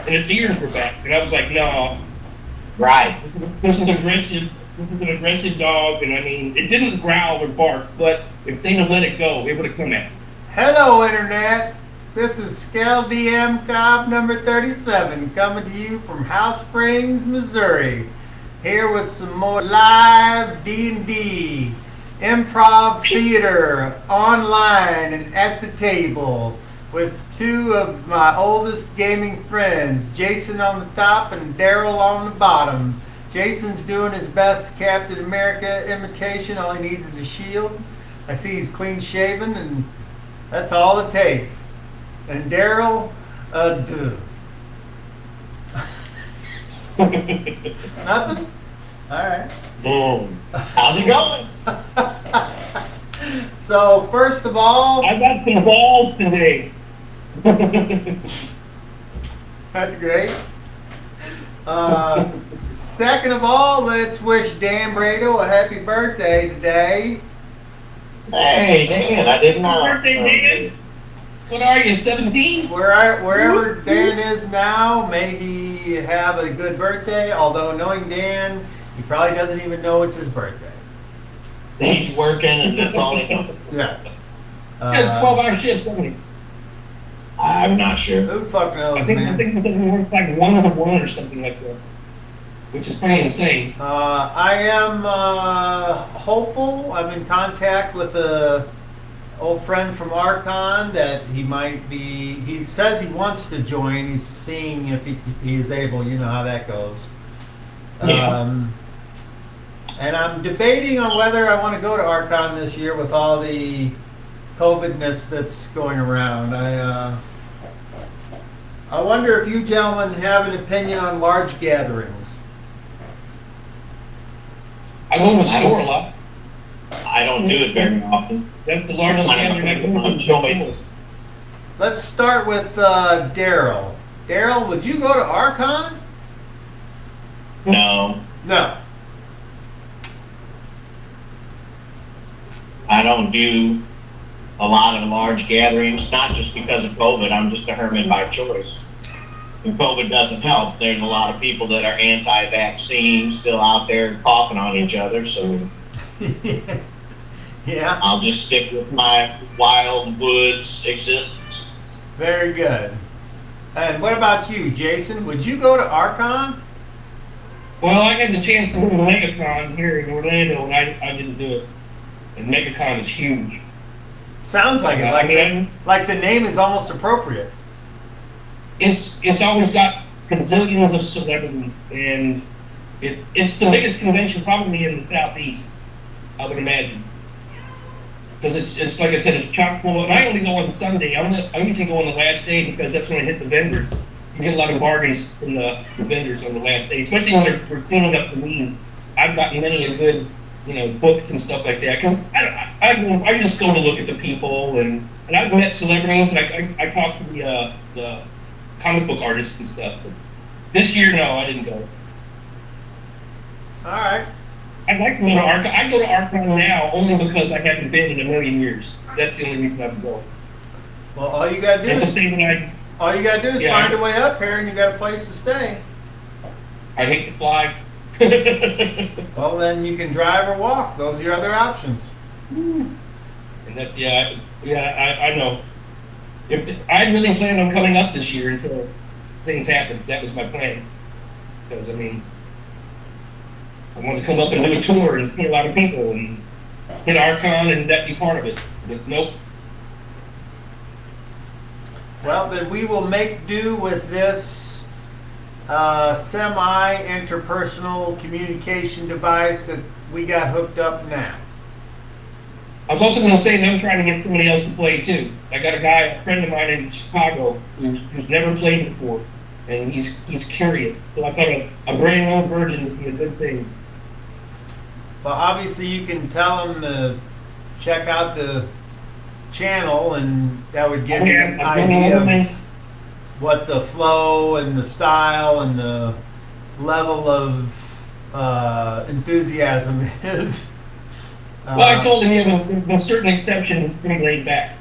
and its ears were back. And I was like, no, Right. this is aggressive. This is an aggressive dog, and I mean, it didn't growl or bark, but if they'd have let it go, it would have come at me. Hello, Internet. This is Skell-DM Cobb number 37 coming to you from House Springs, Missouri. Here with some more live D&D, improv theater, online and at the table with two of my oldest gaming friends, Jason on the top and Daryl on the bottom. Jason's doing his best Captain America imitation. All he needs is a shield. I see he's clean shaven, and that's all it takes. And Daryl, nothing? Alright. Boom. How's it going? So, first of all, I got some balls today. that's great. Second of all, let's wish Dan Brado a happy birthday today. Hey, Dan, I didn't know. Birthday, Dan. What are you, 17? Wherever Dan is now, may he have a good birthday. Although knowing Dan, he probably doesn't even know it's his birthday. He's working, and that's all he knows. Yes. He has 12-hour shifts, doesn't he? I'm not sure. Who the fuck knows, I think man? he doesn't work like 1-to-1 or something like that, which is pretty insane. I am hopeful. I'm in contact with a old friend from Archon that he might be. He says he wants to join. He's seeing if he is able. You know how that goes. Yeah. And I'm debating on whether I want to go to Archon this year with all the COVIDness that's going around. I wonder if you gentlemen have an opinion on large gatherings. I go to the store a lot. I don't do it very often. That's the largest gathering I go to. Let's start with Daryl. Daryl, would you go to Archon? No, No. I don't do a lot of large gatherings, not just because of COVID. I'm just a hermit by choice. And COVID doesn't help. There's a lot of people that are anti-vaccine still out there coughing on each other, so Yeah, I'll just stick with my wild woods existence. very good. And what about you, Jason? Would you go to Archon? Well, I had the chance to go to MegaCon here in Orlando, and I didn't do it. And MegaCon is huge. Sounds like it. Like the name is almost appropriate. It's always got gazillions of celebrities, and it's the biggest convention probably in the Southeast, I would imagine. Because it's like I said, it's chock full. And I only go on Sunday. I usually go on the last day because that's when I hit the vendor. You get a lot of bargains from the vendors on the last day, especially when they're cleaning up the meeting. I've gotten many a good, books and stuff like that. Cause I just go to look at the people, and I've met celebrities, and I talk to the comic book artists and stuff. But this year, no, I didn't go. All right. I'd like to go to Archon. I go to Archon now only because I haven't been in a million years. That's the only reason I would go. Well, all you gotta do That's the is same thing find a way up here, and you got a place to stay. I hate to fly. Well, then you can drive or walk. Those are your other options. And that's I know. I really planned on coming up this year until things happened. That was my plan. Because I wanted to come up and do a tour and see a lot of people and hit Archon and that be part of it. But nope. Well, then we will make do with this semi-interpersonal communication device that we got hooked up now. I was also going to say that I'm trying to get somebody else to play too. I got a friend of mine in Chicago who's never played before, and he's curious. So I thought a brand new virgin would be a good thing. Well, obviously you can tell them to check out the channel, and that would give you an idea of what the flow and the style and the level of enthusiasm is. Well, I told him, with a certain exception, pretty laid back.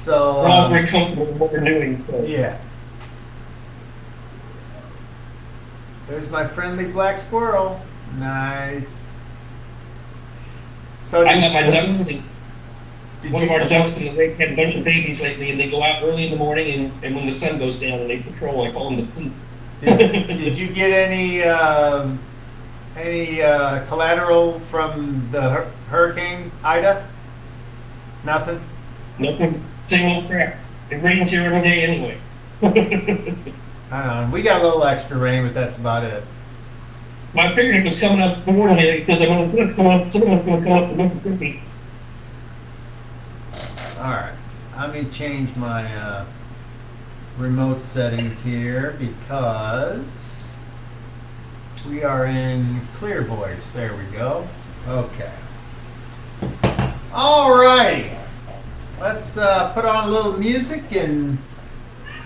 So We're all very comfortable with what we're doing. So. yeah. There's my friendly black squirrel. Nice. So I got my ducks. did One you, of our ducks in the lake had a bunch of babies lately, and they go out early in the morning, and when the sun goes down, and they patrol. I call them the fleet. did you get any collateral from the Hurricane Ida? Nothing. Nothing. Same old crap. It rains here every day anyway. I don't know. We got a little extra rain, but that's about it. I figured it was coming up more than it because I'm going to come up. Someone's going to come up to Mississippi. All right. Let me change my remote settings here because we are in clear voice. There we go. Okay. All righty. Let's put on a little music and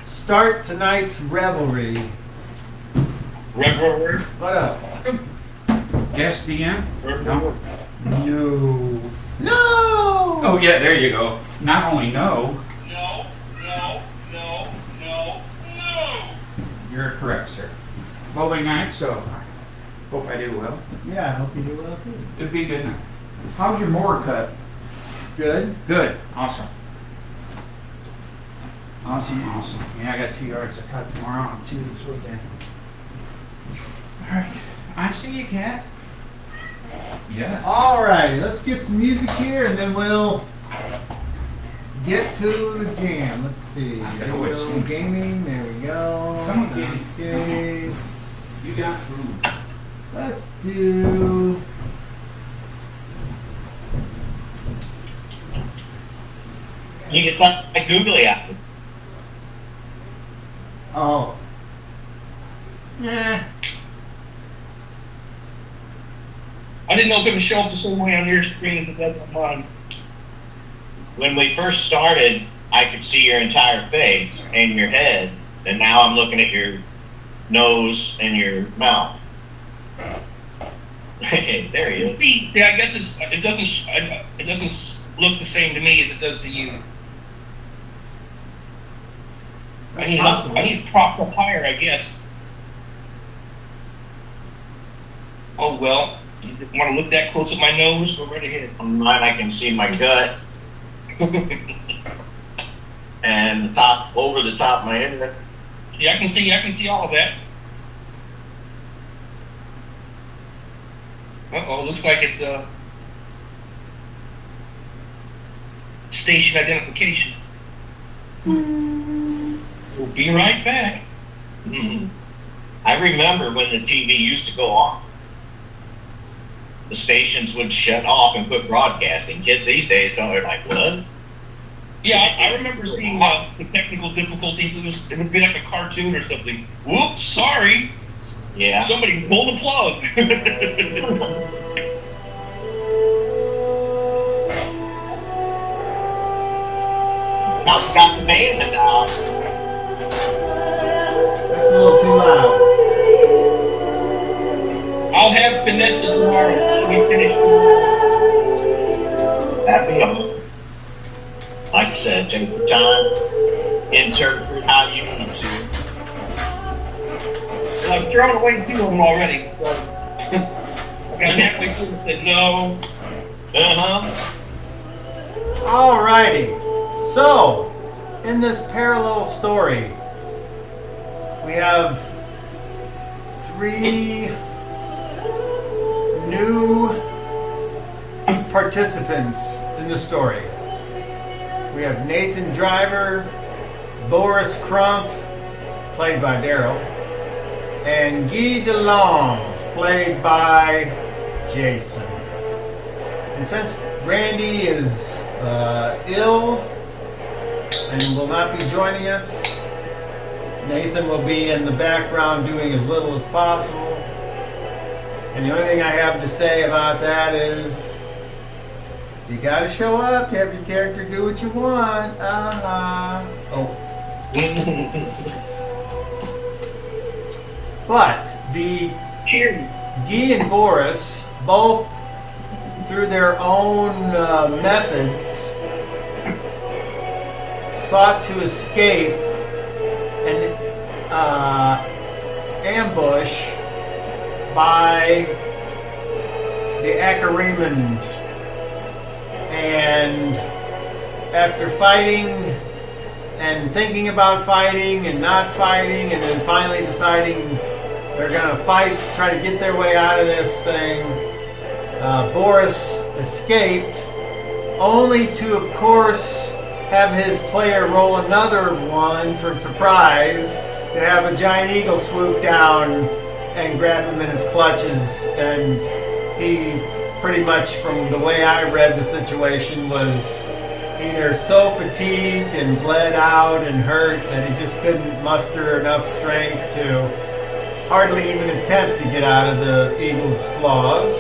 start tonight's revelry. Revelry? What up? Yes, DM? No. No. No! Oh, yeah, there you go. Not only no. No, no, no, no, no. You're correct, sir. Bowling night, so I hope I do well. Yeah, I hope you do well too. It'd be good night. How's your mower cut? Good. Good. Awesome. Awesome. Yeah, I got 2 yards to cut tomorrow and 2 this weekend. Alright. I see you, cat. Yes. All righty, let's get some music here and then we'll get to the jam. Let's see. gotta always Video sing. gaming, there we go. Come on, kitty. Soundscapes. You got food. Let's do. You get something like googly eye. Oh. Yeah. I didn't know if it would show up the same way on your screen as it does on mine. When we first started, I could see your entire face and your head, and now I'm looking at your nose and your mouth. There he is. See, yeah, I guess it doesn't look the same to me as it does to you. I need to prop up higher, I guess. Oh well, you want to look that close at my nose? Go right ahead. On mine, I can see my gut and the top, over the top of my head. Yeah, I can see all of that. Uh-oh, looks like it's station identification. We'll be right back. Mhm. I remember when the TV used to go off. The stations would shut off and quit broadcasting. Kids these days don't. They're like, what? Yeah, I remember seeing the technical difficulties. It would be like a cartoon or something. Whoops, sorry. Yeah. Somebody pulled the plug. Now we got the band now. That's a little too loud. I'll have Vanessa tomorrow when we finish. That'd be all. Like I said, take your time, interpret how you need to. Well, I'm throwing away 2 of them already. So. I got halfway through and said no. All righty. So, in this parallel story, we have 3 new participants in the story. We have Nathan Driver, Boris Crump, played by Daryl, and Guy DeLonge, played by Jason. And since Randy is ill and will not be joining us, Nathan will be in the background doing as little as possible. And the only thing I have to say about that is you gotta show up to have your character do what you want. Oh. But the Guy and Boris, both through their own methods, sought to escape an ambush by the Achaemenians. And after fighting and thinking about fighting and not fighting, and then finally deciding they're going to fight, try to get their way out of this thing, Boris escaped, only to, of course, have his player roll another one for surprise, to have a giant eagle swoop down and grab him in his clutches. And he pretty much, from the way I read the situation, was either so fatigued and bled out and hurt that he just couldn't muster enough strength to hardly even attempt to get out of the eagle's claws.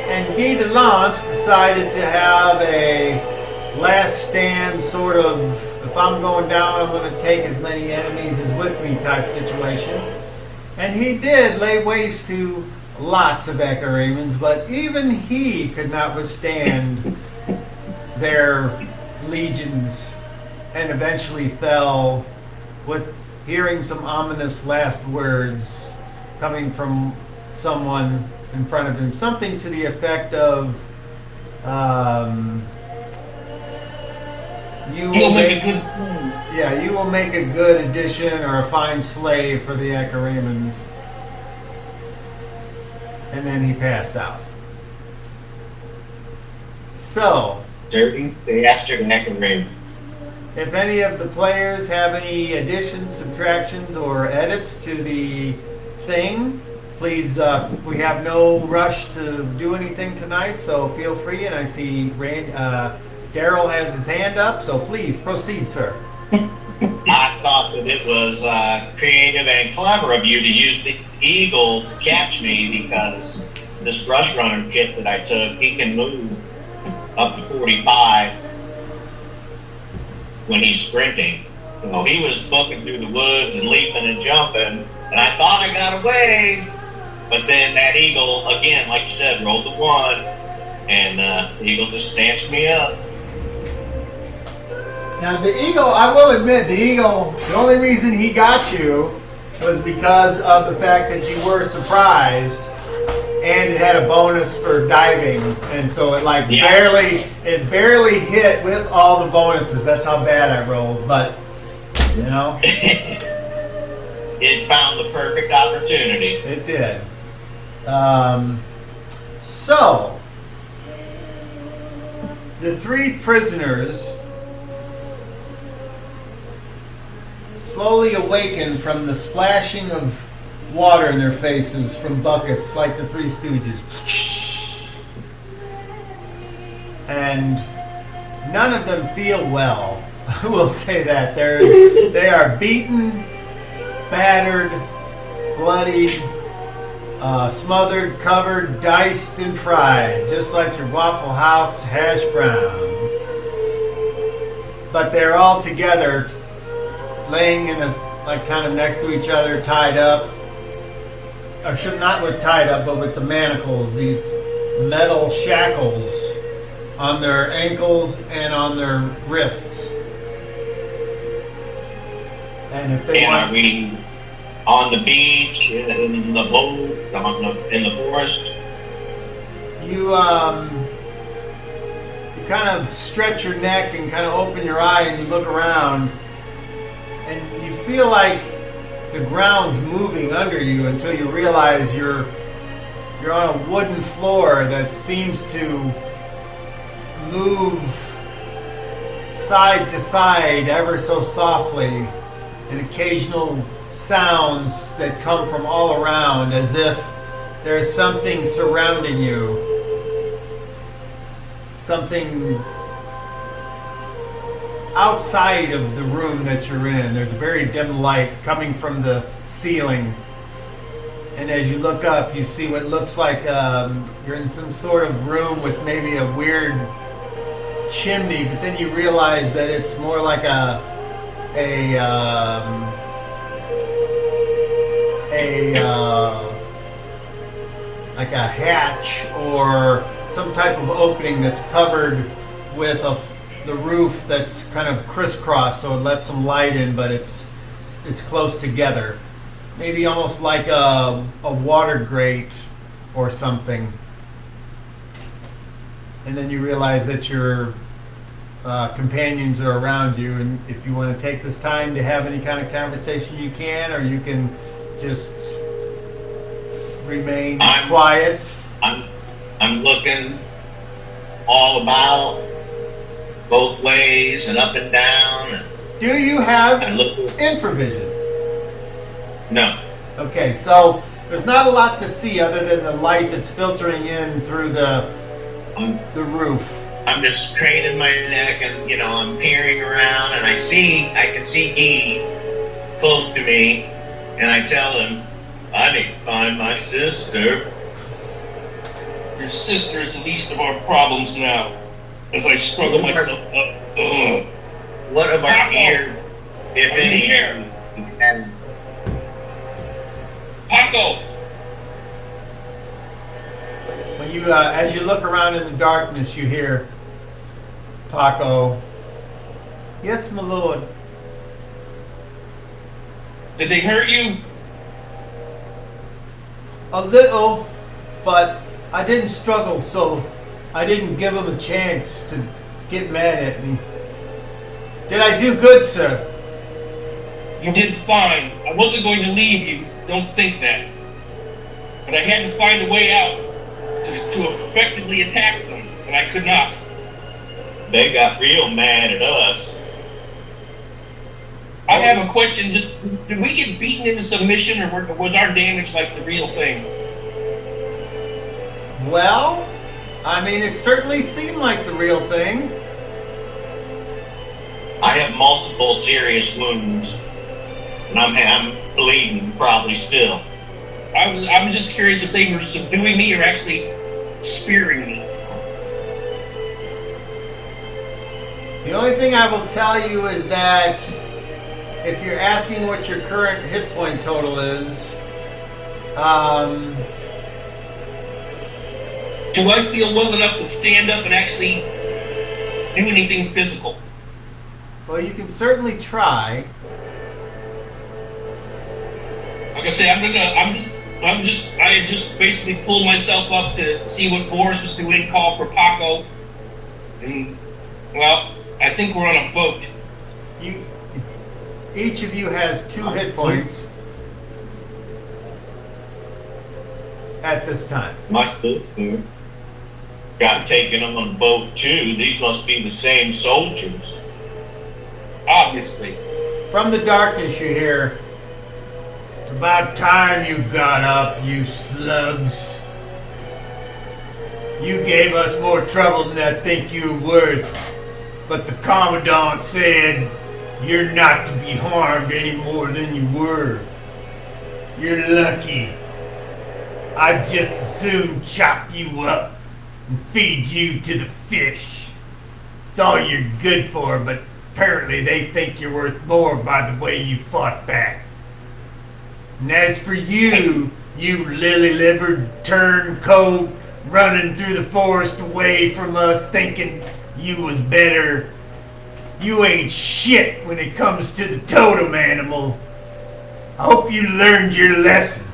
And Guy de Lance decided to have a last stand sort of, if I'm going down, I'm going to take as many enemies as with me type situation. And he did lay waste to lots of Achaemenians, but even he could not withstand their legions, and eventually fell with hearing some ominous last words coming from someone in front of him. Something to the effect of, you will make a good addition or a fine slave for the Achaemenians. And then he passed out. So, Dirty bastard Achaemenians. if any of the players have any additions, subtractions, or edits to the thing, please, we have no rush to do anything tonight, so feel free. And I see Daryl has his hand up, so please proceed, sir. I thought that it was creative and clever of you to use the eagle to catch me, because this brush runner kit that I took, he can move up to 45 when he's sprinting. So he was booking through the woods and leaping and jumping, and I thought I got away. But then that eagle, again, like you said, rolled the one, and the eagle just snatched me up. Now the eagle, I will admit, the only reason he got you was because of the fact that you were surprised, and it had a bonus for diving, and so it barely hit with all the bonuses. That's how bad I rolled, but you know, It found the perfect opportunity. it did. So the three prisoners slowly awaken from the splashing of water in their faces from buckets like the Three Stooges. And none of them feel well. I will say that. They are beaten, battered, bloodied, smothered, covered, diced, and fried, just like your Waffle House hash browns. But they're all together, laying in kind of next to each other, tied up. Or not with tied up, but with the manacles, these metal shackles on their ankles and on their wrists. And if they Are we on the beach, in the boat, in the forest? you kind of stretch your neck and kind of open your eye and you look around, and you feel like the ground's moving under you until you realize you're on a wooden floor that seems to move side to side ever so softly, and occasional sounds that come from all around, as if there's something surrounding you, something outside of the room that you're in. There's a very dim light coming from the ceiling, and as you look up, you see what looks like you're in some sort of room with maybe a weird chimney, but then you realize that it's more like a hatch or some type of opening that's covered with the roof that's kind of crisscrossed, so it lets some light in, but it's close together. Maybe almost like a water grate or something. And then you realize that your companions are around you, and if you want to take this time to have any kind of conversation, you can, or you can just remain quiet. I'm looking all about, both ways and up and down. And do you have look, infravision? No. Okay, so there's not a lot to see other than the light that's filtering in through the roof. I'm just craning my neck, and I'm peering around, and I can see E close to me, and I tell him, I need to find my sister. Your sister is the least of our problems now. As I struggle myself up. What about here, if any? Here. Paco! When you, as you look around in the darkness, you hear Paco. Yes, my lord. Did they hurt you? A little, but I didn't struggle, so I didn't give them a chance to get mad at me. Did I do good, sir? You did fine. I wasn't going to leave you. Don't think that. But I had to find a way out to effectively attack them, and I could not. They got real mad at us. I have a question. Just did we get beaten into submission, or was our damage like the real thing? Well, I mean, it certainly seemed like the real thing. I have multiple serious wounds, and I'm bleeding probably still. I'm just curious if they were subduing me or actually spearing me. The only thing I will tell you is that if you're asking what your current hit point total is, do I feel well enough to stand up and actually do anything physical? well, you can certainly try. Like I say, I had just basically pulled myself up to see what Boris was doing, call for Paco, and well, I think we're on a boat. Each of you has 2 hit points at this time. My sister got taken on a boat too. These must be the same soldiers. Obviously. From the darkness you hear, "It's about time you got up, you slugs. You gave us more trouble than I think you're worth. But the Commandant said you're not to be harmed any more than you were. You're lucky. I'd just as soon chop you up and feed you to the fish. It's all you're good for, but apparently they think you're worth more by the way you fought back. And as for you, you lily-livered turncoat running through the forest away from us thinking you was better, you ain't shit when it comes to the totem animal. I hope you learned your lesson."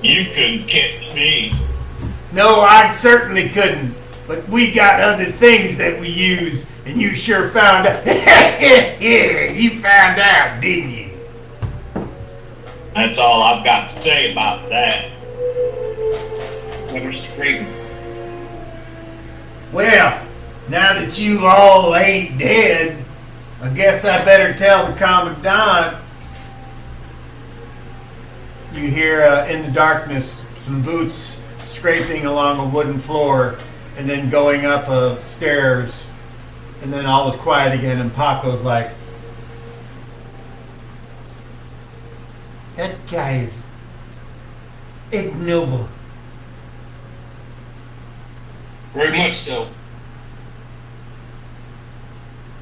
You couldn't catch me. "No, I certainly couldn't. But we got other things that we use, and you sure found out." Yeah, you found out, didn't you? That's all I've got to say about that. That was great. Well, now that you all ain't dead, I guess I better tell the Commandant. You hear in the darkness some boots scraping along a wooden floor and then going up stairs, and then all is quiet again, and Paco's like, "That guy is ignoble." Very much so.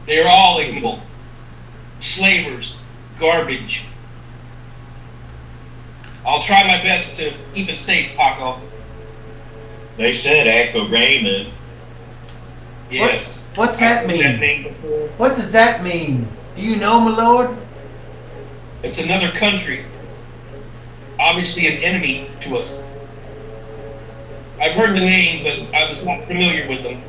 They're all ignoble. Slavers. Garbage. I'll try my best to keep us safe, Paco. They said Echo Raymond. Yes. What's that I've heard that mean? name before. What does that mean? Do you know, my lord? It's another country. Obviously an enemy to us. I've heard the name, but I was not familiar with them.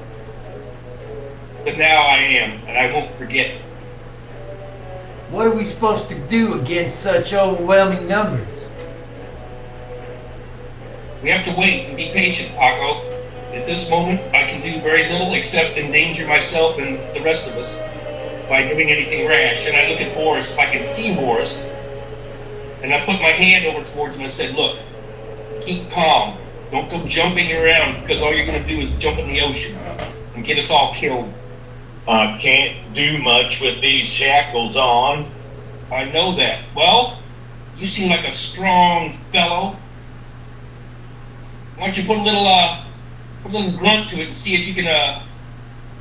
But now I am, and I won't forget. What are we supposed to do against such overwhelming numbers? We have to wait and be patient, Paco. At this moment, I can do very little except endanger myself and the rest of us by doing anything rash. And I look at Boris, if I can see Boris, and I put my hand over towards him and said, look, keep calm. Don't go jumping around because all you're going to do is jump in the ocean and get us all killed. Can't do much with these shackles on. I know that. Well, you seem like a strong fellow. Why don't you put a little grunt to it and see if you can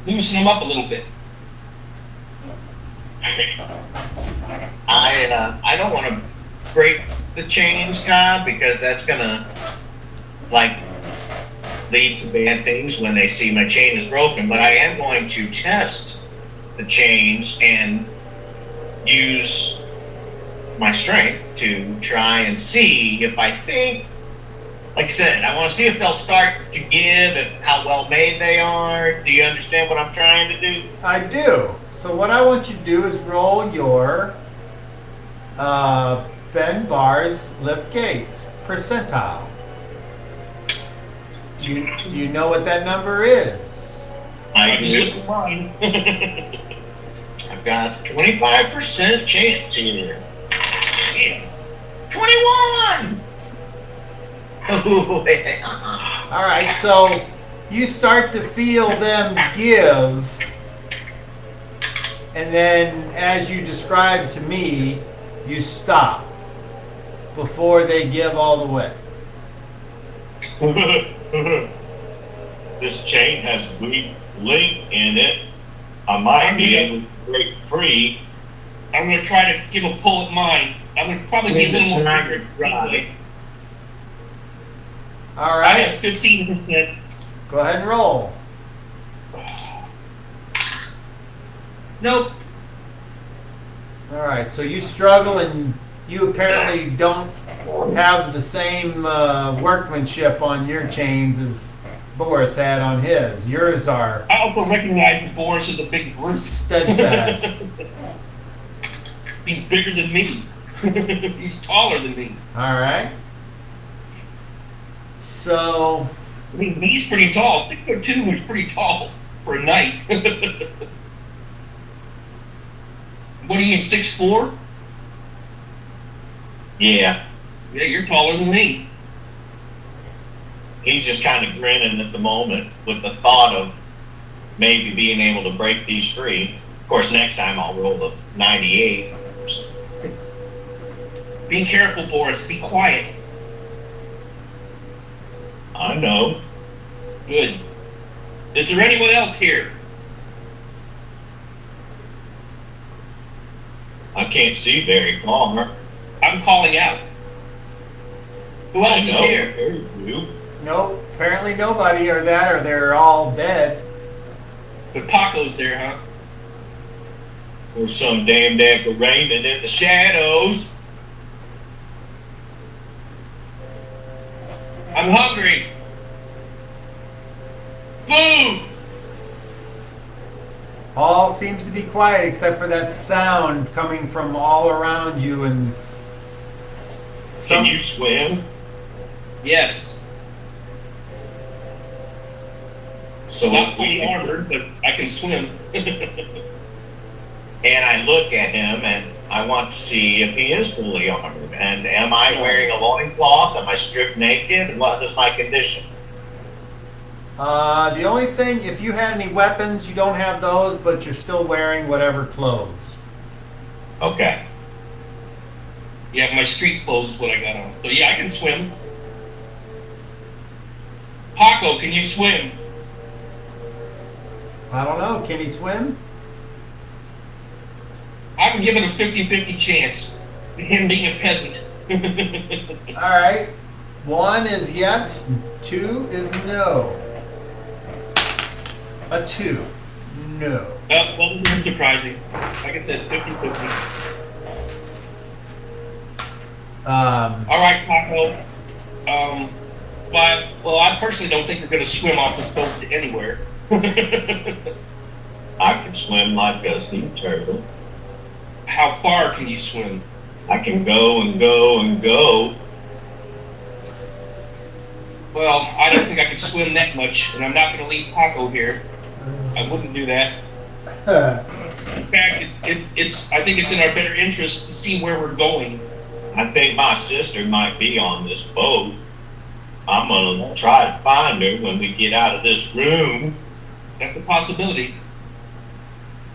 loosen them up a little bit. I don't want to break the chains, Cobb, because that's gonna lead to bad things when they see my chain is broken. But I am going to test the chains and use my strength to try and see if I think. Like I said, I want to see if they'll start to give and how well made they are. Do you understand what I'm trying to do? I do. So what I want you to do is roll your Ben Bar's lip gate percentile. Do you know what that number is? I just do. look at mine. I've got 25% chance here. Damn. 21! All right, so you start to feel them give, and then as you described to me, you stop before they give all the way. This chain has a weak link in it. I might be able to break free. I'm going to try to give a pull at mine. I'm going to probably be a little longer. All I right, have 15%. go ahead and roll. Nope. All right, so you struggle, and you apparently don't have the same workmanship on your chains as Boris had on his. Yours are I also recognize Boris as a big brute. steadfast. He's bigger than me. He's taller than me. All right. So, I mean, he's pretty tall. 6'2" is pretty tall for a knight. What are you, 6'4"? Yeah, Yeah, you're taller than me. he's just kind of grinning at the moment with the thought of maybe being able to break these free. Of course, next time I'll roll the 98. Be careful, Boris. Be quiet. I know. Good. Is there anyone else here? I can't see very far. I'm calling out. Who else is here? There you nope, apparently nobody, or they're all dead. But Paco's there, huh? There's some damn raiment in the shadows. I'm hungry. Food! All seems to be quiet except for that sound coming from all around you, and Can you swim? Yes. So Not if we fully armored, but I can swim. and I look at him and I want to see if he is fully armored. And am I wearing a loincloth? Am I stripped naked? What is my condition? the only thing, if you had any weapons, you don't have those, but you're still wearing whatever clothes. Okay. Yeah, my street clothes is what I got on. So yeah, I can swim. Paco, can you swim? I don't know. Can he swim? I would give it a 50-50 chance. Him being a peasant. All right. 1 is yes, 2 is no. A 2. no. Well, it was surprising. Like I said, 50-50. All right, Paco. Well, I personally don't think we're going to swim off this boat to anywhere. I can swim like a sea turtle. How far can you swim? I can go and go and go. Well, I don't think I could swim that much, and I'm not going to leave Paco here. I wouldn't do that. In fact, I think it's in our better interest to see where we're going. I think my sister might be on this boat. I'm gonna try to find her when we get out of this room. That's a possibility.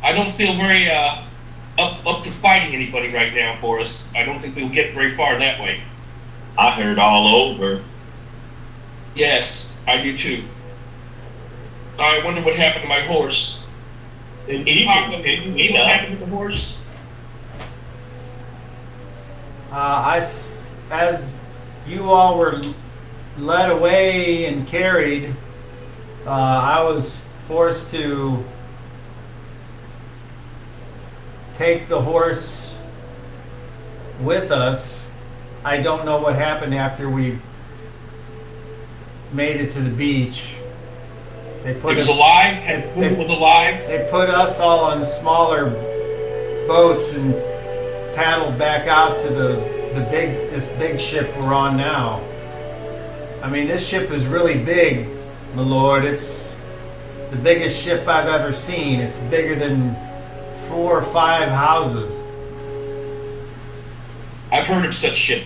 I don't feel very up to fighting anybody right now, Boris. I don't think we'll get very far that way. I heard all over. Yes, I do too. I wonder what happened to my horse. And he can pick me What up. happened to the horse? As you all were led away and carried, I was forced to take the horse with us. I don't know what happened after we made it to the beach. They It was alive. It was alive. They put us all on smaller boats and paddled back out to this big ship we're on now. I mean, this ship is really big, my lord. It's the biggest ship I've ever seen. It's bigger than 4 or 5 houses. I've heard of such ship.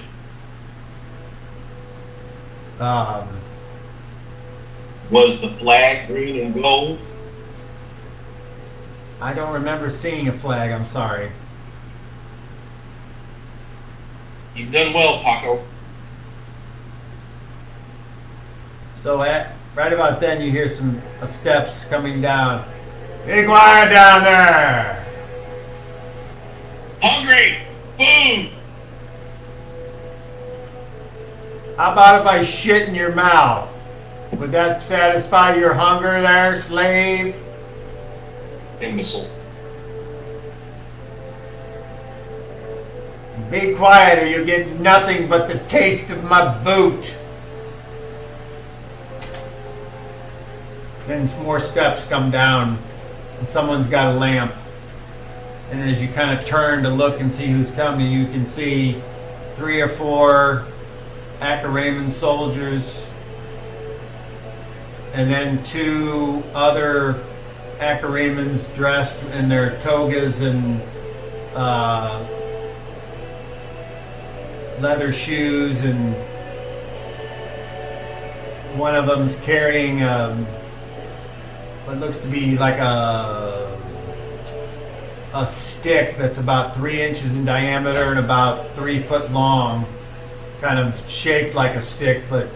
Was the flag green and gold? I don't remember seeing a flag. I'm sorry. You've done well, Paco. So right about then, you hear some steps coming down. Be quiet down there! Hungry! Food! How about if I shit in your mouth? Would that satisfy your hunger there, slave? Imbecile. Be quiet or you get nothing but the taste of my boot. Then more steps come down and someone's got a lamp. And as you kind of turn to look and see who's coming, you can see 3 or 4 Acaraman soldiers and then 2 other Acaramans dressed in their togas and leather shoes, and one of them's carrying what looks to be like a stick that's about 3 inches in diameter and about 3 foot long, kind of shaped like a stick, but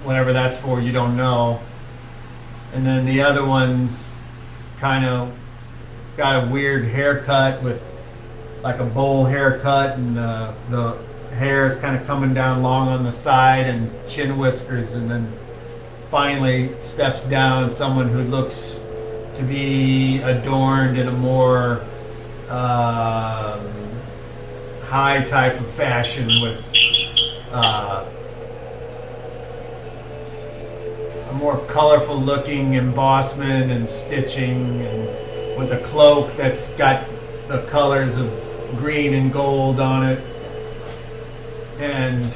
whatever that's for, you don't know. And then the other one's kind of got a weird haircut with like a bowl haircut, and the hair is kind of coming down long on the side and chin whiskers, and then finally steps down someone who looks to be adorned in a more high type of fashion with a more colorful looking embossment and stitching, and with a cloak that's got the colors of green and gold on it. And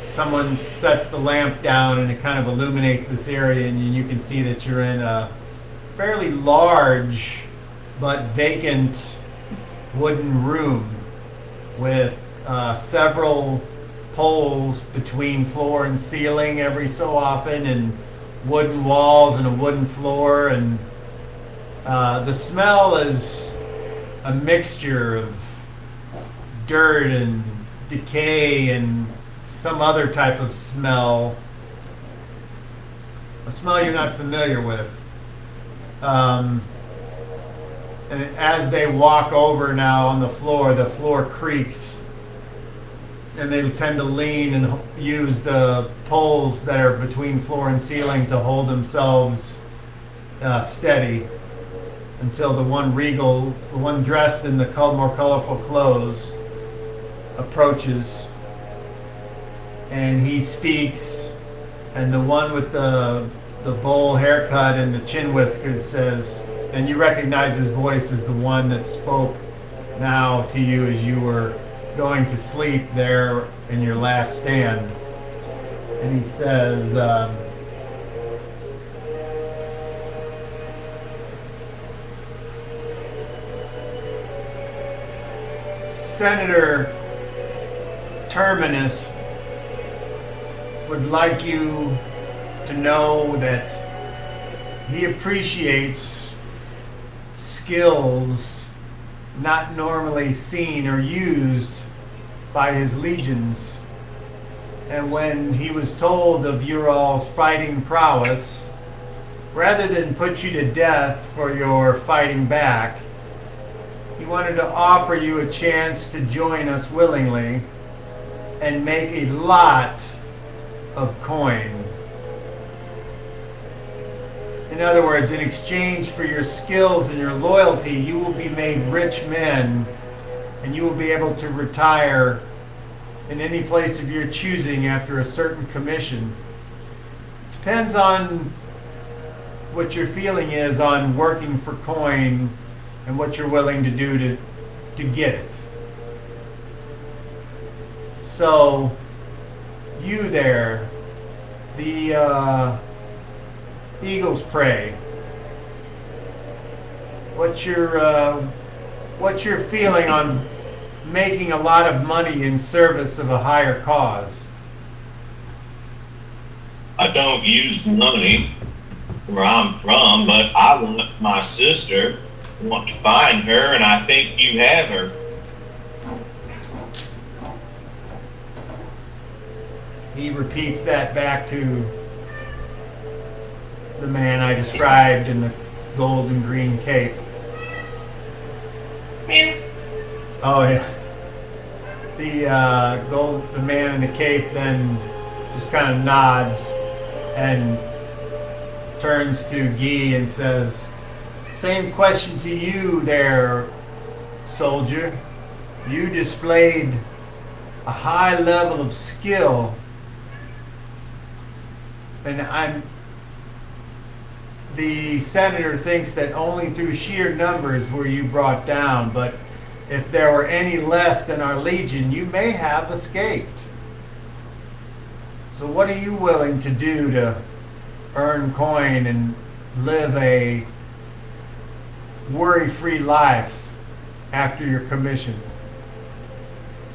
someone sets the lamp down and it kind of illuminates this area, and you can see that you're in a fairly large but vacant wooden room with several poles between floor and ceiling every so often, and wooden walls and a wooden floor, and the smell is a mixture of dirt and decay and some other type of smell, a smell you're not familiar with. And as they walk over now on the floor creaks, and they tend to lean and use the poles that are between floor and ceiling to hold themselves steady until the one dressed in the more colorful clothes approaches, and he speaks, and the one with the bowl haircut and the chin whiskers says, and you recognize his voice as the one that spoke now to you as you were going to sleep there in your last stand. And he says, Senator Terminus would like you to know that he appreciates skills not normally seen or used by his legions. And when he was told of your all's fighting prowess, rather than put you to death for your fighting back, he wanted to offer you a chance to join us willingly and make a lot of coin. In other words, in exchange for your skills and your loyalty, you will be made rich men, and you will be able to retire in any place of your choosing after a certain commission. Depends on what your feeling is on working for coin and what you're willing to do to get it. So, you there, the Eagle's Prey, what's your feeling on making a lot of money in service of a higher cause? I don't use money where I'm from, but I want my sister. I want to find her, and I think you have her. He repeats that back to the man I described in the gold and green cape. Oh yeah. The man in the cape then just kind of nods and turns to Guy and says, "Same question to you there, soldier. You displayed a high level of skill, and the senator thinks that only through sheer numbers were you brought down, but if there were any less than our legion, you may have escaped. So what are you willing to do to earn coin and live a worry-free life after your commission?"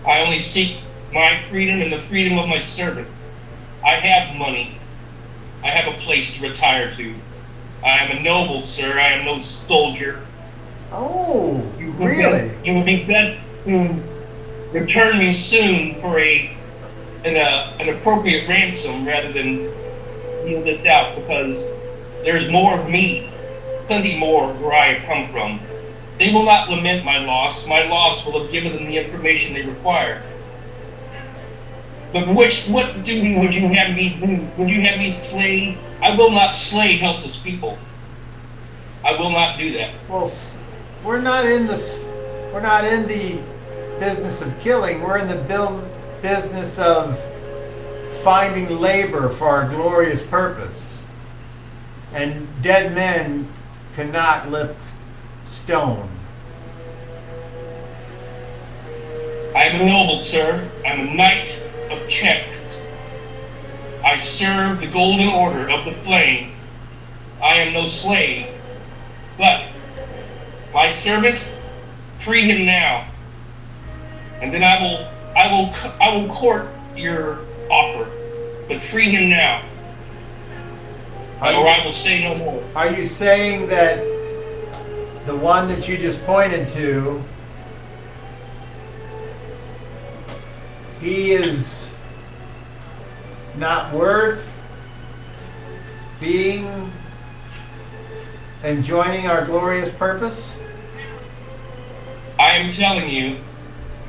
I only seek my freedom and the freedom of my servant. I have money. I have a place to retire to. I am a noble, sir. I am no soldier. Oh, really? You would be glad to return me soon for an appropriate ransom rather than deal this out, because there's more of me, plenty more where I have come from. They will not lament my loss. My loss will have given them the information they require. But what duty would you have me do? Would you have me slay? I will not slay helpless people. I will not do that. Well, we're not in the business of killing. We're in the business of finding labor for our glorious purpose. And dead men cannot lift stone. I am a noble, sir. I'm a knight of checks. I serve the golden order of the flame. I am no slave. But my servant, free him now, and then I will court your offer. But free him now, or I will say no more. Are you saying that the one that you just pointed to, he is not worth being and joining our glorious purpose? I am telling you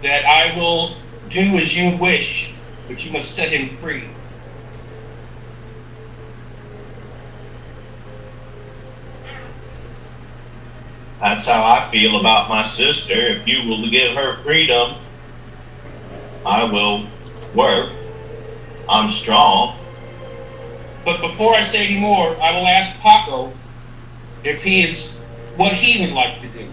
that I will do as you wish, but you must set him free. That's how I feel about my sister. If you will give her freedom, I will work. I'm strong. But before I say any more, I will ask Paco if he is what he would like to do.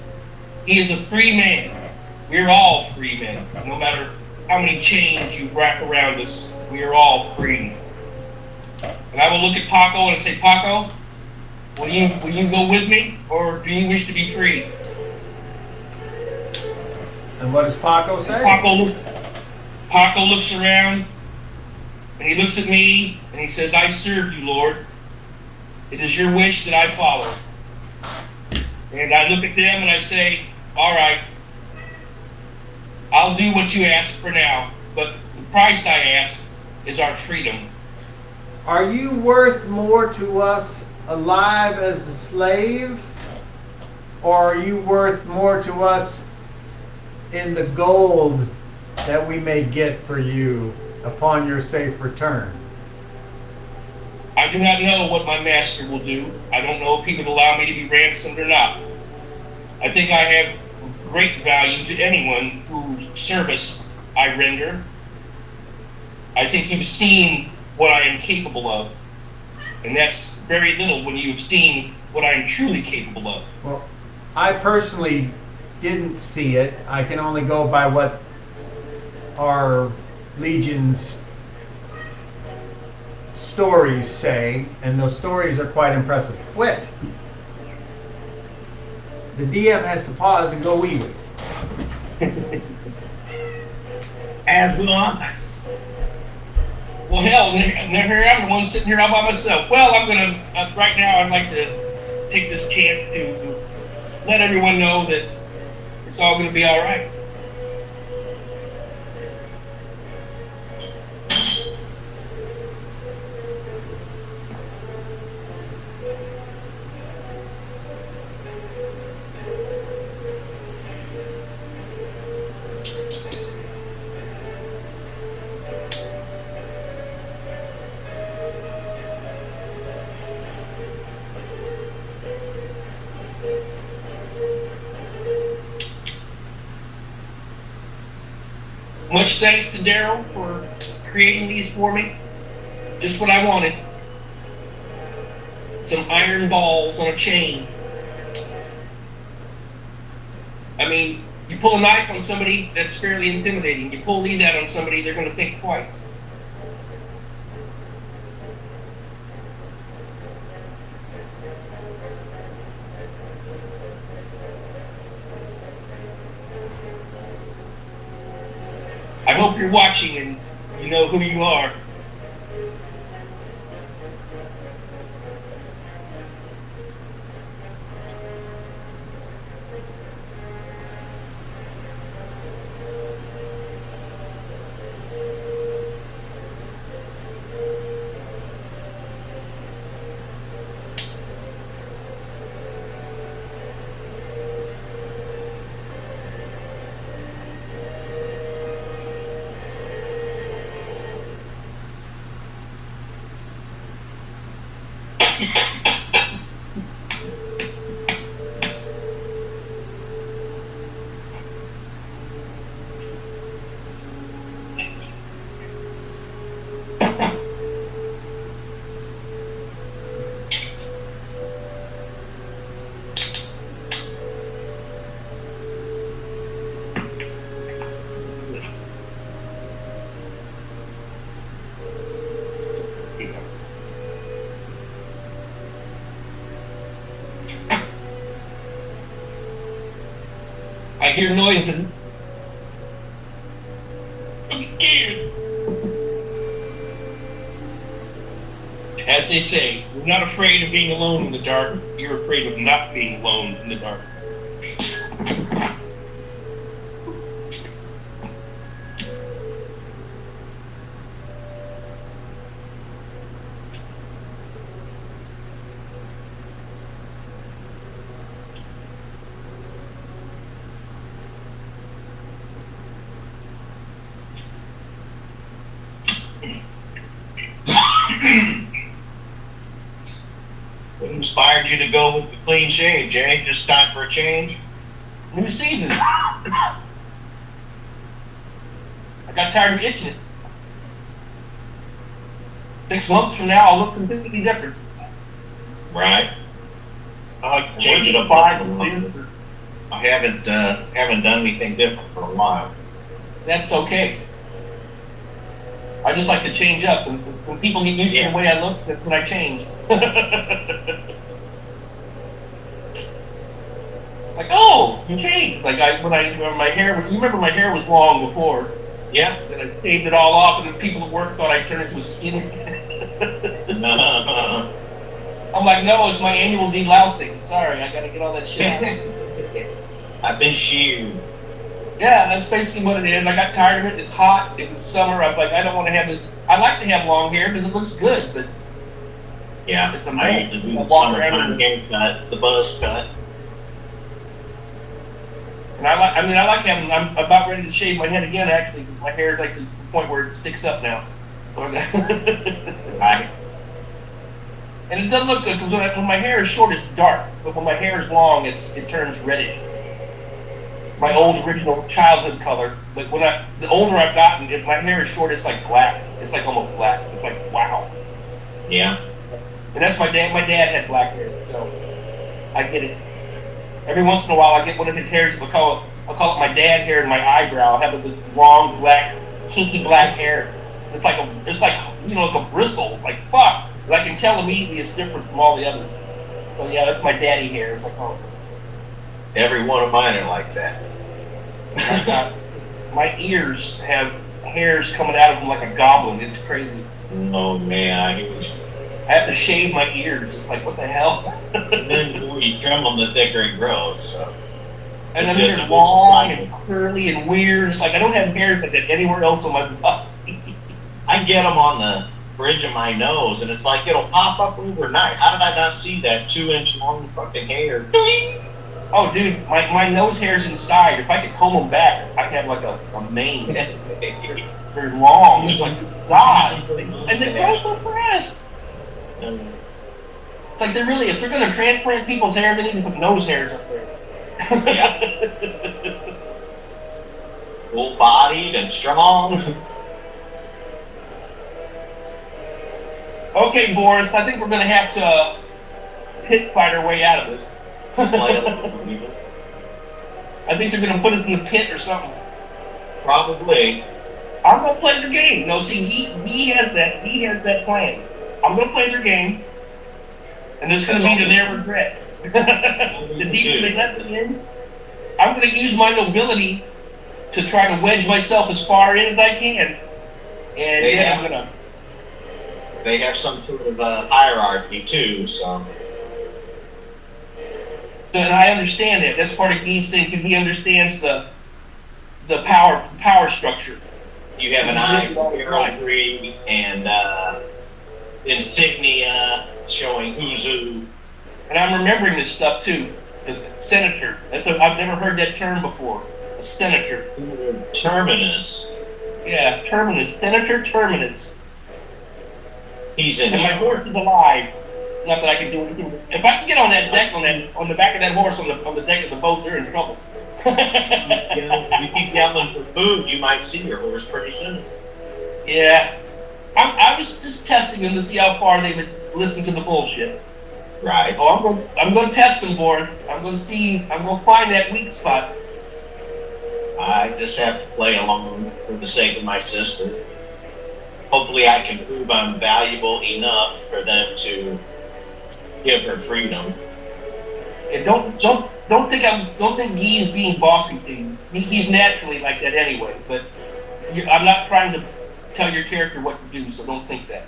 He is a free man. We're all free men. No matter how many chains you wrap around us, we are all free. And I will look at Paco and say, Paco, will you go with me, or do you wish to be free? And what does Paco say? Paco looks around, and he looks at me, and he says, I serve you, Lord. It is your wish that I follow. And I look at them and I say, all right, I'll do what you ask for now, but the price I ask is our freedom. Are you worth more to us alive as a slave, or are you worth more to us in the gold that we may get for you upon your safe return? I do not know what my master will do. I don't know if he would allow me to be ransomed or not. I think I have great value to anyone whose service I render. I think you've seen what I am capable of, and that's very little when you've seen what I am truly capable of. Well, I personally didn't see it. I can only go by what our Legion's stories say, and those stories are quite impressive. Quit. The DM has to pause and go wee wee. As will I. Well, hell, here I'm the one sitting here all by myself. Well, I'm going to, right now, I'd like to take this chance to let everyone know that it's all going to be all right. Much thanks to Daryl for creating these for me. Just what I wanted. Some iron balls on a chain. I mean, you pull a knife on somebody, that's fairly intimidating. You pull these out on somebody, they're going to think twice. I hope you're watching and you know who you are. I hear noises. I'm scared. As they say, you're not afraid of being alone in the dark. You're afraid of not being alone in the dark. inspired you to go with the clean shave, Jay? Just time for a change? New season. I got tired of itching it. 6 months from now, I'll look completely different. Right. I like to change it up. I haven't done anything different for a while. That's okay. I just like to change up. When people get used to the way I look, that's when I change. Like, oh, you changed. Like when my hair, you remember my hair was long before. Yeah. Then I shaved it all off, and then people at work thought I turned into a skinhead. I'm like, no, it's my annual delousing. Sorry, I gotta get all that shit out. I've been sheared. Yeah, that's basically what it is. I got tired of it. It's hot. It was summer. I'm like, I don't want to have it. I like to have long hair because it looks good, but yeah, it's a I used to do the summertime haircut, the buzz cut. And I like having. I'm about ready to shave my head again. Actually, 'cause my hair is like the point where it sticks up now. Right. And it doesn't look good because when my hair is short, it's dark. But when my hair is long, it turns reddish. My old original childhood color. But the older I've gotten, if my hair is short, it's like black. It's like almost black. It's like wow. Yeah. And that's my dad. My dad had black hair, so I get it. Every once in a while, I get one of his hairs. I'll call it my dad hair and my eyebrow. I have this long black, kinky black hair. It's like a bristle. Like fuck. But I can tell immediately it's different from all the others. So yeah, that's my daddy hair. It's like, oh. Every one of mine are like that. My ears have hairs coming out of them like a goblin. It's crazy. Oh man, I have to shave my ears. It's like, what the hell? And then the more you trim them, the thicker it grows. So. And then they're long and curly and weird. It's like I don't have hairs like that anywhere else on my body. I get them on the bridge of my nose, and it's like it'll pop up overnight. How did I not see that 2-inch long fucking hair? Oh, dude, my nose hair's inside. If I could comb them back, I'd have like a mane. They're long. It's like, God. And they grow so fast. It's like if they're going to transplant people's hair, they need to put nose hairs up there. Yeah. Full-bodied and strong. Okay, Boris, I think we're going to have to pit fight our way out of this. I think they're going to put us in the pit or something. Probably. I'm going to play their game. No, see, he has that plan. I'm going to play their game, and it's going to be to their regret. The people they let me in, I'm going to use my nobility to try to wedge myself as far in as I can. And I'm going to... They have some sort of hierarchy, too, so... And I understand that. That's part of Gene's thing, because he understands the power structure. You have an eye for heraldry and insignia showing who's who. And I'm remembering this stuff too. The senator. I've never heard that term before. A senator. Terminus. Yeah, terminus. Senator Terminus. He's in. And my horse is alive. Not that I can do anything. If I can get on that deck, on the back of that horse, on the deck of the boat, they're in trouble. You keep yelling for food, you might see your horse pretty soon. Yeah. I was just testing them to see how far they would listen to the bullshit. Right. Oh, I'm going to test them, Boris. I'm going to find that weak spot. I just have to play along for the sake of my sister. Hopefully I can prove I'm valuable enough for them to give her freedom. And don't think Guy is being bossy to you. He's naturally like that anyway. But I'm not trying to tell your character what to do, so don't think that.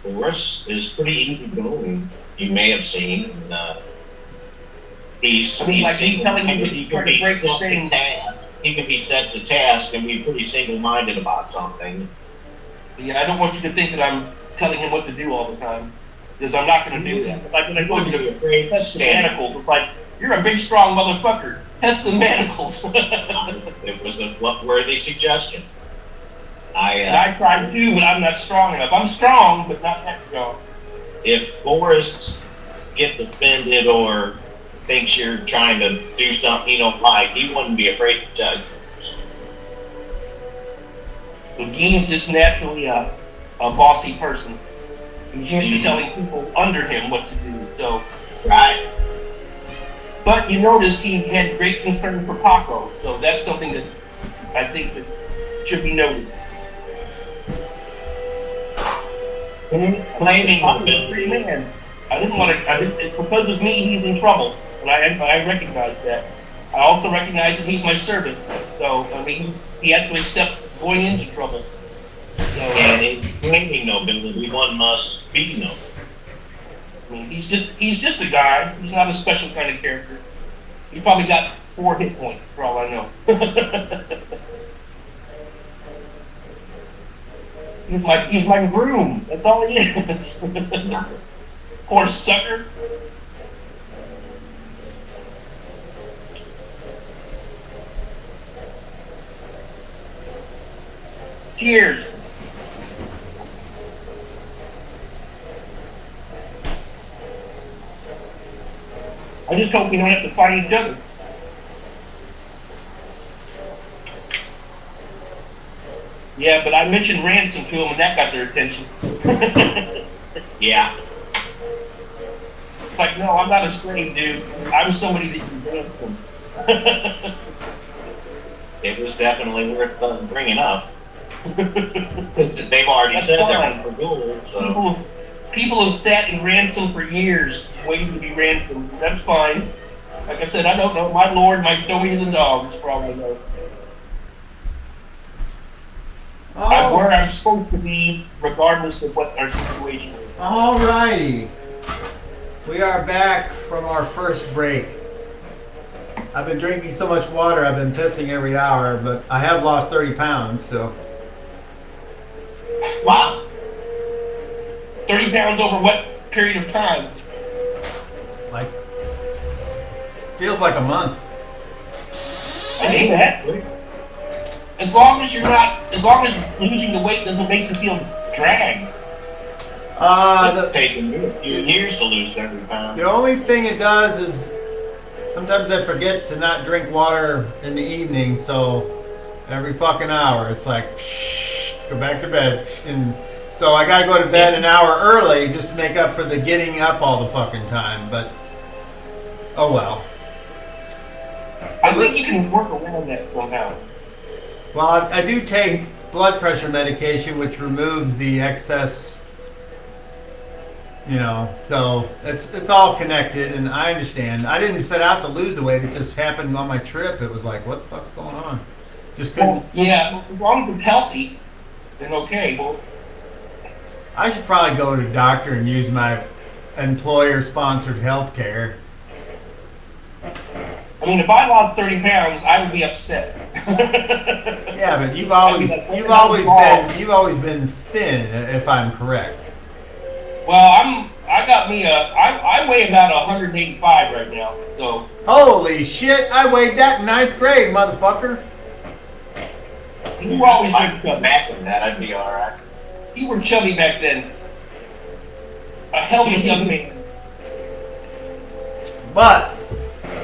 Boris is pretty easygoing. You may have seen. He's telling you that he can be set to task. He can be set to task and be pretty single-minded about something. Yeah, I don't want you to think that I'm telling him what to do all the time. Because I'm not going to do that. Like when I told you to test the manacles, it's like, you're a big, strong motherfucker. Test the manacles. It was a worthy suggestion. I tried to, but I'm not strong enough. I'm strong, but not that strong. If Boris gets offended or thinks you're trying to do something he don't like, he wouldn't be afraid to tell you. Gene's just naturally a bossy person. He's used to telling people under him what to do. So, Right. but you notice he had great concern for Paco, so that's something that I think that should be noted. Claiming Paco's a ability. free man. I didn't want to. Because of me, he's in trouble, and I recognize that. I also recognize that he's my servant. So I mean, he had to accept going into trouble. So, And in claiming nobility, one must be noble. I mean, he's just a guy. He's not a special kind of character. He probably got 4 hit points, for all I know. he's my groom. That's all he is. Poor sucker. Cheers. I just hope we don't have to fight each other. Yeah, but I mentioned ransom to him and that got their attention. Yeah. It's like, no, I'm not a slave, dude. I'm somebody that you ransom. It was definitely worth bringing up. They've already That's said fine. they're for gold, so. People have sat in ransom for years waiting to be ransomed. That's fine. Like I said, I don't know. My lord might throw me to the dogs, probably know. I'm where I'm supposed to be, regardless of what our situation is. Alrighty. We are back from our first break. I've been drinking so much water, I've been pissing every hour, but I have lost 30 pounds, so. Wow. 30 pounds over what period of time? Like, feels like a month. I hate that. As long as losing the weight doesn't make you feel dragged. It's taken me a few years to lose 30 pounds. The only thing it does is sometimes I forget to not drink water in the evening, so every fucking hour it's like, go back to bed. And so I gotta go to bed an hour early just to make up for the getting up all the fucking time, but oh well. I think you can work around that somehow. Well, I do take blood pressure medication, which removes the excess, so it's all connected, and I understand. I didn't set out to lose the weight; it just happened on my trip. It was like, what the fuck's going on? Just couldn't. Well, yeah, as long as it's healthy, then okay. Well, I should probably go to the doctor and use my employer-sponsored health care. I mean, if I lost 30 pounds, I would be upset. Yeah, but you've always been thin, if I'm correct. Well, I weigh about 185 right now, so. Holy shit! I weighed that in 9th grade, motherfucker. You were always If I been could come chubby. back with that, I'd be alright. You were chubby back then. A healthy young man. But,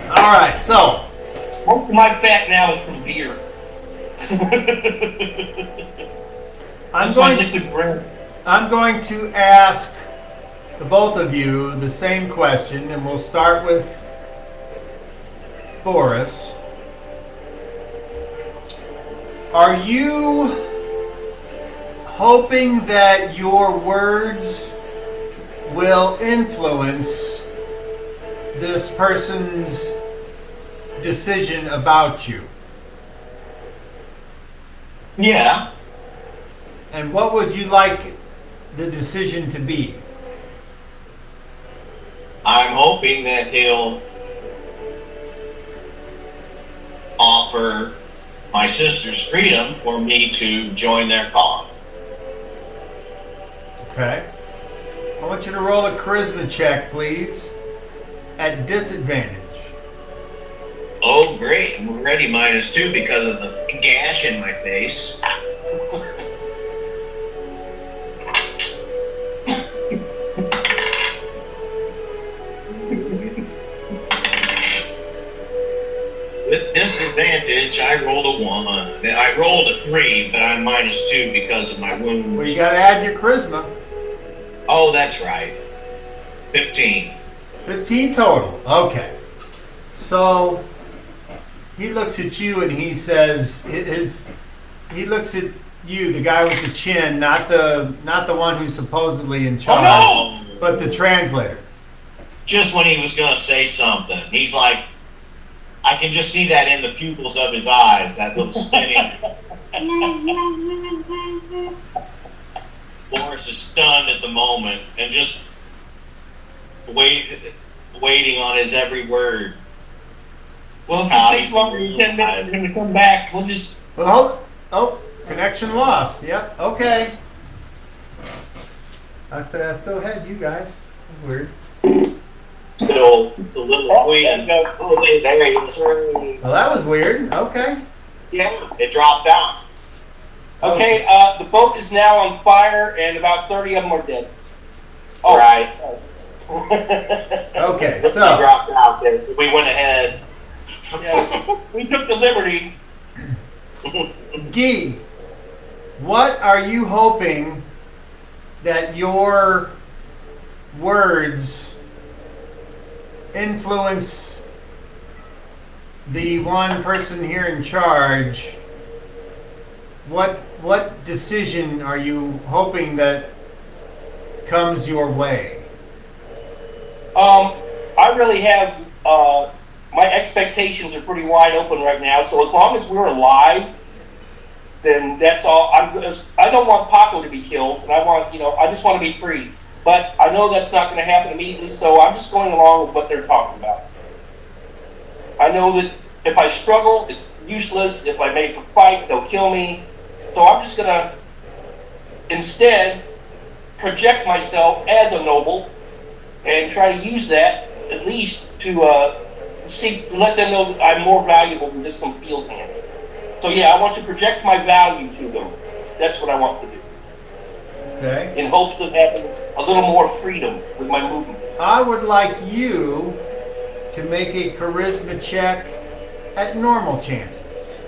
alright, so. Most of my fat now is from beer. I'm That's my going, liquid bread. I'm going to ask the both of you the same question, and we'll start with Boris. Are you hoping that your words will influence this person's decision about you? Yeah. And what would you like the decision to be? I'm hoping that he'll offer my sister's freedom for me to join their cause. Okay. I want you to roll a charisma check, please. At disadvantage. Oh, great. I'm already -2 because of the gash in my face. advantage. I rolled a 1. I rolled a 3, but I'm -2 because of my wounds. Well, you got to add your charisma. Oh, that's right. 15. 15 total. Okay. So he looks at you and he says, he looks at you, the guy with the chin, not the one who's supposedly in charge, Oh, but the translator. Just when he was going to say something, he's like, I can just see that in the pupils of his eyes, that little spinning. Boris is stunned at the moment and just waiting on his every word. Well, if it takes longer than 10 minutes for him to come back, we'll just... Well, oh, connection lost. Yep, okay. I still had you guys. That's weird. Still, the little queen. there he is. Well, that was weird. Okay. Yeah, it dropped out. Okay, the boat is now on fire, and about 30 of them are dead. Oh. Right. Okay, It so dropped out there. We went ahead. Yeah, we took the liberty. Guy, what are you hoping that your words influence the one person here in charge? What decision are you hoping that comes your way? I really have, my expectations are pretty wide open right now, so as long as we're alive, then that's all. I don't want Paco to be killed, and I just want to be free. But I know that's not going to happen immediately, so I'm just going along with what they're talking about. I know that if I struggle, it's useless. If I make a fight, they'll kill me. So I'm just going to instead project myself as a noble and try to use that at least to let them know that I'm more valuable than just some field hand. So yeah, I want to project my value to them. That's what I want to do. Okay. In hopes of having a little more freedom with my movement. I would like you to make a charisma check at normal chances.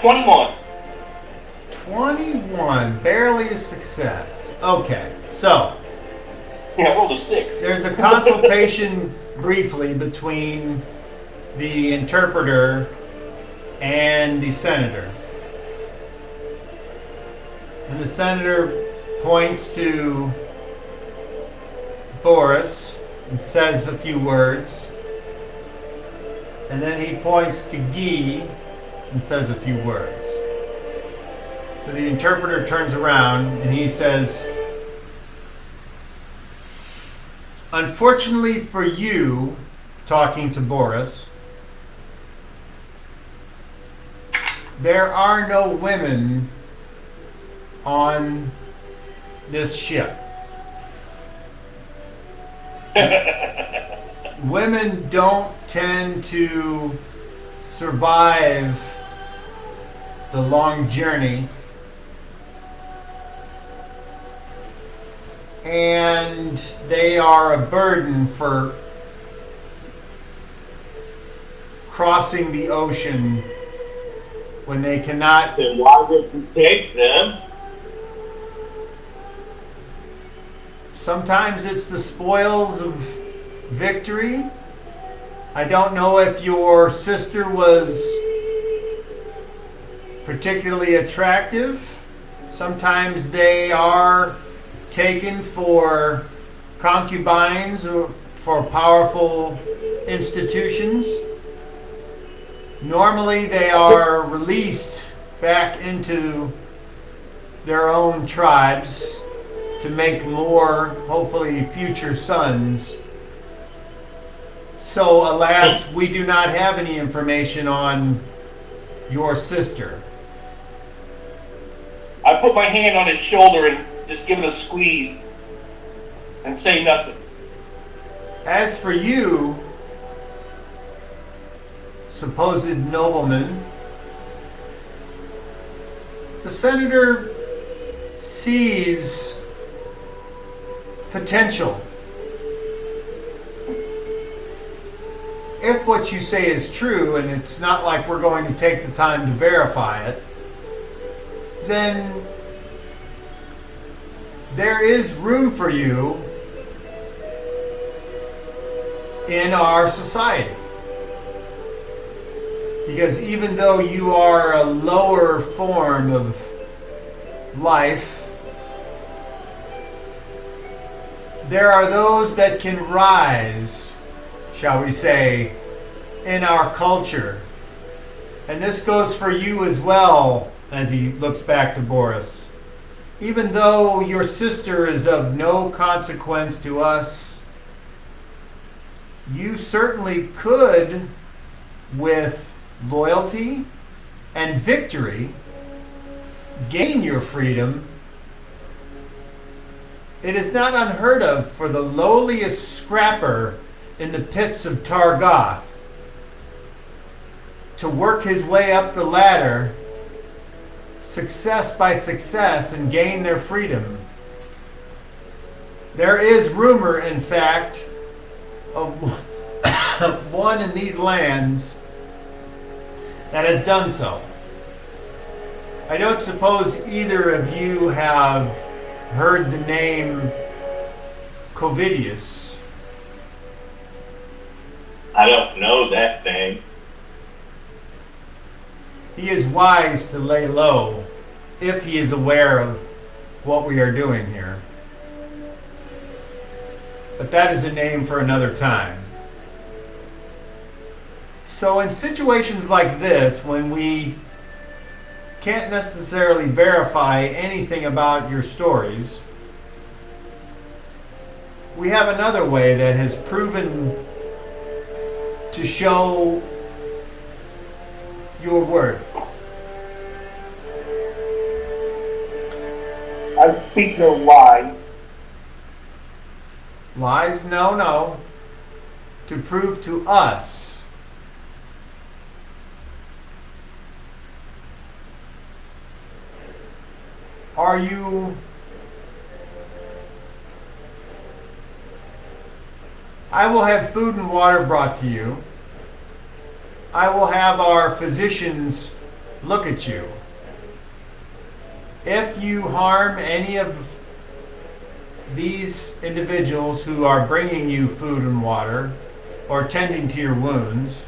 21. 21, barely a success. Okay, so Yeah, I rolled a 6. there's a consultation briefly between the interpreter and the senator. And the senator points to Boris and says a few words. And then he points to Guy and says a few words. So the interpreter turns around and he says, "Unfortunately for you," talking to Boris, "there are no women on this ship. Women don't tend to survive the long journey, and they are a burden for crossing the ocean when they cannot." Then why would you take them? Sometimes it's the spoils of victory. I don't know if your sister was particularly attractive. Sometimes they are taken for concubines or for powerful institutions. Normally they are released back into their own tribes to make more, hopefully, future sons. So, alas, we do not have any information on your sister. I put my hand on his shoulder and just give it a squeeze and say nothing. As for you, supposed nobleman, the senator sees potential if what you say is true, and it's not like we're going to take the time to verify it, then there is room for you in our society. Because even though you are a lower form of life, there are those that can rise, shall we say, in our culture. And this goes for you as well, as he looks back to Boris. Even though your sister is of no consequence to us, you certainly could, with loyalty and victory, gain your freedom. It is not unheard of for the lowliest scrapper in the pits of Targoth to work his way up the ladder, success by success, and gain their freedom. There is rumor, in fact, of one in these lands that has done so. I don't suppose either of you have heard the name Caduceus. I don't know that name. He is wise to lay low if he is aware of what we are doing here. But that is a name for another time. So in situations like this, when we can't necessarily verify anything about your stories, we have another way that has proven to show your worth. I speak no lie. Lies? No. To prove to us are you... I will have food and water brought to you. I will have our physicians look at you. If you harm any of these individuals who are bringing you food and water or tending to your wounds,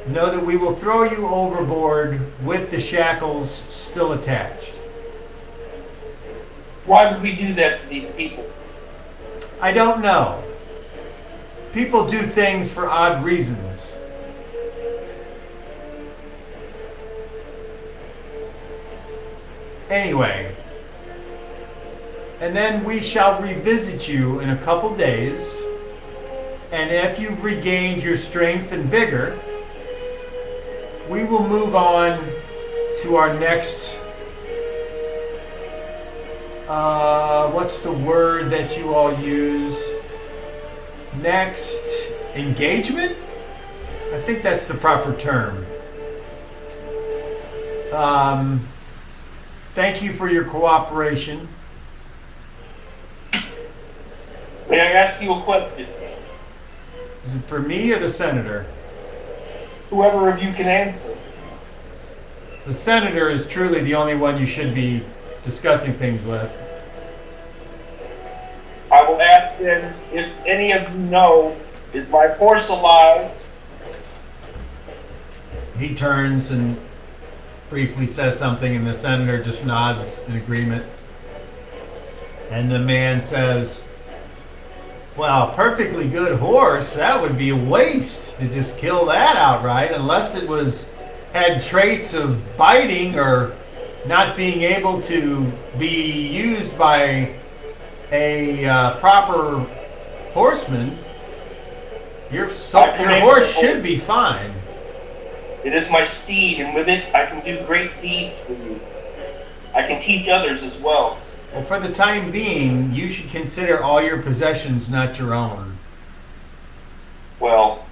know that we will throw you overboard with the shackles still attached. Why would we do that to these people? I don't know. People do things for odd reasons. Anyway, and then we shall revisit you in a couple days, and if you've regained your strength and vigor, we will move on to our next, what's the word that you all use? Next engagement? I think that's the proper term. Thank you for your cooperation. May I ask you a question? Is it for me or the senator? Whoever of you can answer. The senator is truly the only one you should be discussing things with. I will ask then if any of you know, is my horse alive? He turns and briefly says something, and the senator just nods in agreement. And the man says, well, perfectly good horse. That would be a waste to just kill that outright, unless it had traits of biting or not being able to be used by a proper horseman. Your horse should be fine. It is my steed, and with it I can do great deeds for you. I can teach others as well. Well, for the time being, you should consider all your possessions not your own. Well,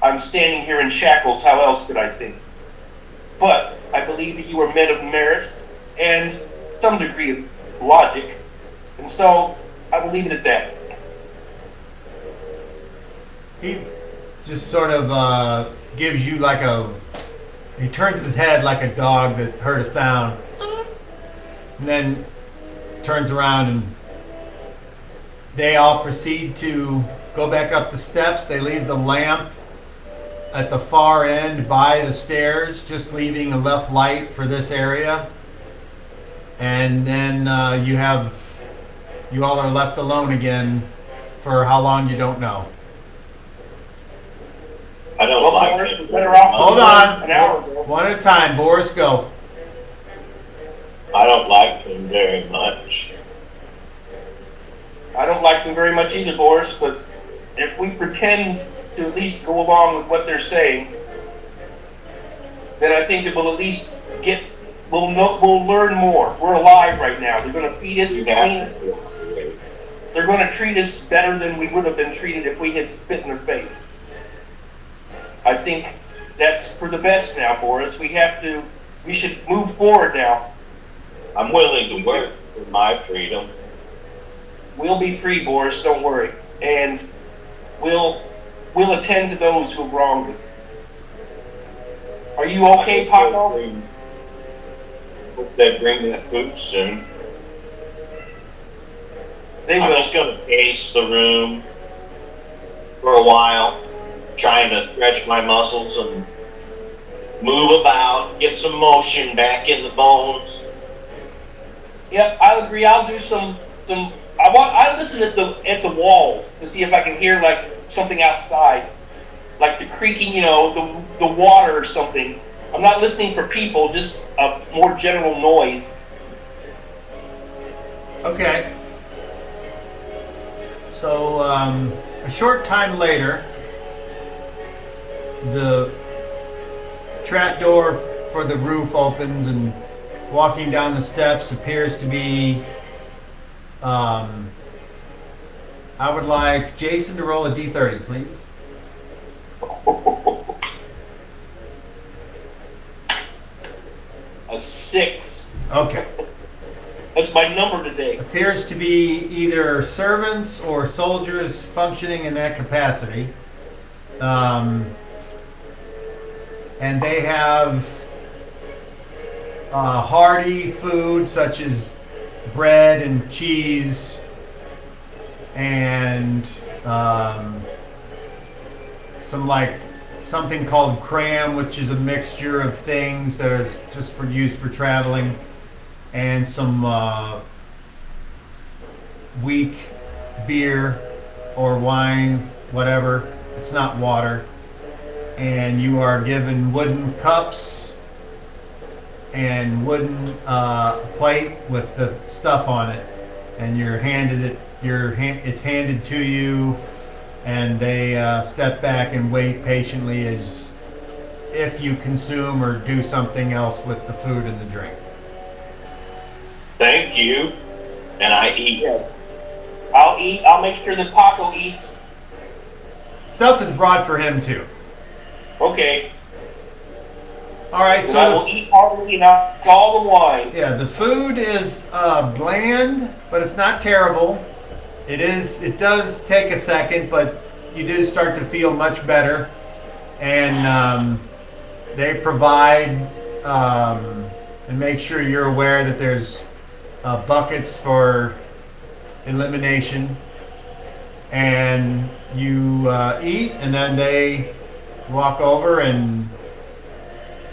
I'm standing here in shackles, how else could I think? But I believe that you are men of merit and some degree of logic, and so I will leave it at that. he just sort of gives you like he turns his head like a dog that heard a sound, and then turns around, and they all proceed to go back up the steps. They leave the lamp at the far end by the stairs, just leaving enough light for this area. And then you all are left alone again for how long you don't know. I don't Well, like Boris, it. better off Hold on. an hour ago. One at a time. Boris, go. I don't like him very much. I don't like them very much either, Boris, but if we pretend to at least go along with what they're saying, then I think that we'll at least we'll learn more. We're alive right now. They're going to feed us, clean us. They're going to treat us better than we would have been treated if we had spit in their face. I think that's for the best now, Boris. We should move forward now. I'm willing to work for my freedom. We'll be free, Boris, don't worry. And we'll attend to those who wronged us. Are you okay, Paco? Hope they bring that food soon. They I'm will. just going to pace the room for a while, trying to stretch my muscles and move about, get some motion back in the bones. Yep, I agree. I'll do some. I listen at the walls to see if I can hear like something outside, like the creaking, the water or something. I'm not listening for people, just a more general noise. Okay. So, a short time later, the trapdoor for the roof opens, and walking down the steps appears to be, I would like Jason to roll a d30, please. A 6. Okay. That's my number today. Appears to be either servants or soldiers functioning in that capacity. And they have hearty food such as bread and cheese and something called cram, which is a mixture of things that is just used for traveling, and some weak beer or wine, whatever. It's not water. And you are given wooden cups and wooden plate with the stuff on it, and you're handed it. It's handed to you, and they step back and wait patiently as if you consume or do something else with the food and the drink. Thank you. And I eat. Yeah. I'll eat. I'll make sure that Paco eats. Stuff is brought for him too. Okay. All right, And I will eat heartily and I'll drink all the wine. yeah, the food is bland, but it's not terrible. It does take a second, but you do start to feel much better. And they provide and make sure you're aware that there's buckets for elimination. And you eat, and then they walk over and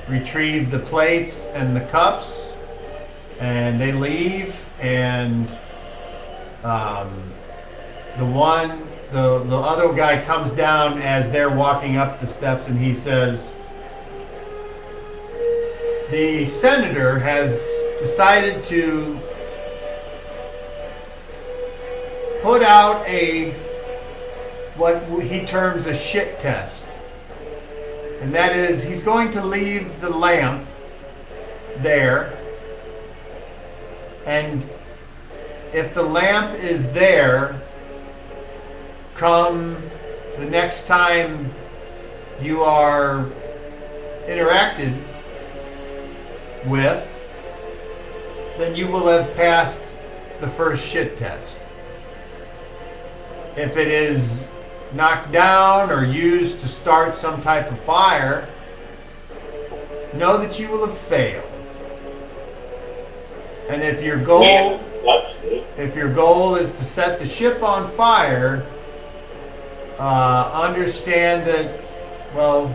retrieve the plates and the cups, and they leave. And the other guy comes down as they're walking up the steps, and he says, the senator has decided to put out what he terms a shit test. And that is, he's going to leave the lamp there, and if the lamp is there, come the next time you are interacted with, then you will have passed the first shit test. If it is knocked down or used to start some type of fire, know that you will have failed. And if your goal is to set the ship on fire, understand that, well,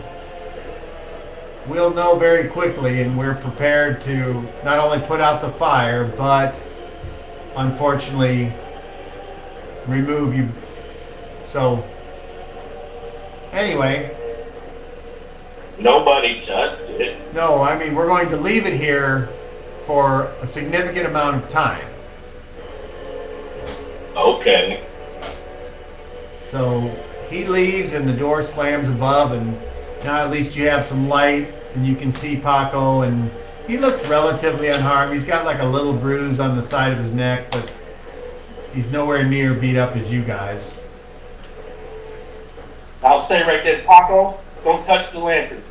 we'll know very quickly, and we're prepared to not only put out the fire, but unfortunately remove you. So, anyway. Nobody touched it. No, I mean, we're going to leave it here for a significant amount of time. Okay. So he leaves and the door slams above, and now at least you have some light and you can see Paco, and he looks relatively unharmed. He's got like a little bruise on the side of his neck, but he's nowhere near beat up as you guys. I'll stay right there. Paco, don't touch the lantern.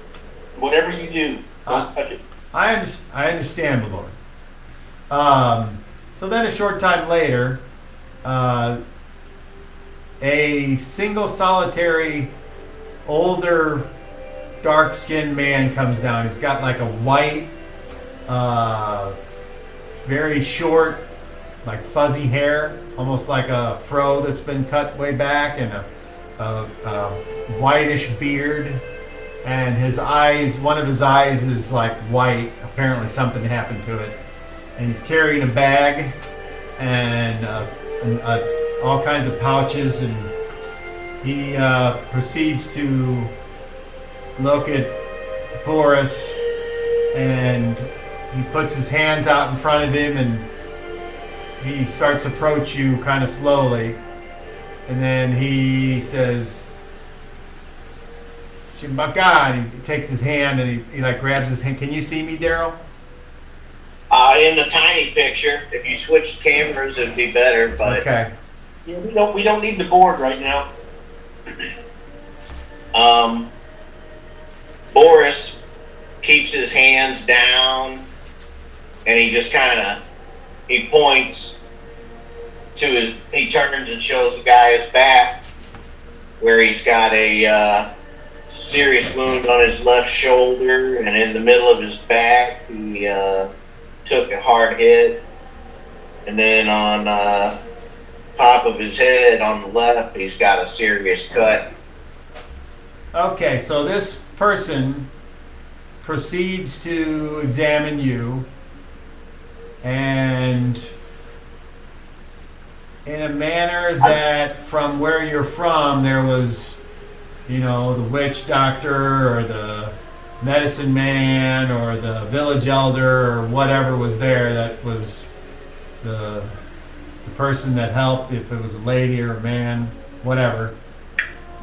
Whatever you do, don't touch it. I understand, my lord. So then a short time later, a single solitary older dark-skinned man comes down. He's got like a white, very short, like fuzzy hair, almost like a fro that's been cut way back, and a whitish beard. And his eyes, one of his eyes is like white. Apparently something happened to it. And he's carrying a bag and all kinds of pouches, and he proceeds to look at Boris, and he puts his hands out in front of him, and he starts to approach you kind of slowly, and then he says, "Shimbaka," he takes his hand and he like grabs his hand. Can you see me, Daryl? In the tiny picture, if you switched cameras, it'd be better. But okay. Yeah, we don't need the board right now. Boris keeps his hands down, and he just he points to he turns and shows the guy his back, where he's got a serious wound on his left shoulder, and in the middle of his back, he took a hard hit, and then on top of his head on the left, he's got a serious cut. Okay, so this person proceeds to examine you, and in a manner that from where you're from, there was, the witch doctor or the medicine man or the village elder or whatever was there, that was the person that helped, if it was a lady or a man, whatever.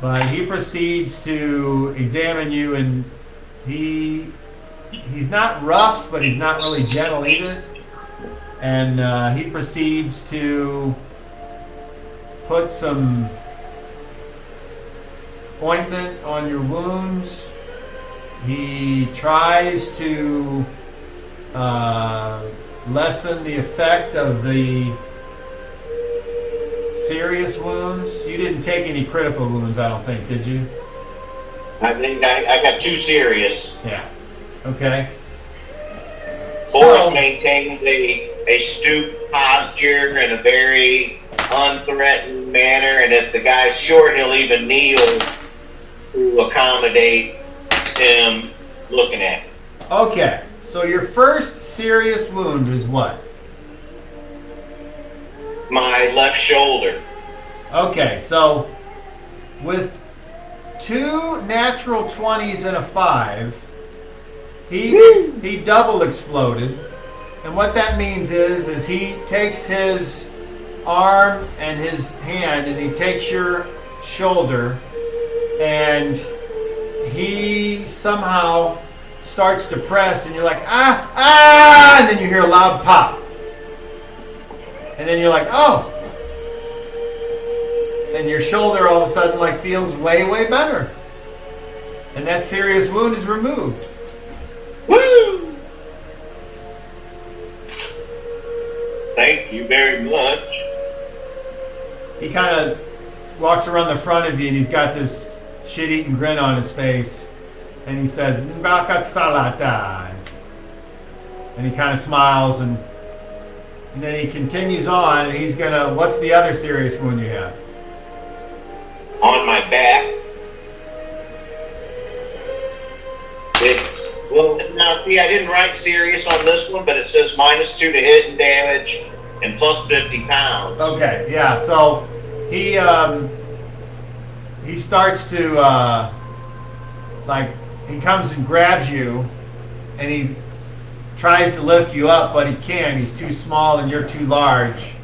But he proceeds to examine you, and he's not rough, but he's not really gentle either. And he proceeds to put some ointment on your wounds. He tries to lessen the effect of the serious wounds. You didn't take any critical wounds, I don't think, did you? I think I got 2 serious. Yeah. Okay. Boris maintains a stooped posture in a very unthreatening manner, and if the guy's short, he'll even kneel to accommodate him looking at him. Okay. So your first serious wound is what? My left shoulder. Okay, so with 2 natural 20s and a 5, he double exploded. And what that means is he takes his arm and his hand, and he takes your shoulder, and he somehow starts to press, and you're like, ah, and then you hear a loud pop. And then you're like, oh. And your shoulder all of a sudden feels way, way better. And that serious wound is removed. Woo! Thank you very much. He kind of walks around the front of you, and he's got this shit-eating grin on his face, and he says, "Bakak salata," and he kind of smiles, and then he continues on, and he's gonna. What's the other serious wound you have? On my back. Well, now see, I didn't write serious on this one, but it says -2 to hit and damage and plus 50 pounds. Okay, yeah. So he starts to he comes and grabs you, and he tries to lift you up, but he can't. He's too small and you're too large,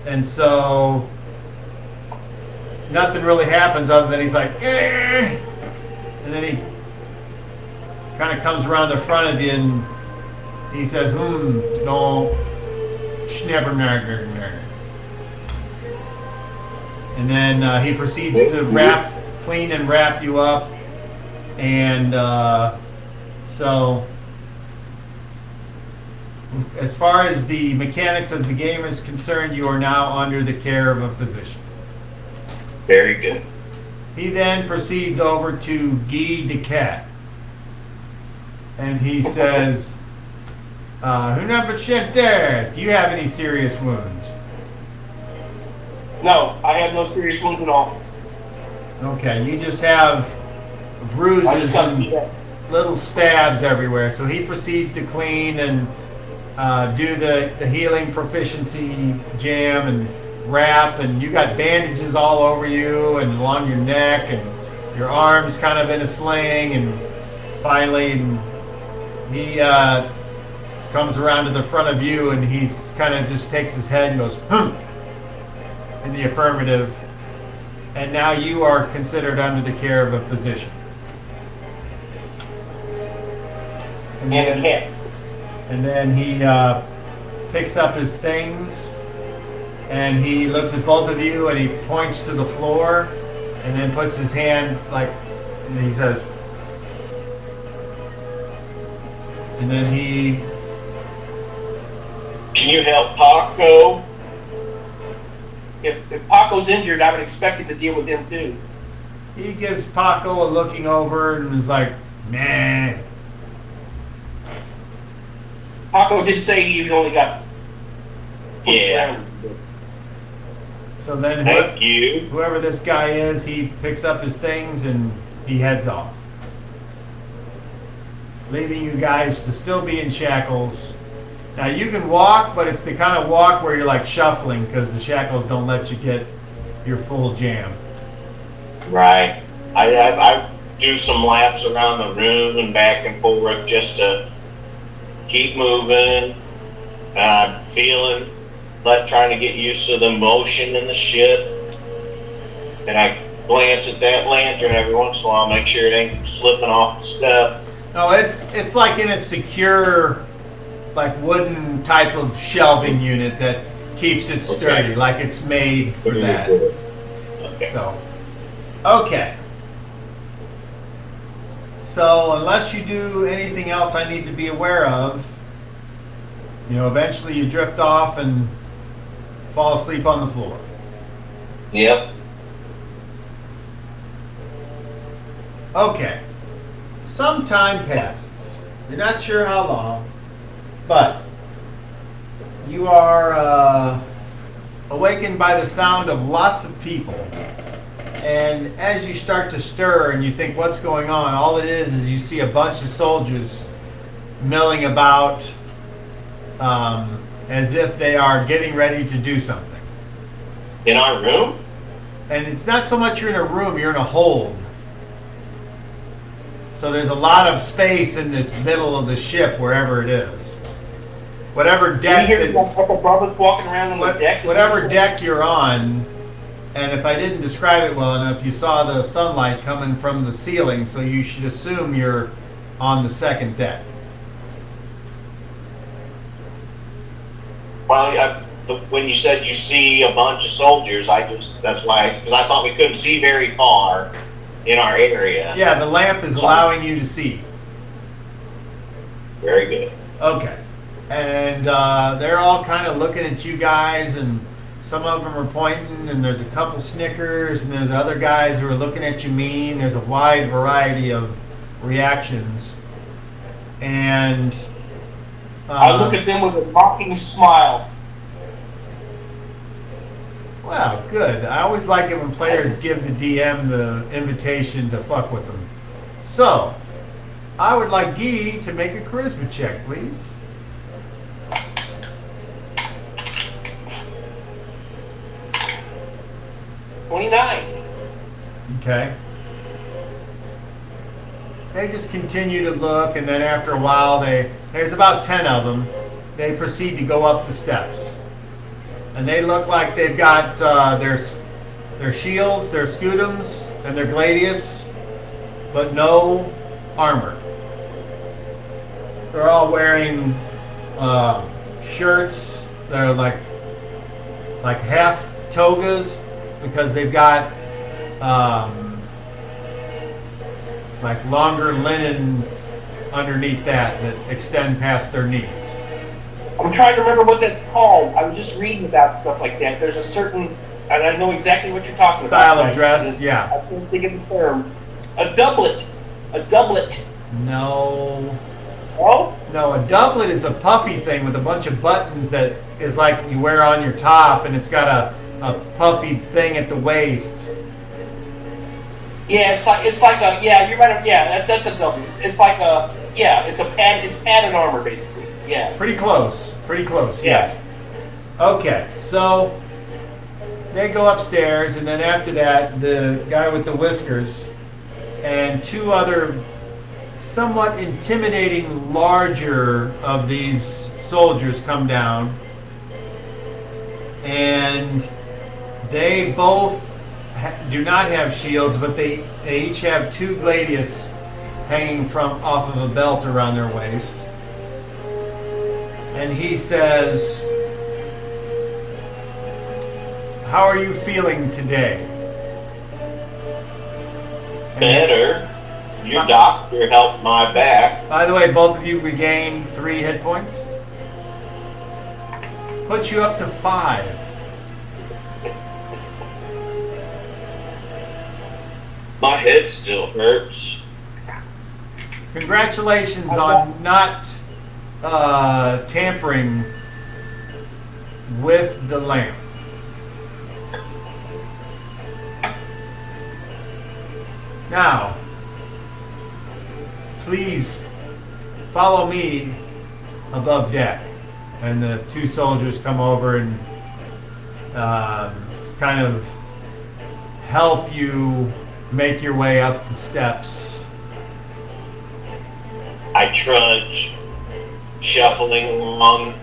and so nothing really happens other than he's like, "Eh," and then he kind of comes around the front of you and he says, "No, schnabbernager." And then he proceeds to clean and wrap you up, and so as far as the mechanics of the game is concerned, you are now under the care of a physician. Very good. He then proceeds over to Guy Decat, and he says, "Hunabashente, do you have any serious wounds?" No, I have no serious wounds at all. Okay, you just have I bruises just got and beat up. little stabs everywhere. So he proceeds to clean and do the healing proficiency jam and wrap, and you got bandages all over you and along your neck, and your arms kind of in a sling, and finally he comes around to the front of you, and he's kind of just takes his head and goes, in the affirmative, and now you are considered under the care of a physician. And then he picks up his things, and he looks at both of you, and he points to the floor, and then puts his hand and he says, and then he. Can you help Paco? If Paco's injured, I would expect him to deal with him too. He gives Paco a looking over and is like, "Nah." Paco did say he only got. Yeah. So then Thank you. whoever this guy is, he picks up his things and he heads off, leaving you guys to still be in shackles. Now you can walk, but it's the kind of walk where you're like shuffling because the shackles don't let you get your full jam. Right. I do some laps around the room and back and forth just to keep moving. I'm feeling trying to get used to the motion and the shit. And I glance at that lantern every once in a while, make sure it ain't slipping off the step. No, it's like in a secure, like wooden type of shelving unit that keeps it sturdy, Okay. like it's made for that. Okay. So, okay. So unless you do anything else I need to be aware of, eventually you drift off and fall asleep on the floor. Yep. Okay. Some time passes. You're not sure how long, but you are awakened by the sound of lots of people. And as you start to stir and you think, what's going on? All it is you see a bunch of soldiers milling about as if they are getting ready to do something. In our room? And it's not so much you're in a room, you're in a hold. So there's a lot of space in the middle of the ship, wherever it is. Whatever deck You hear a couple brothers walking around on the deck? whatever deck you're on, and if I didn't describe it well enough, you saw the sunlight coming from the ceiling, so you should assume you're on the second deck. Well, when you said you see a bunch of soldiers, that's why, because I thought we couldn't see very far in our area. Yeah, the lamp is allowing you to see. Very good. Okay. And they're all kind of looking at you guys, and Some of them are pointing, and there's a couple snickers, and there's other guys who are looking at you mean. There's a wide variety of reactions. And I look at them with a mocking smile. Well, good. I always like it when players give the DM the invitation to fuck with them. So, I would like Guy to make a charisma check, please. $29. Okay. They just continue to look, and then after a while, there's about 10 of them. They proceed to go up the steps. And they look like they've got their shields, their scutums, and their gladius, but no armor. They're all wearing shirts that are like half togas, because they've got like longer linen underneath that extend past their knees. I'm trying to remember what that's called. I'm just reading about stuff like that. There's a certain, and I know exactly what you're talking Style about. of dress, yeah. I can't think of the term. A doublet. A doublet. No. Oh? No, a doublet is a puffy thing with a bunch of buttons that is like you wear on your top, and it's got a puffy thing at the waist. Yeah, it's like a, yeah, you're right. Yeah, that's a doublet. It's like a, yeah, it's padded armor basically. Yeah. Pretty close, Yeah. yes. Okay, so they go upstairs, and then after that, the guy with the whiskers and two other somewhat intimidating larger of these soldiers come down, and they both do not have shields, but they each have two gladius hanging from off of a belt around their waist. And he says, "How are you feeling today?" Better. Your doctor helped my back. By the way, both of you regain 3 hit points. Puts you up to 5. My head still hurts. Congratulations on not tampering with the lamp. Now, please follow me above deck. And the two soldiers come over and kind of help you make your way up the steps. I trudge, shuffling along.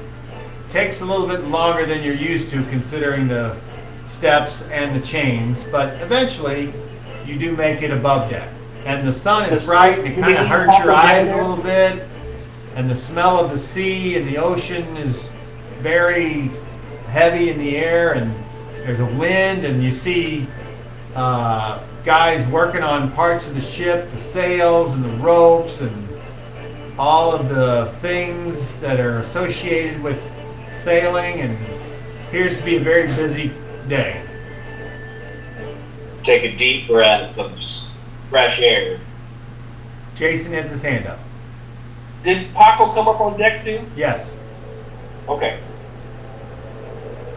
Takes a little bit longer than you're used to, considering the steps and the chains, but eventually you do make it above deck. And the sun is bright, and it kind of hurts your eyes a little bit, and the smell of the sea and the ocean is very heavy in the air, and there's a wind, and you see guys working on parts of the ship, the sails and the ropes and all of the things that are associated with sailing, and appears to be a very busy day. Take a deep breath of fresh air. Jason has his hand up. Did Paco come up on deck too? Yes. Okay.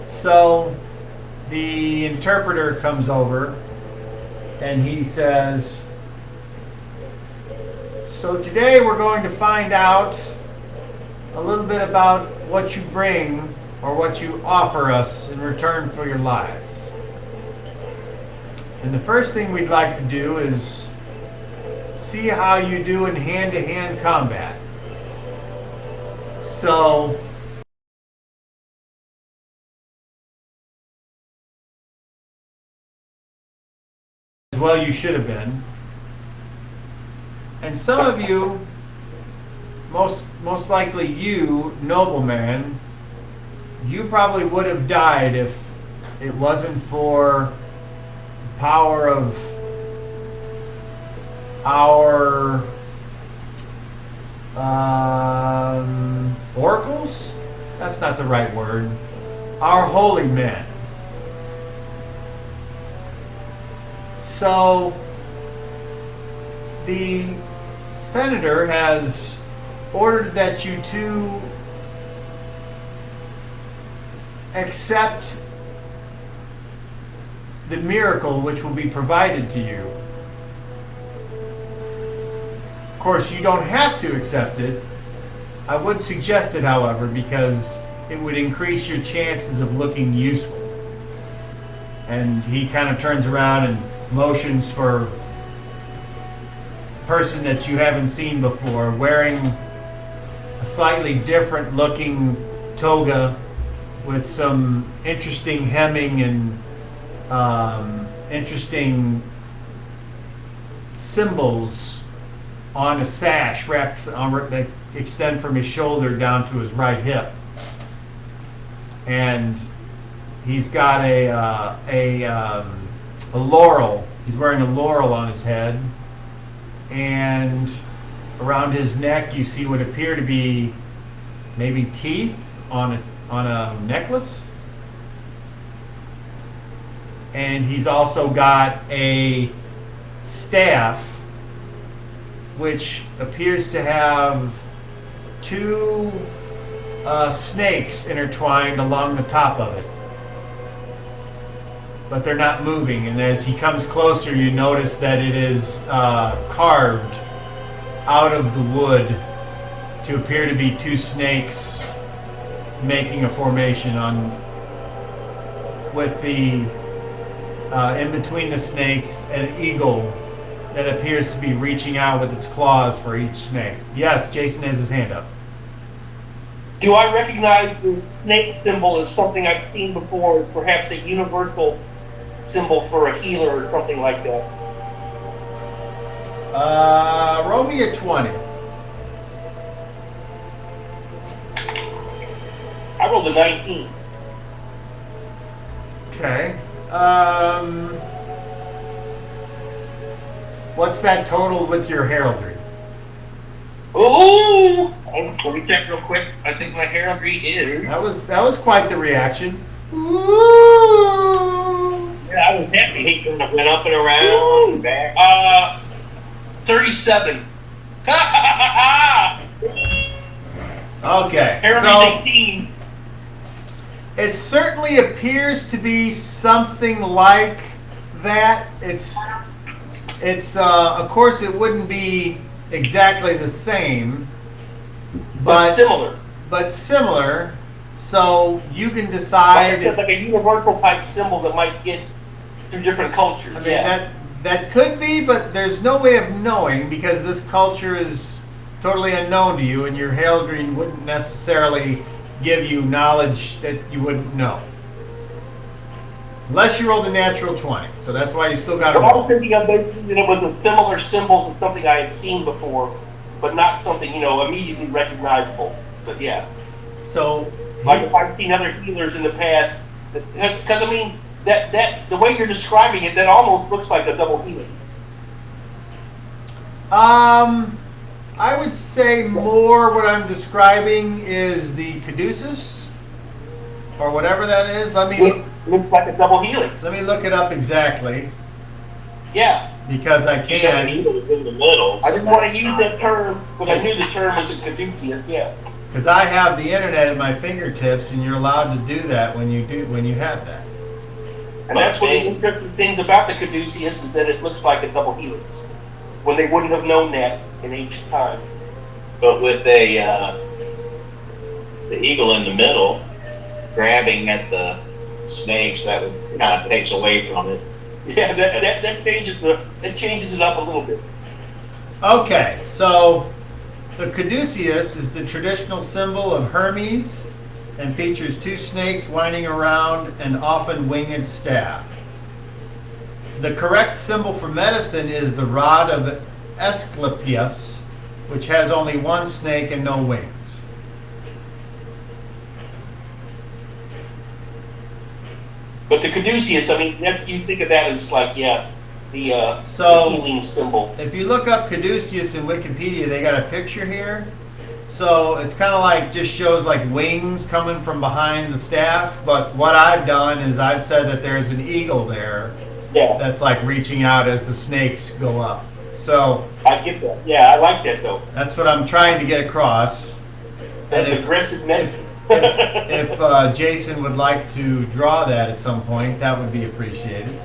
So the interpreter comes over and he says, "So today we're going to find out a little bit about what you bring or what you offer us in return for your lives. And the first thing we'd like to do is see how you do in hand-to-hand combat. So well, you should have been. And some of you, most likely you, nobleman, you probably would have died if it wasn't for the power of our oracles? That's not the right word. Our holy men. So the senator has ordered that you two accept the miracle which will be provided to you. Of course, you don't have to accept it. I would suggest it, however, because it would increase your chances of looking useful. And he kind of turns around and motions for a person that you haven't seen before, wearing a slightly different looking toga with some interesting hemming and interesting symbols on a sash wrapped that extend from his shoulder down to his right hip. And he's got a laurel. He's wearing a laurel on his head, and around his neck you see what appear to be maybe teeth on a necklace. And he's also got a staff which appears to have two snakes intertwined along the top of it. But they're not moving, and as he comes closer you notice that it is carved out of the wood to appear to be two snakes making a formation with the in between the snakes an eagle that appears to be reaching out with its claws for each snake. Yes, Jason has his hand up. Do I recognize the snake symbol as something I've seen before, perhaps a universal symbol for a healer or something like that? Roll me a 20. I rolled a 19. Okay. What's that total with your heraldry? Oh! Let me check real quick. I think my heraldry is... That was quite the reaction. Ooh. Yeah, I was happy. Went up and around and back. 37. Okay. Heraldry So 18. it certainly appears to be something like that. It's of course it wouldn't be exactly the same, But similar. But similar. So you can Like decide. it's like a universal type symbol that might get through different cultures. I mean, that could be, but there's no way of knowing because this culture is totally unknown to you, and your heraldry wouldn't necessarily give you knowledge that you wouldn't know. Unless you rolled a natural 20. So that's why you still got to Well, I was roll. thinking of those, with the similar symbols of something I had seen before, but not something, immediately recognizable. But yeah. So, Like if I've seen other healers in the past, because I mean, that the way you're describing it, that almost looks like a double healing. I would say more what I'm describing is the Caduceus, or whatever that is. Let me Looks like a double helix. look it up exactly, Yeah. because I You said the can. needle was in the middle. I didn't want that's to use not- that term, but I knew the term was a caduceus. Yeah. Because I have the internet at my fingertips, and you're allowed to do that when you have that. And that's one of the interesting things about the caduceus is that it looks like a double helix. When they wouldn't have known that in ancient time. But with the eagle in the middle, grabbing at the snakes, that kind of takes away from it. Yeah, that changes it up a little bit. Okay, so the Caduceus is the traditional symbol of Hermes and features two snakes winding around an often winged staff. The correct symbol for medicine is the rod of Asclepius, which has only one snake and no wings. But the caduceus, I mean, you think of that as like, the So- healing symbol. If you look up Caduceus in Wikipedia, they got a picture here. So it's kind of like just shows like wings coming from behind the staff. But what I've done is I've said that there's an eagle there Yeah, that's like reaching out as the snakes go up. So I get that. Yeah, I like that though. that's what I'm trying to get across. And That's aggressive men. if Jason would like to draw that at some point, that would be appreciated.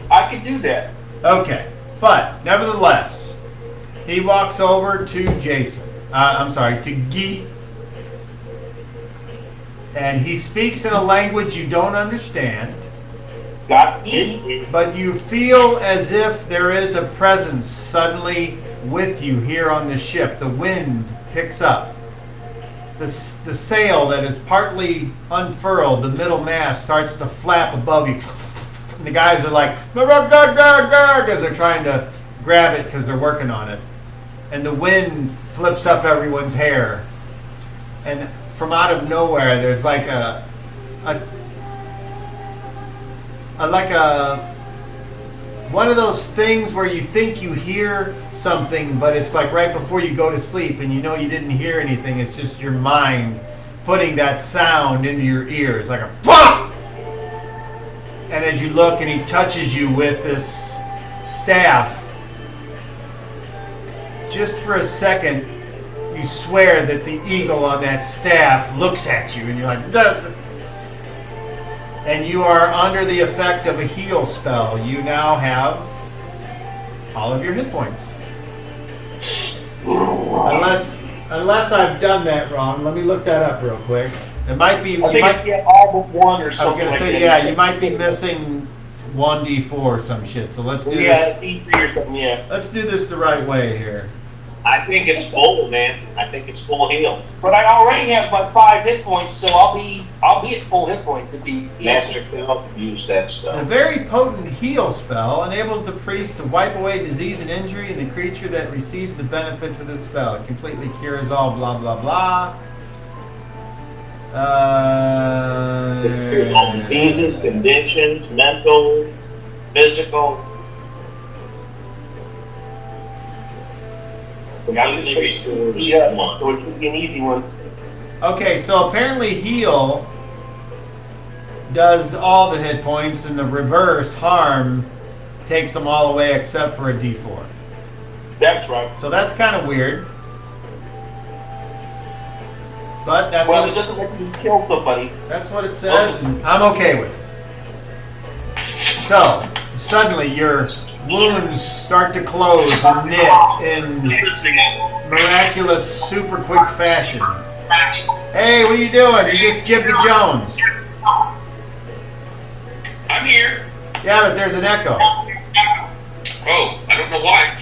I could do that. Okay, but nevertheless, he walks over to Jason. I'm sorry, to Guy. And he speaks in a language you don't understand, Got it. but you feel as if there is a presence suddenly with you here on this ship. The wind picks up. The sail that is partly unfurled, the middle mast, starts to flap above you. And the guys are like, as they're trying to grab it because they're working on it. And the wind flips up everyone's hair. And from out of nowhere, there's like a one of those things where you think you hear something, but it's like right before you go to sleep and you know you didn't hear anything. It's just your mind putting that sound into your ears, like a pop! And as you look and he touches you with this staff, just for a second, you swear that the eagle on that staff looks at you and you're like, duh. And you are under the effect of a heal spell. You now have all of your hit points. Unless I've done that wrong. Let me look that up real quick. It might be. I think it's all but one or I was something. gonna like say, that. yeah, you might be missing 1d4 or some shit. So let's do Yeah, this. D3 or something. Yeah. Let's do this the right way here. I think it's full, man. I think it's full heal. But I already have my 5 hit points, so I'll be at full hit points to be. Master Phil use that The spell. very potent heal spell enables the priest to wipe away disease and injury in the creature that receives the benefits of the spell. It completely cures all blah blah blah. All diseases, conditions, mental, physical. Completely restores Yeah, one. so it should be an easy one. Okay, so apparently heal does all the hit points, and the reverse harm takes them all away except for a d4. That's right. So that's kind of weird. But that's Well, what it doesn't let you kill somebody. that's what it says, and I'm okay with it. So suddenly your wounds start to close and knit in miraculous, super quick fashion. Hey, what are you doing? You just jibbed the Jones. I'm here. Yeah, but there's an echo. Oh, I don't know why.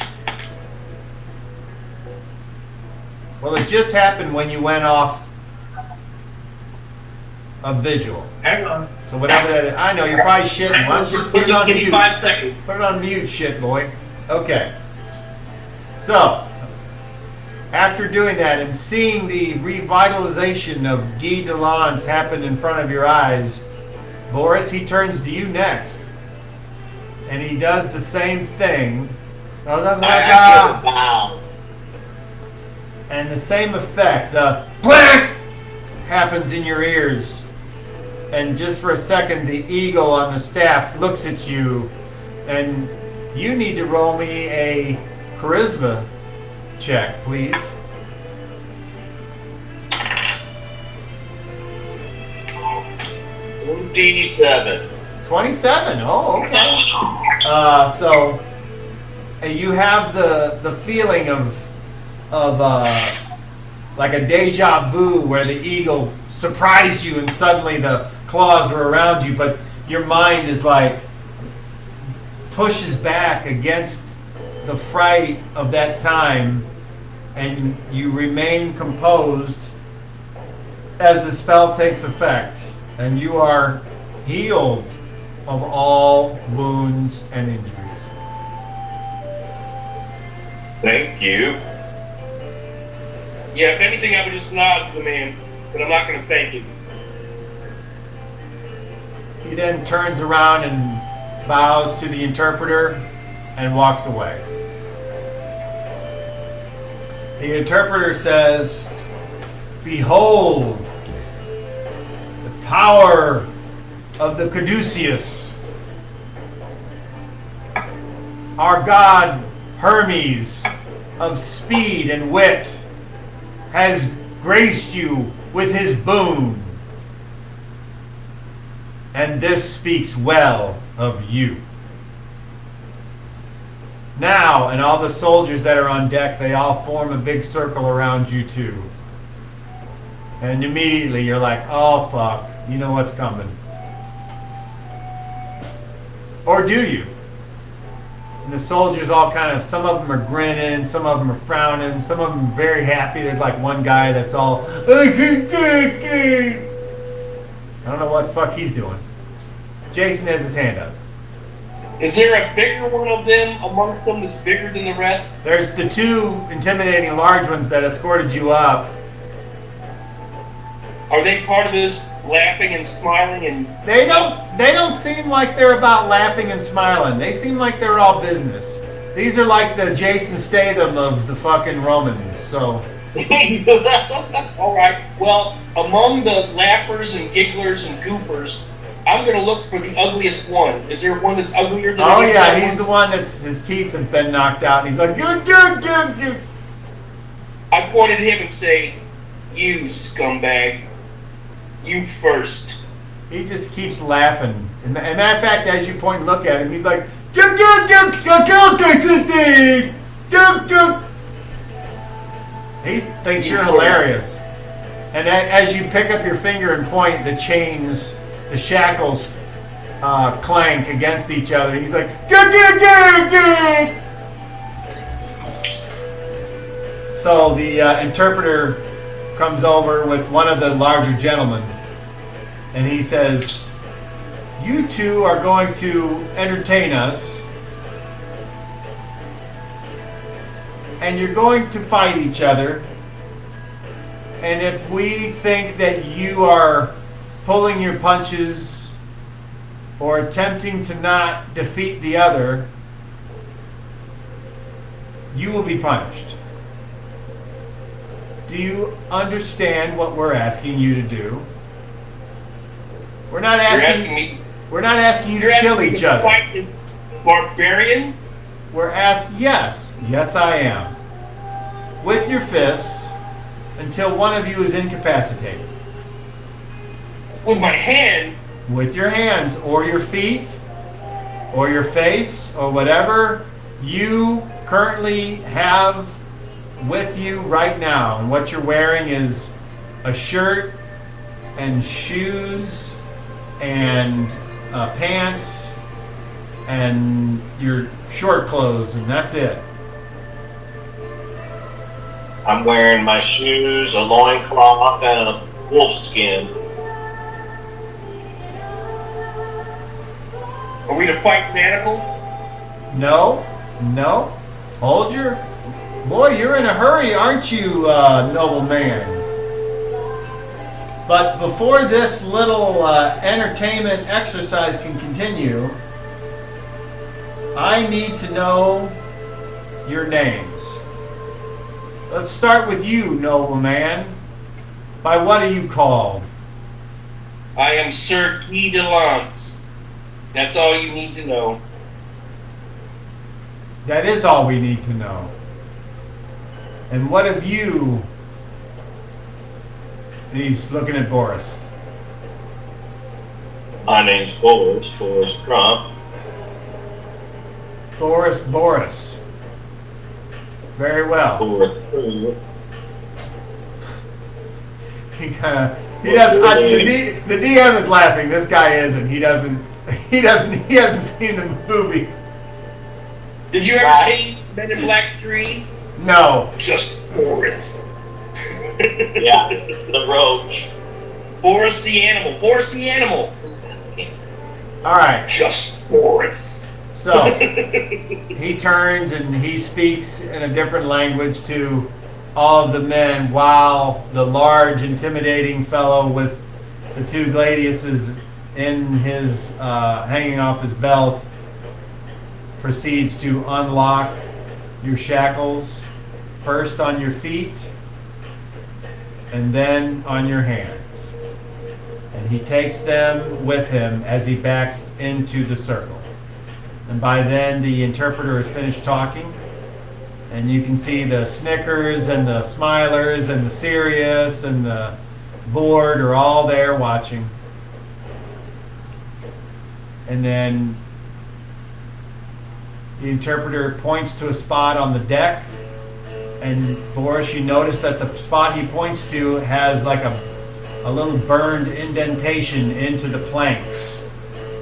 Well, it just happened when you went off a visual. Hang on. So whatever that is, I know you're probably shitting. Why don't you just put it on Give me mute? 5 seconds. Put it on mute, shit boy. Okay. So, after doing that and seeing the revitalization of Guy Delance happen in front of your eyes, Boris, he turns to you next. And he does the same thing. Wow. And the same effect, the BLANK happens in your ears. And just for a second, the eagle on the staff looks at you, and you need to roll me a charisma check, please. D7. 27. Oh, okay. So you have the feeling of like a deja vu where the eagle surprised you and suddenly the claws were around you, but your mind is like pushes back against the fright of that time, and you remain composed as the spell takes effect, and you are healed of all wounds and injuries. Thank you. Yeah, if anything, I would just nod to the man, but I'm not going to thank him. He then turns around and bows to the interpreter and walks away. The interpreter says, "Behold, the power of the Caduceus. our god Hermes of speed and wit has graced you with his boon. And this speaks well of you. Now, and all the soldiers that are on deck, they all form a big circle around you too. And immediately you're like, oh fuck, you know what's coming. Or do you? And the soldiers all kind of, some of them are grinning, some of them are frowning, some of them are very happy. There's like one guy that's all, I don't know what the fuck he's doing. Jason has his hand up. Is there a bigger one of them amongst them that's bigger than the rest? There's the two intimidating large ones that escorted you up. Are they part of this laughing and smiling and... They don't seem like they're about laughing and smiling. They seem like they're all business. These are like the Jason Statham of the fucking Romans, so... All right. Well, among the laughers and gigglers and goofers, I'm going to look for the ugliest one. Is there one that's uglier than Oh the yeah, other he's ones? the one that's his teeth have been knocked out, and he's like, good, good, good, good. I point at him and say, you scumbag. You first. He just keeps laughing. And matter of fact, as you point and look at him, he's like, good, good, good, good, good, good, good, good. He thinks you're hilarious. And as you pick up your finger and point, the chains, the shackles clank against each other. He's like, good, good, good, good. So the interpreter comes over with one of the larger gentlemen, and he says, you two are going to entertain us, and you're going to fight each other, and if we think that you are pulling your punches or attempting to not defeat the other, you will be punished. Do you understand what we're asking you to do? We're not asking you to kill each other. Fight this barbarian? We're asking, yes, I am. With your fists until one of you is incapacitated. With my hand? With your hands or your feet or your face or whatever you currently have with you right now. And what you're wearing is a shirt and shoes and pants and your short clothes, and that's it. I'm wearing my shoes, a loincloth, and a wolf skin. Are we to fight Manacle? No. Hold your... Boy, you're in a hurry, aren't you, noble man? But before this little entertainment exercise can continue, I need to know your names. Let's start with you, noble man. By what are you called? I am Sir Guy de Lance. That's all you need to know. That is all we need to know. And what have you... And he's looking at Boris. My name's Boris Crump. Boris. Very well. Boris. He does. The DM is laughing. This guy isn't. He hasn't seen the movie. Did you ever see Men in Black 3? No. Just Boris. Yeah, the roach. Boris the animal. All right. Just Boris. So he turns and he speaks in a different language to all of the men, while the large, intimidating fellow with the two gladiuses in his hanging off his belt proceeds to unlock your shackles, first on your feet and then on your hands. And he takes them with him as he backs into the circle. And by then, the interpreter has finished talking. And you can see the snickers and the smilers and the serious and the bored are all there watching. And then the interpreter points to a spot on the deck. And Boris, you notice that the spot he points to has like a little burned indentation into the planks,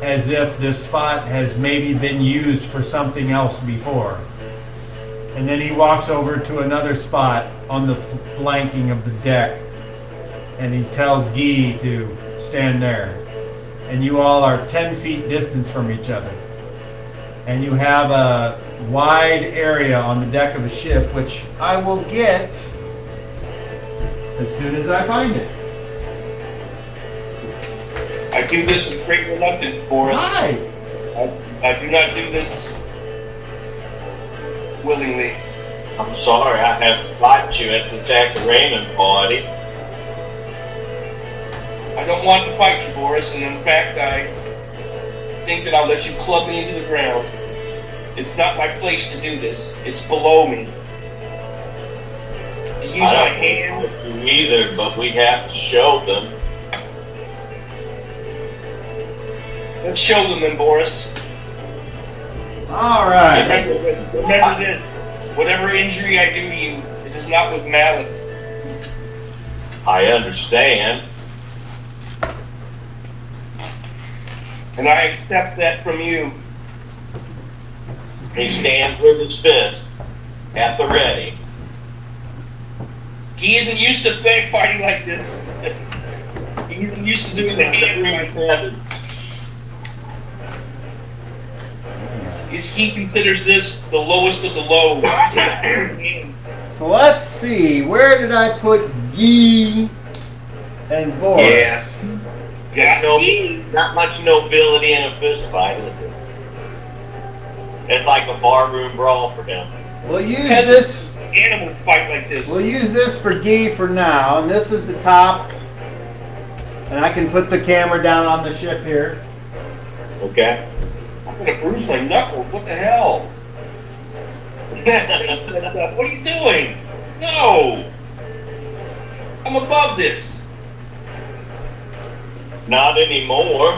as if this spot has maybe been used for something else before. And then he walks over to another spot on the flanking of the deck, and he tells Guy to stand there. And you all are 10 feet distance from each other. And you have a wide area on the deck of a ship, which I will get as soon as I find it. I do this with great reluctance, Boris. Hi! I do not do this willingly. I'm sorry I have to fight you at the Tacarena party. I don't want to fight you, Boris, and in fact, I think that I'll let you club me into the ground. It's not my place to do this. It's below me. To use my hand. I don't want to either, but we have to show them. Let's show them then, Boris. All right. Remember this. Whatever injury I do to you, it is not with malice. I understand. And I accept that from you. He stands with his fist at the ready. He isn't used to fighting like this. He isn't used to doing the hand fight. He considers this the lowest of the low. So let's see. Where did I put Guy and Boris? Yeah. There's not much nobility in a fist fight, is it? It's like a barroom brawl for him. We'll use this. Animals fight like this. We'll use this for Guy for now, and this is the top. And I can put the camera down on the ship here. Okay. I'm gonna bruise my knuckles. What the hell? What are you doing? No! I'm above this. Not anymore.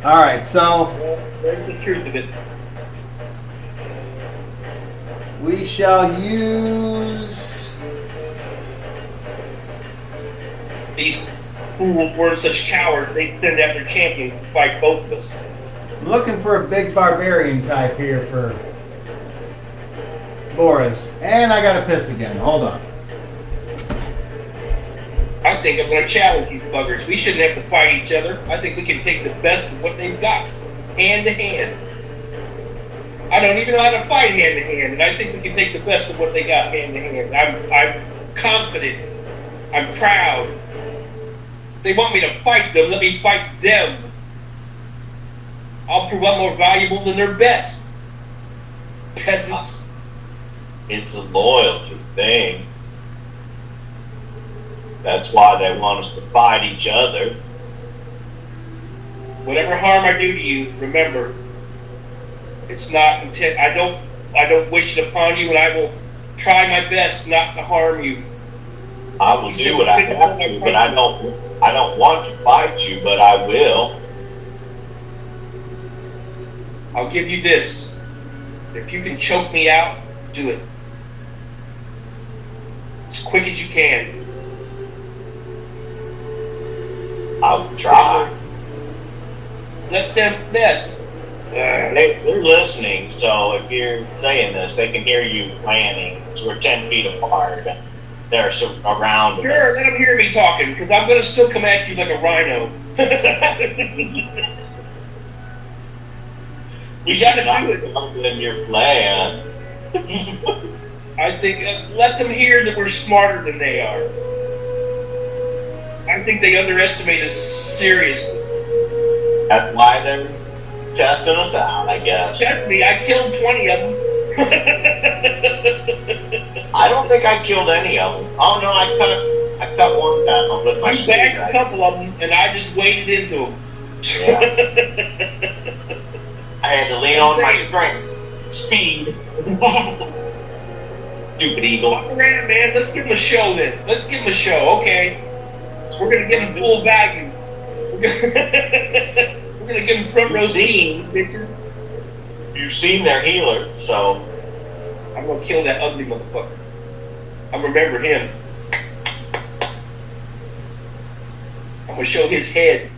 All right, so Well, there's the truth of it. we shall use. These fools weren't such cowards. They send out their champions to fight both of us. I'm looking for a big barbarian type here for Boris. And I gotta piss again. Hold on. I think I'm gonna challenge these buggers. We shouldn't have to fight each other. I think we can take the best of what they've got, hand to hand. I don't even know how to fight hand to hand, and I think we can take the best of what they got hand to hand. I'm confident. I'm proud. They want me to fight them. Let me fight them. I'll prove I'm more valuable than their best. Peasants. It's a loyalty thing. That's why they want us to fight each other. Whatever harm I do to you, remember, it's not intent. I don't wish it upon you, and I will try my best not to harm you. I will do what I have to, but I don't want to fight you, but I will. I'll give you this. If you can choke me out, do it. As quick as you can. I'll try. Let them miss. They're listening, so if you're saying this, they can hear you planning. So we're 10 feet apart. They're around Sure, us. let them hear me talking, because I'm going to still come at you like a rhino. You got to do it. In your plan. I think, let them hear that we're smarter than they are. I think they underestimate us seriously. That's why they're testing us out, I guess. Test me, I killed 20 of them. I don't think I killed any of them. Oh no, I cut one down with my I bagged a spear. couple of them, and I just waded into them. Yeah. I I had to lean on my strength. Speed. Stupid eagle. Walk around, man. Let's give him a show then. Let's give him a show, okay? We're gonna give him full value. We're gonna give him front row seat, Victor. You've seen their healer, so. I'm gonna kill that ugly motherfucker. I'm gonna remember him. I'm gonna show his head.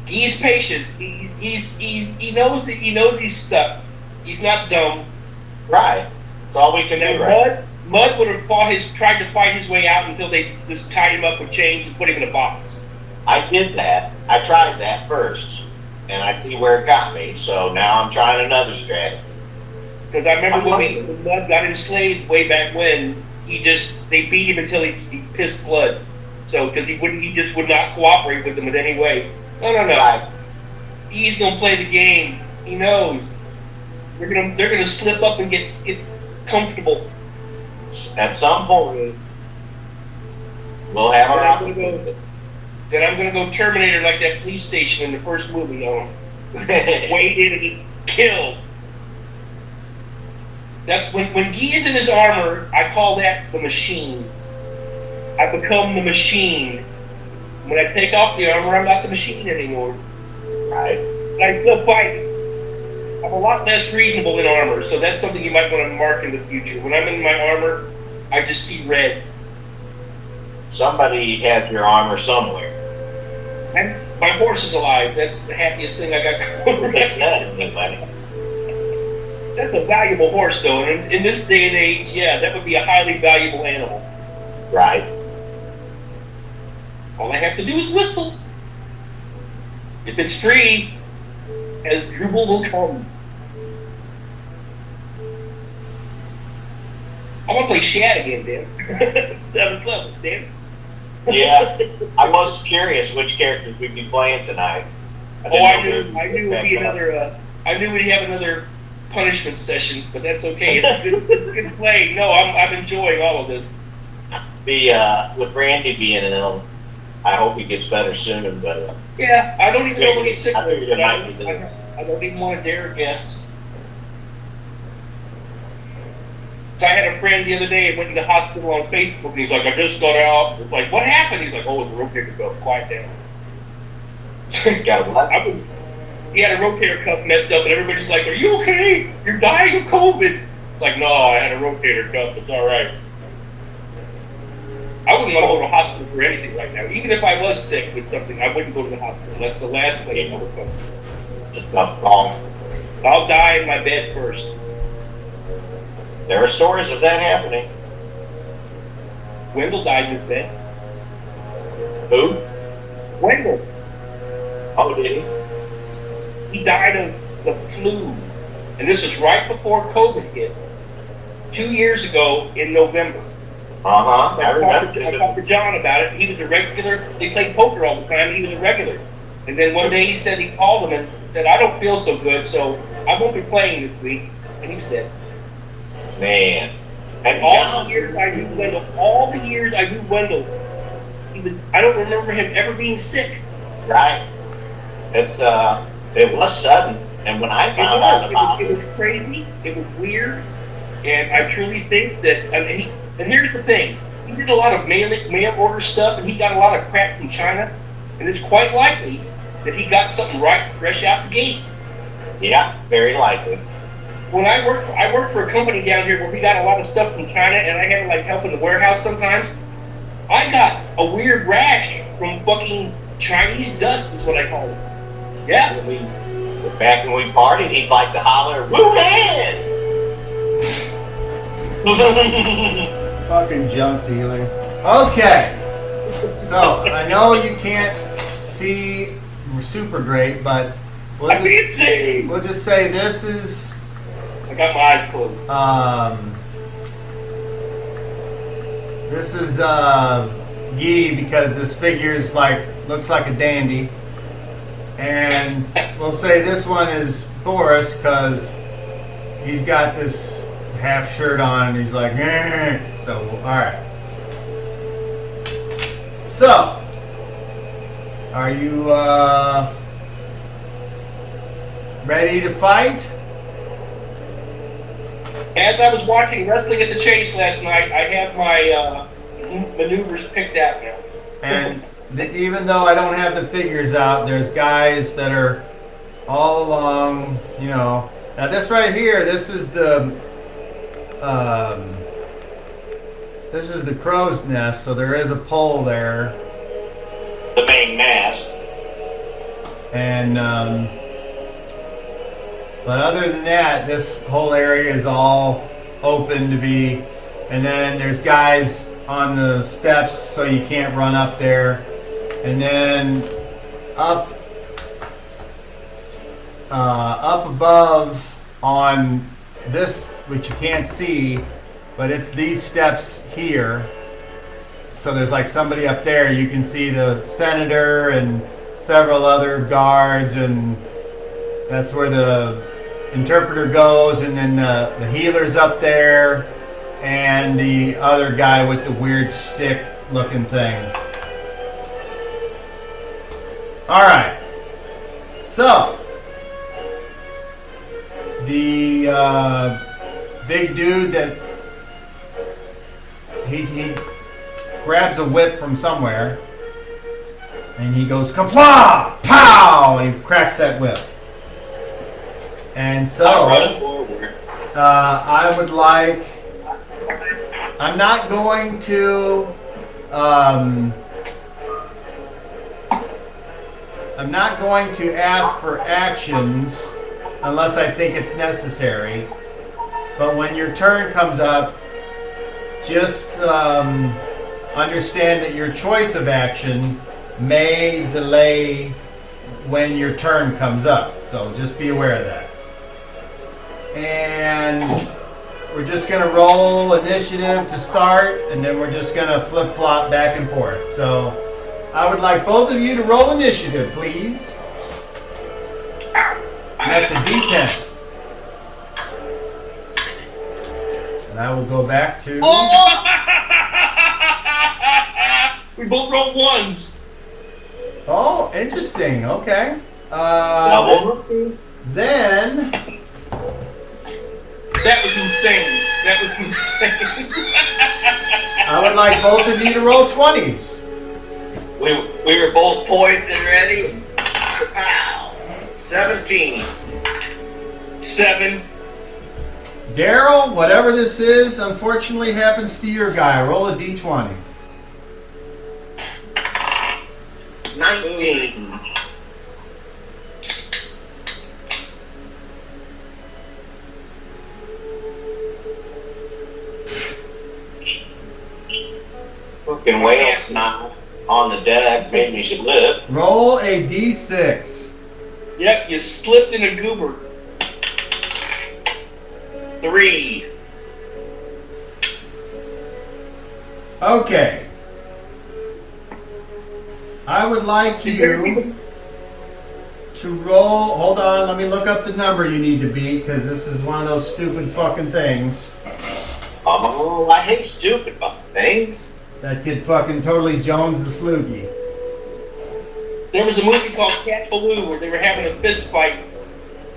He's patient. He knows that he's stuck. He's not dumb. Right. That's all we can do, right? Mud would have tried to fight his way out until they just tied him up with chains and put him in a box. I did that. I tried that first, and I see where it got me. So now I'm trying another strategy. Because I remember when Mud got enslaved way back when, they beat him until he pissed blood. So because he just would not cooperate with them in any way. No. Right. He's gonna play the game. He knows. They're gonna slip up and get comfortable. At some point, we'll have our. Then I'm gonna go Terminator like that police station in the first movie. Wade in and get killed. That's when Guy is in his armor. I call that the machine. I become the machine. When I take off the armor, I'm not the machine anymore. Right. But I still fight. I'm a lot less reasonable in armor, so that's something you might want to mark in the future. When I'm in my armor, I just see red. Somebody had your armor somewhere. And my horse is alive. That's the happiest thing I got going. That's not anybody. That's a valuable horse, though. And in this day and age, yeah, that would be a highly valuable animal. Right. All I have to do is whistle. If it's free, as Drupal will come. I want to play Shad again, Dan. 7th level, Dan. Yeah. I was curious which characters we'd be playing tonight. I knew we'd have another punishment session, but that's okay. It's good play. No, I'm enjoying all of this. With Randy being ill, I hope he gets better soon. But yeah, I don't even know when he's sick. I figured it might be I don't even want to dare guess. I had a friend the other day who went to the hospital on Facebook, and he's like, I just got out. It's like, what happened? He's like, oh, it's a rotator cuff. Quiet down. Got what? He had a rotator cuff messed up, and everybody's like, are you okay? You're dying of COVID. It's like, no, I had a rotator cuff. It's all right. I wouldn't want to go to the hospital for anything right now. Even if I was sick with something, I wouldn't go to the hospital. That's the last place I would go. It's a tough call. I'll die in my bed first. There are stories of that happening. Wendell died in his bed. Who? Wendell. Oh, did he? He died of the flu. And this was right before COVID hit. 2 years ago in November. Uh-huh. I talked to John about it. He was a regular. They played poker all the time. He was a regular. And then one day he said he called him and said, I don't feel so good, so I won't be playing this week. And he was dead. Man. And all the years I knew Wendell, I don't remember him ever being sick. Right. It was sudden. And when I found out about it was crazy. It was weird. And I truly think that, and here's the thing. He did a lot of mail order stuff, and he got a lot of crap from China. And it's quite likely that he got something right fresh out the gate. Yeah, very likely. When I worked for a company down here where we got a lot of stuff from China, and I had to help in the warehouse sometimes. I got a weird rash from fucking Chinese dust, is what I call it. Yeah. Back when we partied, he'd like to holler, Wuhan! Fucking junk dealer. Okay. So, I know you can't see super great, but we'll just say this is... I got my eyes closed. This is Guy because this figure is looks like a dandy. And we'll say this one is Boris because he's got this half shirt on and he's like, so, alright. So, Are you ready to fight? As I was watching Wrestling at the Chase last night, I have my maneuvers picked out now. And even though I don't have the figures out, there's guys that are all along, you know. Now this right here, this is the crow's nest, so there is a pole there. The main mast. And but other than that, this whole area is all open to be. And then there's guys on the steps, so you can't run up there. And then up above on this, which you can't see, but it's these steps here. So there's like somebody up there. You can see the senator and several other guards, and that's where the interpreter goes, and then the healer's up there, and the other guy with the weird stick looking thing. Alright, so the big dude that he grabs a whip from somewhere, and he goes kapla, pow, and he cracks that whip. And so I would like, I'm not going to ask for actions unless I think it's necessary. But when your turn comes up, just understand that your choice of action may delay when your turn comes up. So just be aware of that. And we're just going to roll initiative to start, and then we're just going to flip-flop back and forth. So I would like both of you to roll initiative, please. And that's a D10. And I will go back to... We both rolled ones. Oh, interesting. Okay. Then... That was insane. That was insane. I would like both of you to roll 20s. We were both poised and ready. Pow. 17. 7. Daryl, whatever this is, unfortunately happens to your guy. Roll a D20. 19. Fucking whale snot on the deck made me slip. Roll a D6. Yep, you slipped in a goober. 3. Okay. I would like you to roll. Hold on, let me look up the number you need to beat, because this is one of those stupid fucking things Oh, I hate stupid fucking things. that could fucking totally Jones the Sloogie. There was a movie called Cat Ballou where they were having a fist fight,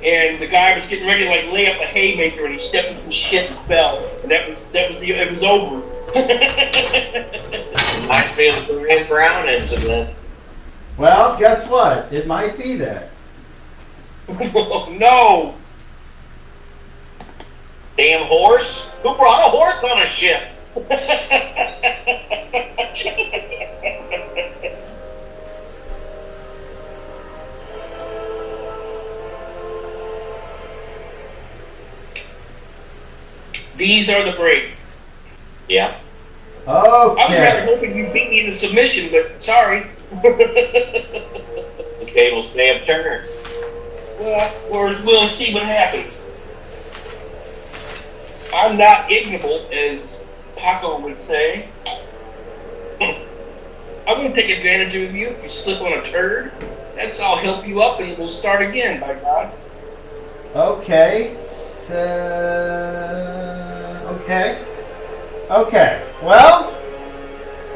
and the guy was getting ready to like lay up a haymaker, and he stepped into shit and fell, and it was over. Reminds me of the Graham Brown incident. Well, guess what? It might be that. Oh, no! Damn horse? Who brought a horse on a ship? These are the brave. Yeah. I was rather Okay. hoping you beat me in a submission, but sorry. The tables may have turned. Well, we'll see what happens. I'm not ignoble, as Paco would say. I'm going to take advantage of you if you slip on a turd. I'll help you up and we'll start again, by God. Okay. Okay. Well,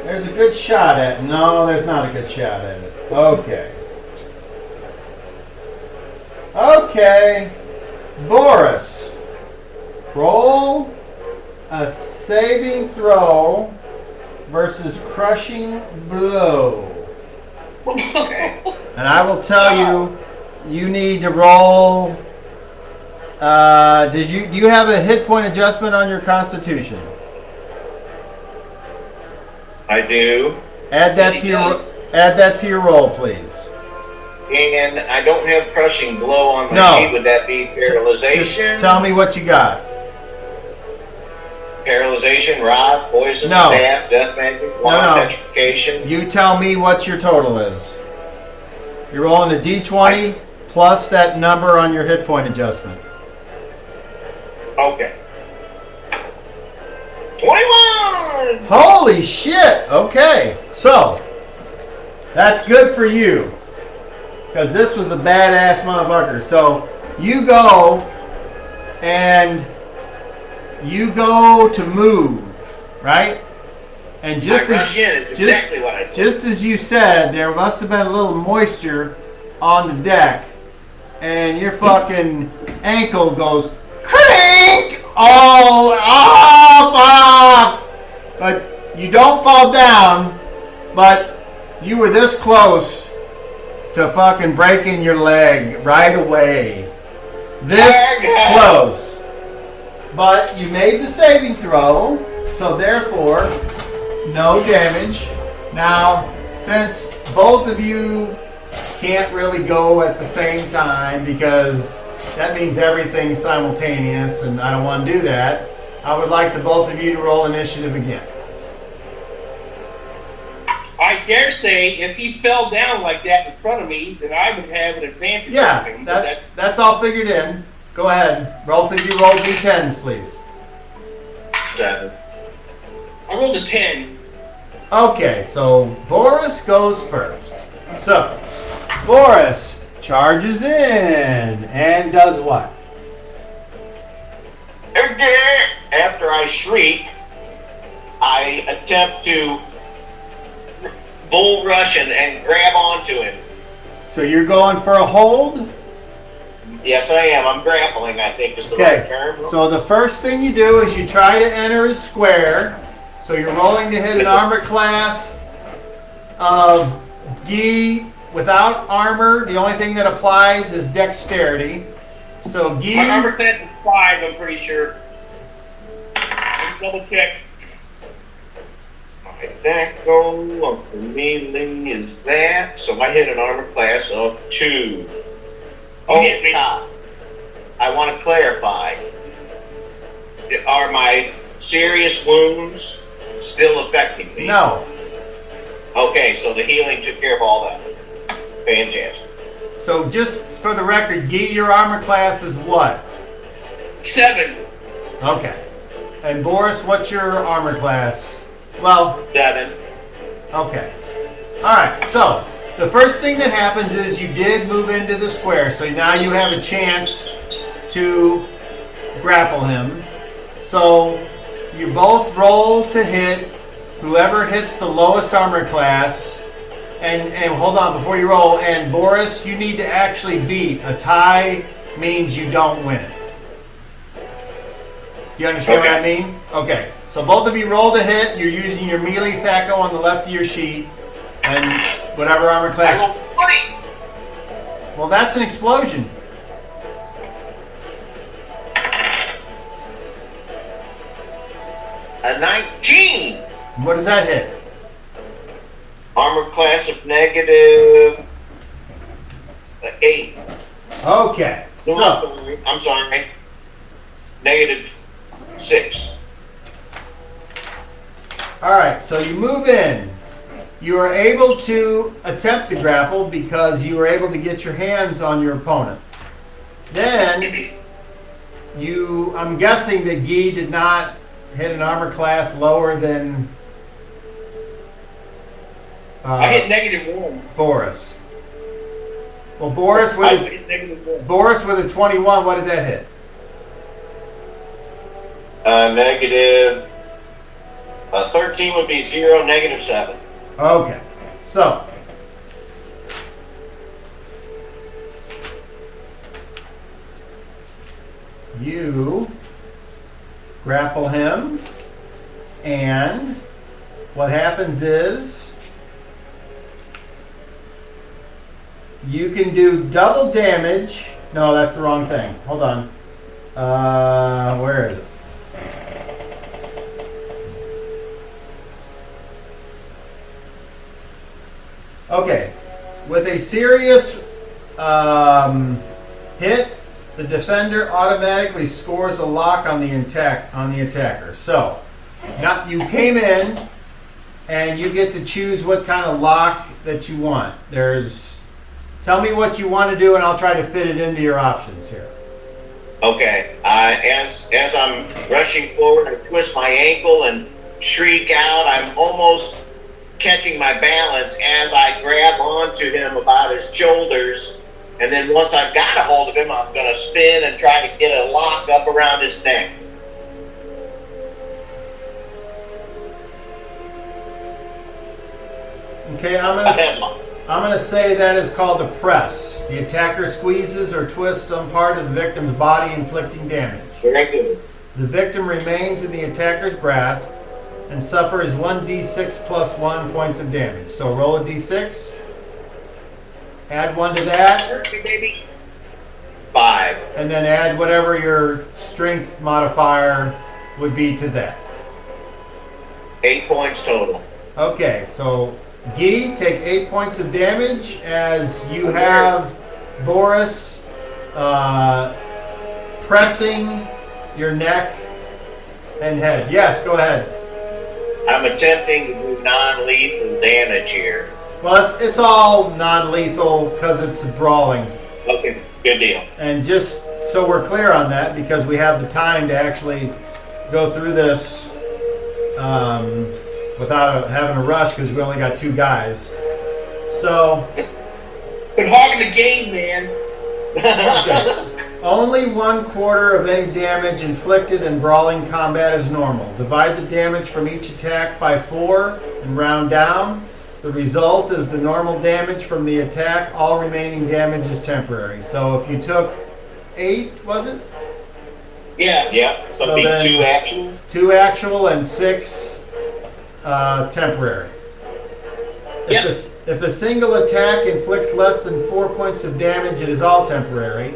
there's a good shot at it. No, there's not a good shot at it. Okay. Okay. Boris, roll a saving throw versus crushing blow. Okay. And I will tell you, you need to roll. Do you have a hit point adjustment on your constitution? I do. Add that to your roll, please. And I don't have crushing blow on my No. sheet. Would that be paralyzation? Just tell me what you got. Paralyzation, rod, poison, No. staff, death magic, wand, No. petrification. You tell me what your total is. You're rolling a d20 plus that number on your hit point adjustment. Okay. 21! Holy shit! Okay, so that's good for you because this was a badass motherfucker. So you go and you go to move, right? And just I rush in. It's exactly what I said. just as you said, there must have been a little moisture on the deck, and your fucking ankle goes crank! Oh, fuck! But you don't fall down, but you were this close to fucking breaking your leg right away. This close. But you made the saving throw, so therefore, no damage. Now, since both of you can't really go at the same time because that means everything's simultaneous and I don't want to do that, I would like the both of you to roll initiative again. I dare say, if he fell down like that in front of me, then I would have an advantage. over Yeah, him, but that's all figured in. Go ahead. Roll d10s, please. 7. I rolled a 10. Okay, so Boris goes first. So, Boris charges in and does what? After I shriek, I attempt to bull rush and grab onto him. So you're going for a hold? Yes, I am. I'm grappling, I think is the right term. So the first thing you do is you try to enter his square. So you're rolling to hit an armor class of Gi without armor. The only thing that applies is dexterity. So Gi. My armor class is 5, I'm pretty sure. Let's double check. Exacto melee is that. So I hit an armor class of 2. Oh, hit me. God. I want to clarify. Are my serious wounds still affecting me? No. Okay, so the healing took care of all that. Fantastic. So just for the record, Gi, your armor class is what? 7. Okay. And Boris, what's your armor class? Well, 7. okay. All right. So the first thing that happens is you did move into the square, so now you have a chance to grapple him. So you both roll to hit. Whoever hits the lowest armor class, and hold on before you roll. And Boris, you need to actually beat. A tie means you don't win. You understand what I mean? Okay. So both of you roll to hit. You're using your melee thaco on the left of your sheet, and whatever armor I class. rolled 20. Well, that's an explosion. A 19. What does that hit? Armor class of negative 8. Okay. No, So I'm sorry. Negative 6. all right. So you move in. You are able to attempt to grapple because you were able to get your hands on your opponent. Then I'm guessing that Guy did not hit an armor class lower than I hit -1. Boris. Well, Boris I with hit -1. Boris with a 21. What did that hit? Negative 13 would be 0, negative 7. Okay. So You grapple him, and what happens is you can do double damage. No, that's the wrong thing. Hold on. Where is it? Okay. With a serious hit, the defender automatically scores a lock on the attacker. So, now you came in, and you get to choose what kind of lock that you want. Tell me what you want to do, and I'll try to fit it into your options here. Okay. As I'm rushing forward, I twist my ankle and shriek out. I'm almost catching my balance as I grab onto him about his shoulders. And then once I've got a hold of him, I'm going to spin and try to get a lock up around his neck. Okay, I'm gonna say that is called a press. The attacker squeezes or twists some part of the victim's body, inflicting damage. Very good. The victim remains in the attacker's grasp and suffers 1d6 plus 1 points of damage. So roll a d6. Add 1 to that. 5. And then add whatever your strength modifier would be to that. 8 points total. Okay, so Guy, take 8 points of damage as you have Boris pressing your neck and head. Yes, go ahead. I'm attempting to do non-lethal damage here. Well, it's all non-lethal because it's brawling. Okay, good deal. And just so we're clear on that, because we have the time to actually go through this without having a rush, because we only got 2 guys. So, Been hogging the game, man. okay. Only 1/4 of any damage inflicted in brawling combat is normal. Divide the damage from each attack by 4 and round down. The result is the normal damage from the attack. All remaining damage is temporary. So if you took 8, was it? Yeah. Yep, so So be then- 2 action. 2 actual and 6 temporary. Yep. If a single attack inflicts less than 4 points of damage, it is all temporary.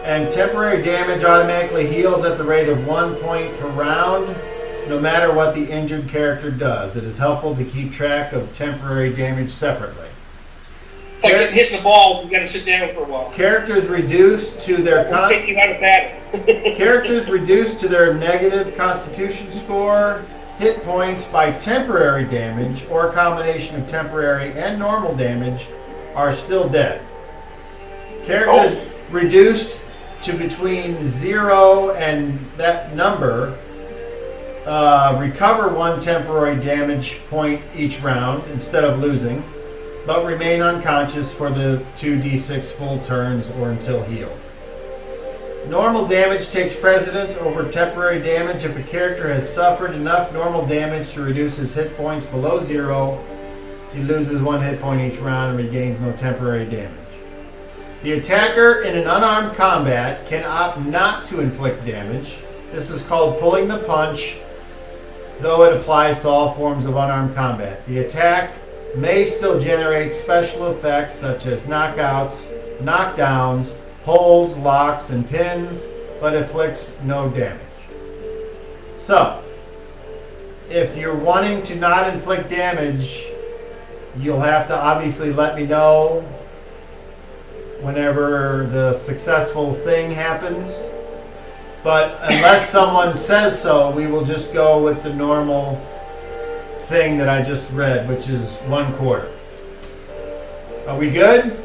And temporary damage automatically heals at the rate of 1 point per round, no matter what the injured character does. It is helpful to keep track of temporary damage separately. It's like getting hit in the ball. You got to sit down for a while. Characters reduced to their It'll take you out of battle. characters reduced to their negative Constitution score, hit points by temporary damage or a combination of temporary and normal damage are still dead. Characters reduced to between 0 and that number recover 1 temporary damage point each round instead of losing, but remain unconscious for the 2d6 full turns or until healed. Normal damage takes precedence over temporary damage if a character has suffered enough normal damage to reduce his hit points below 0. He loses 1 hit point each round and regains no temporary damage. The attacker in an unarmed combat can opt not to inflict damage. This is called pulling the punch, though it applies to all forms of unarmed combat. The attack may still generate special effects such as knockouts, knockdowns, holds, locks, and pins, but inflicts no damage. So, if you're wanting to not inflict damage, you'll have to obviously let me know whenever the successful thing happens. But unless someone says so, we will just go with the normal thing that I just read, which is 1/4. Are we good?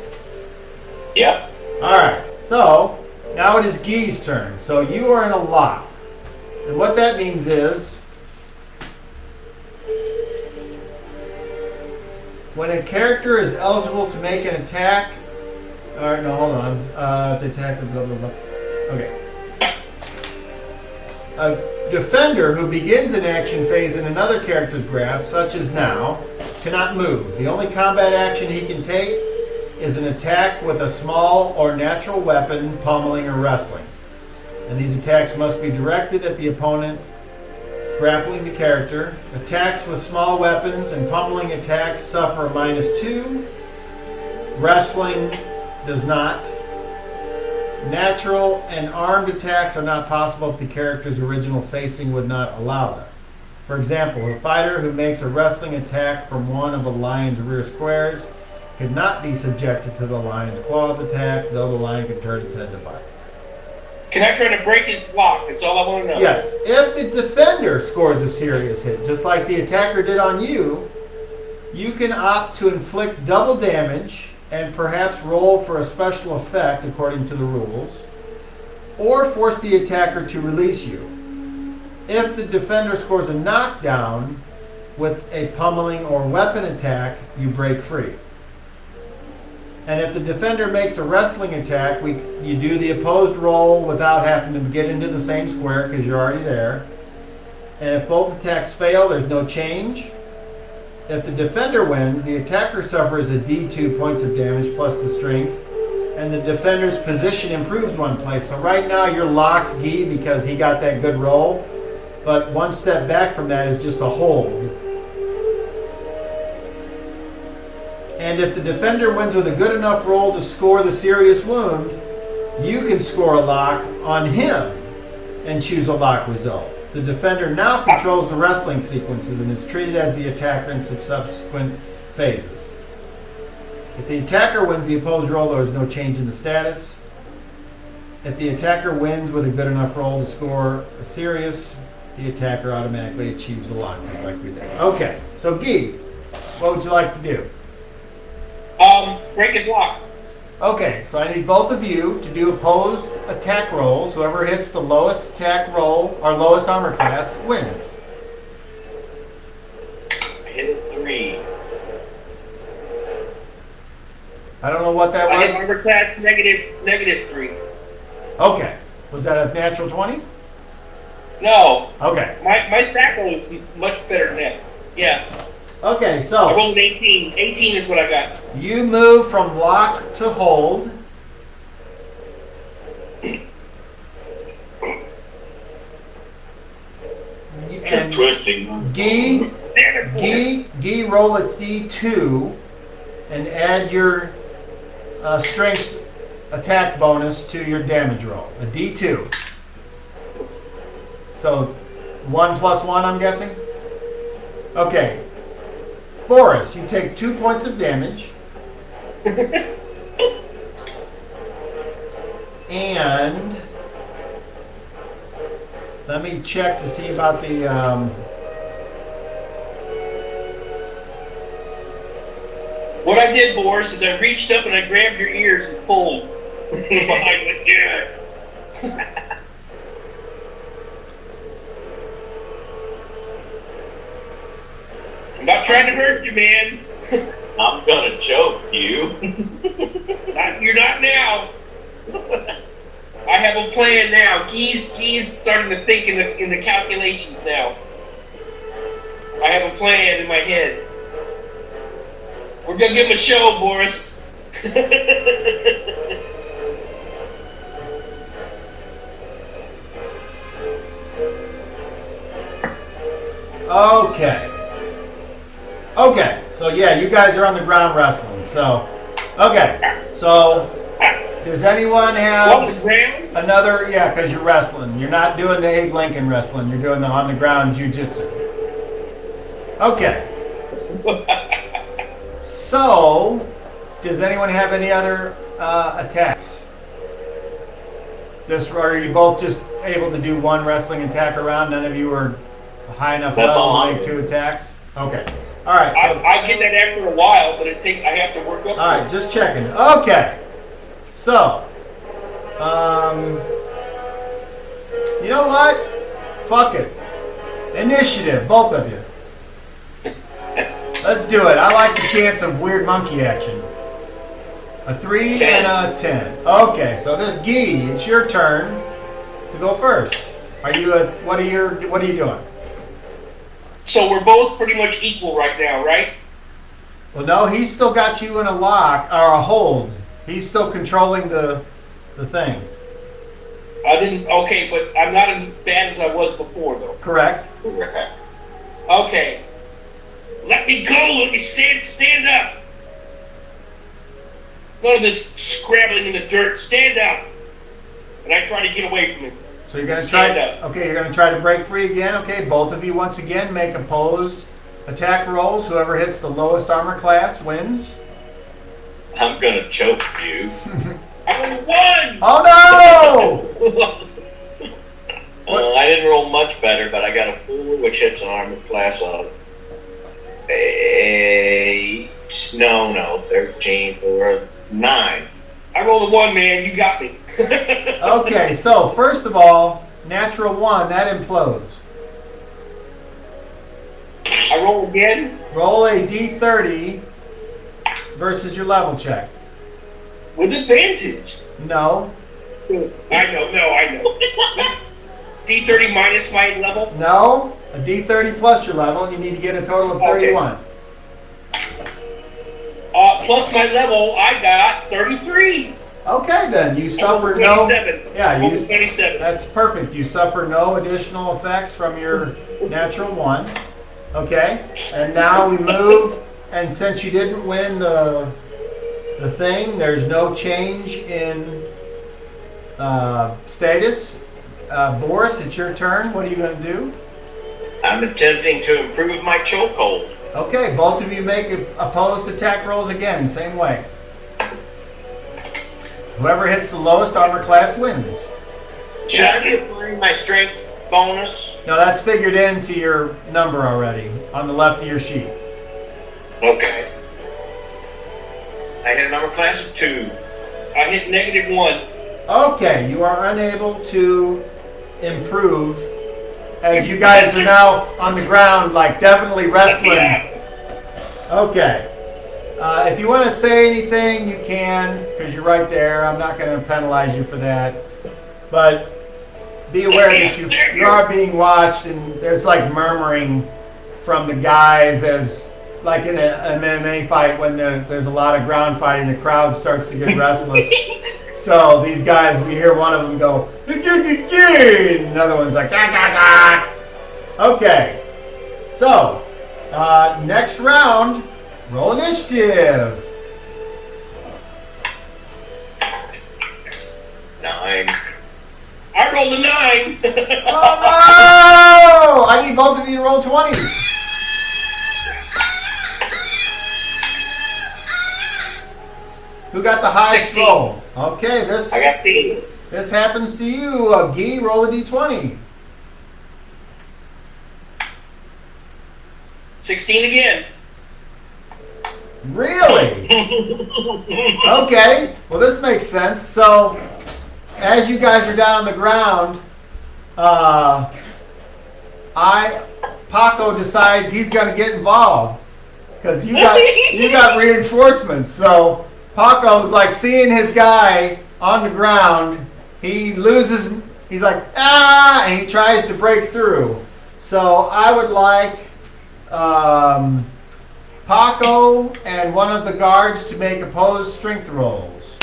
Yep. Alright, so now it is Guy's turn. So you are in a lock. And what that means is, when a character is eligible to make an attack, or no, hold on. The attack, blah, blah, blah. Okay. A defender who begins an action phase in another character's grasp, such as now, cannot move. The only combat action he can take is an attack with a small or natural weapon, pummeling or wrestling. And these attacks must be directed at the opponent grappling the character. Attacks with small weapons and pummeling attacks suffer a -2. Wrestling does not. Natural and armed attacks are not possible if the character's original facing would not allow them. For example, a fighter who makes a wrestling attack from one of a lion's rear squares could not be subjected to the lion's claws attacks, though the lion could turn its head to bite. Can I try to break his block? That's all I want to know. Yes, if the defender scores a serious hit, just like the attacker did on you, you can opt to inflict double damage and perhaps roll for a special effect according to the rules, or force the attacker to release you. If the defender scores a knockdown with a pummeling or weapon attack, you break free. And if the defender makes a wrestling attack, you do the opposed roll without having to get into the same square because you're already there. And if both attacks fail, there's no change. If the defender wins, the attacker suffers a D2 points of damage plus the strength, and the defender's position improves 1 place. So right now you're locked, Guy, because he got that good roll. But 1 step back from that is just a hold. And if the defender wins with a good enough roll to score the serious wound, you can score a lock on him and choose a lock result. The defender now controls the wrestling sequences and is treated as the attacker in subsequent phases. If the attacker wins the opposed roll, there is no change in the status. If the attacker wins with a good enough roll to score a serious, the attacker automatically achieves a lock, just like we did. Okay, so Guy, what would you like to do? Break his block. Okay, so I need both of you to do opposed attack rolls. Whoever hits the lowest attack roll or lowest armor class wins. I hit a 3. I don't know what that I hit was. armor class -3. Okay, was that a natural 20? No. Okay. My tackle is much better than that. Yeah. Okay, I so rolled an 18. 18 is what I got. you move from lock to hold. And Twisting. Guy, roll a D2 and add your strength attack bonus to your damage roll. A D2. So 1 plus 1, I'm guessing? Okay. Boris, you take 2 points of damage. And let me check to see about the What I did, Boris, is I reached up and I grabbed your ears and pulled from behind my ear. I'm not trying to hurt you, man. I'm gonna choke you. You're not now. I have a plan now. Guy's starting to think in the calculations now. I have a plan in my head. We're gonna give him a show, Boris. Okay, so yeah, you guys are on the ground wrestling. So, okay, so does anyone On the have ground? another? Yeah, because you're wrestling. You're not doing the Abe Lincoln wrestling. You're doing the on the ground jujitsu. Okay. So, does anyone have any other attacks? Just, or are you both just able to do one wrestling attack around? None of you are high enough That's level all to I'm make 2 doing. attacks? Okay. All right. So, I get that after a while, but I have to work up. all right, just checking. Okay. So, you know what? Fuck it. Initiative, both of you. Let's do it. I like the chance of weird monkey action. A 3 10. and a 10. Okay, so this Guy, it's your turn to go first. Are you what are you doing? So we're both pretty much equal right now, right? Well, no, he's still got you in a lock or a hold. He's still controlling the thing. I didn't. Okay, but I'm not as bad as I was before, though. Correct. Okay. Let me go. Let me stand up. None of this scrabbling in the dirt. Stand up. And I try to get away from him. So you're gonna try. Stand up. Okay, you're gonna try to break free again. Okay, both of you once again make opposed attack rolls. Whoever hits the lowest armor class wins. I'm gonna choke you. I won. Oh no! I didn't roll much better, but I got a 4, which hits an armor class of 8. No, 13 for 9. I rolled a 1, man. You got me. Okay, so first of all, natural 1 that implodes. I roll again. Roll a d30 versus your level check. With advantage. No, I know. D30 minus my level. no, a d30 plus your level, and you need to get a total of 31. Plus my level, I got 33. Okay, then you suffer no. 27. Yeah, you. 27. That's perfect. You suffer no additional effects from your natural 1. Okay, and now we move. And since you didn't win the thing, there's no change in status. Boris, it's your turn. What are you going to do? I'm attempting to improve my chokehold. Okay, both of you make opposed attack rolls again, same way. Whoever hits the lowest armor class wins. Can I be applying my strength bonus? No, that's figured into your number already on the left of your sheet. Okay. I hit a number class of 2. I hit -1. Okay, you are unable to improve as you guys are now on the ground, like definitely wrestling. Okay. If you want to say anything, you can, because you're right there. I'm not going to penalize you for that. But be aware that you are being watched, and there's like murmuring from the guys as, like in an MMA fight, when there's a lot of ground fighting, the crowd starts to get restless. So these guys, we hear one of them go, and another one's like, da, da, da. Okay. So, next round, roll initiative. 9. I rolled a 9. Oh no! I need both of you to roll 20s. Who got the highest 16. roll? Okay, I got 2. this happens to you. Guy, roll a d20. 16 again. Really? Okay. Well, this makes sense. So, as you guys are down on the ground, Paco decides he's going to get involved because you got reinforcements. So Paco's like seeing his guy on the ground. He loses. He's like and he tries to break through. So I would like Paco and one of the guards to make opposed strength rolls.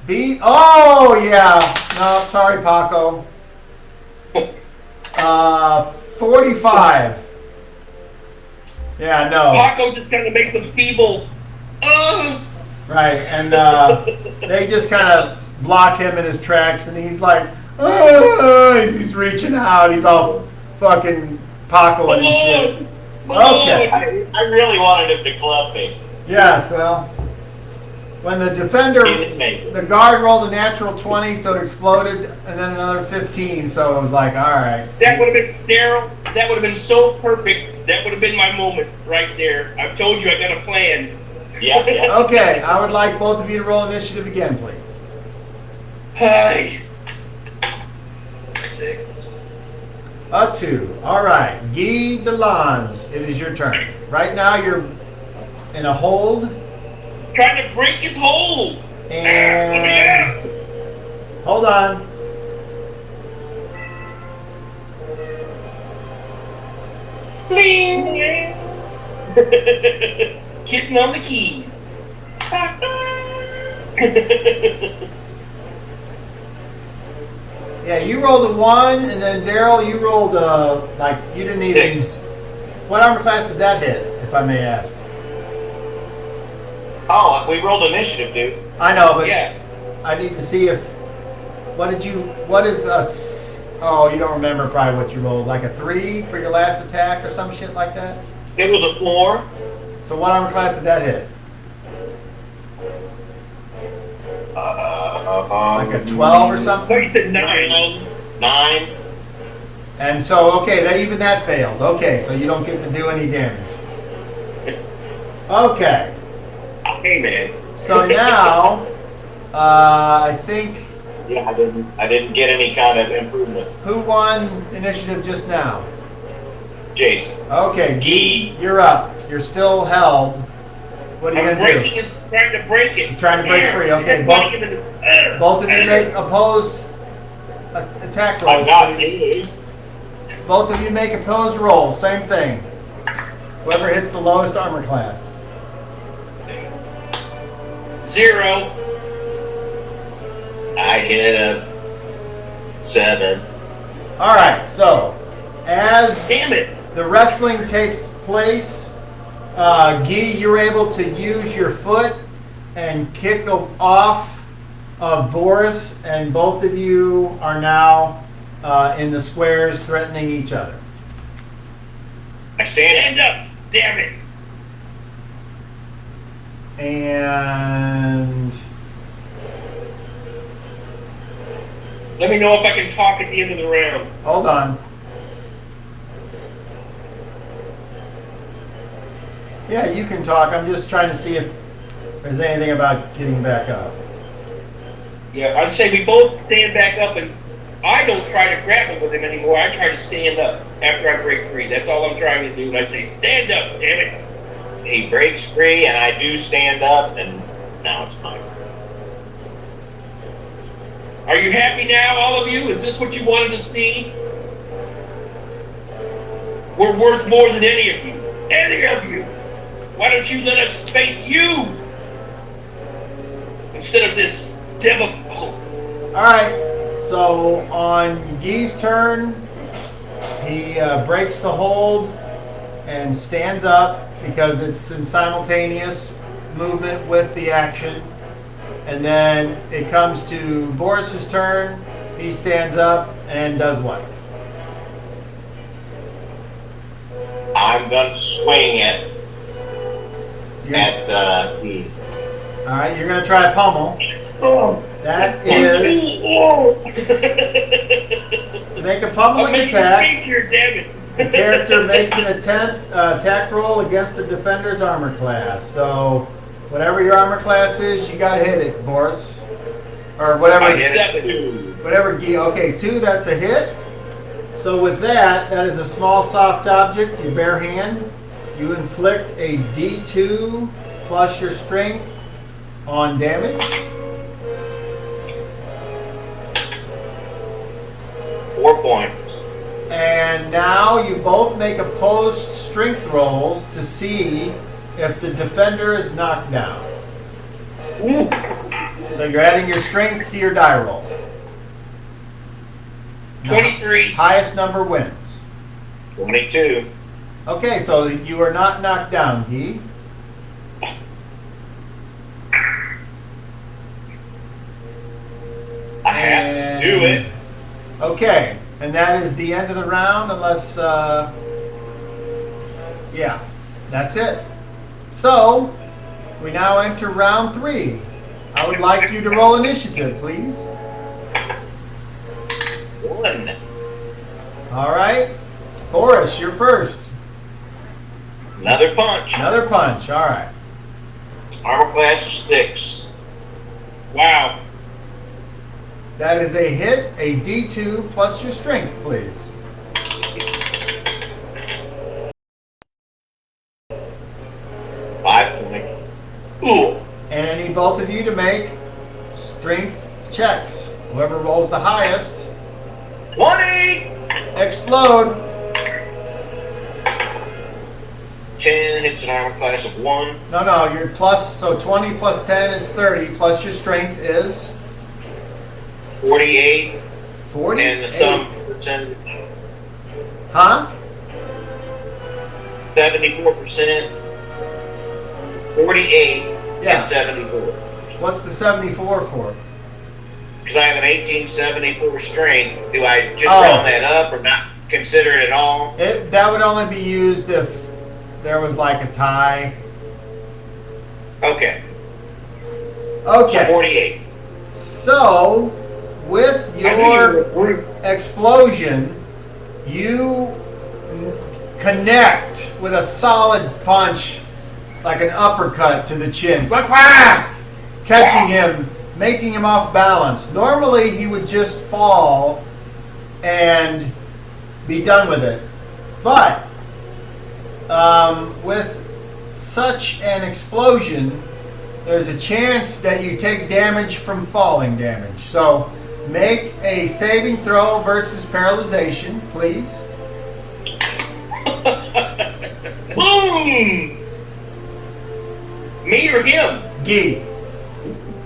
Oh yeah. No, sorry, Paco. 45. Yeah, no. Paco just kind of makes them feeble. Right, and they just kind of block him in his tracks, and he's like, he's reaching out. He's all fucking Paco and shit. Okay. I really wanted him to club me. Yes, well, when the defender, He didn't make it. the guard rolled a natural 20, so it exploded, and then another 15, so it was like, all right. That would have been Daryl. That would have been so perfect. That would have been my moment right there. I've told you I got a plan. Yeah. Okay, I would like both of you to roll initiative again, please. Hi. 6. A 2. All right, Guy Delans, it is your turn. Right now, you're in a hold, Trying to break his hold. and hold on. Bling. Hitting on the keys. Yeah, you rolled a 1, and then Daryl, you rolled like you didn't even. 6. What armor class did that hit, if I may ask? Oh, we rolled initiative, dude. I know, but Yeah. I need to see if. What is a. Oh, you don't remember probably what you rolled. Like a 3 for your last attack or some shit like that? It was a 4. So what armor class did that hit? Like a 12 or something? You said 9. 9. And so, okay, even that failed. Okay, so you don't get to do any damage. Okay. Hey, man. So now, I think, Yeah, I didn't get any kind of improvement. who won initiative just now? Jason. Okay, Gee. you're up. You're still held. What are you I'm going to breaking do? his, trying to break it. You're trying to break free. Okay, both of you make opposed attack I rolls, got please. you. Both of you make opposed rolls. Same thing. Whoever hits the lowest armor class. 0. I hit a 7. All right, so as Damn it. the wrestling takes place, Guy, you're able to use your foot and kick off of Boris, and both of you are now in the squares threatening each other. I stand Stand up. Damn it. And Let me know if I can talk at the end of the round. hold on. Yeah, you can talk. I'm just trying to see if there's anything about getting back up. Yeah, I'd say we both stand back up, and I don't try to grapple with him anymore. I try to stand up after I break free. That's all I'm trying to do. And I say, stand up, damn it. He breaks free, and I do stand up, and now it's mine. Are you happy now, all of you? Is this what you wanted to see? We're worth more than any of you. Any of you. Why don't you let us face you instead of this debacle? All right. So on Guy's turn, he breaks the hold and stands up because it's in simultaneous movement with the action. And then it comes to Boris's turn. He stands up and does what? I'm gonna swing it Yes. at he. All right, you're gonna try a pummel. Oh. That is make a pummeling attack. Here, damn it. The character makes an attack roll against the defender's armor class. So whatever your armor class is, you gotta hit it, Boris. Or whatever. I hit it. Whatever. Okay, 2. That's a hit. So with that is a small soft object, your bare hand. You inflict a D2 plus your strength on damage. 4 points. And now you both make opposed strength rolls to see if the defender is knocked down. Ooh. So you're adding your strength to your die roll. 23. Highest number wins. 22. Okay, so you are not knocked down, Guy. I have to do it. Okay, and that is the end of the round unless, yeah, that's it. So, we now enter round 3. I would like you to roll initiative, please. 1. All right. Boris, you're first. Another punch. Another punch, all right. Armor class is 6. Wow. That is a hit, a D2 plus your strength, please. 5 points. Ooh. And I need both of you to make strength checks. Whoever rolls the highest, 20. explode. 10 hits an armor class of 1. No, you're plus, so 20 plus 10 is 30, plus your strength is 48. 40. And some percentage, Huh? 74%, 48, Yeah. and 74. What's the 74 for? Because I have an 1874 strength. Do I just Oh. round that up or not consider it at all? That would only be used if there was like a tie. Okay. So Okay. 48. So, with I knew you were a your brute. explosion, you connect with a solid punch, like an uppercut to the chin. Whack, whack! Catching him, making him off balance. Normally, he would just fall and be done with it. But, with such an explosion, there's a chance that you take damage from falling damage. So, make a saving throw versus paralyzation, please. Boom! Me or him? Gee.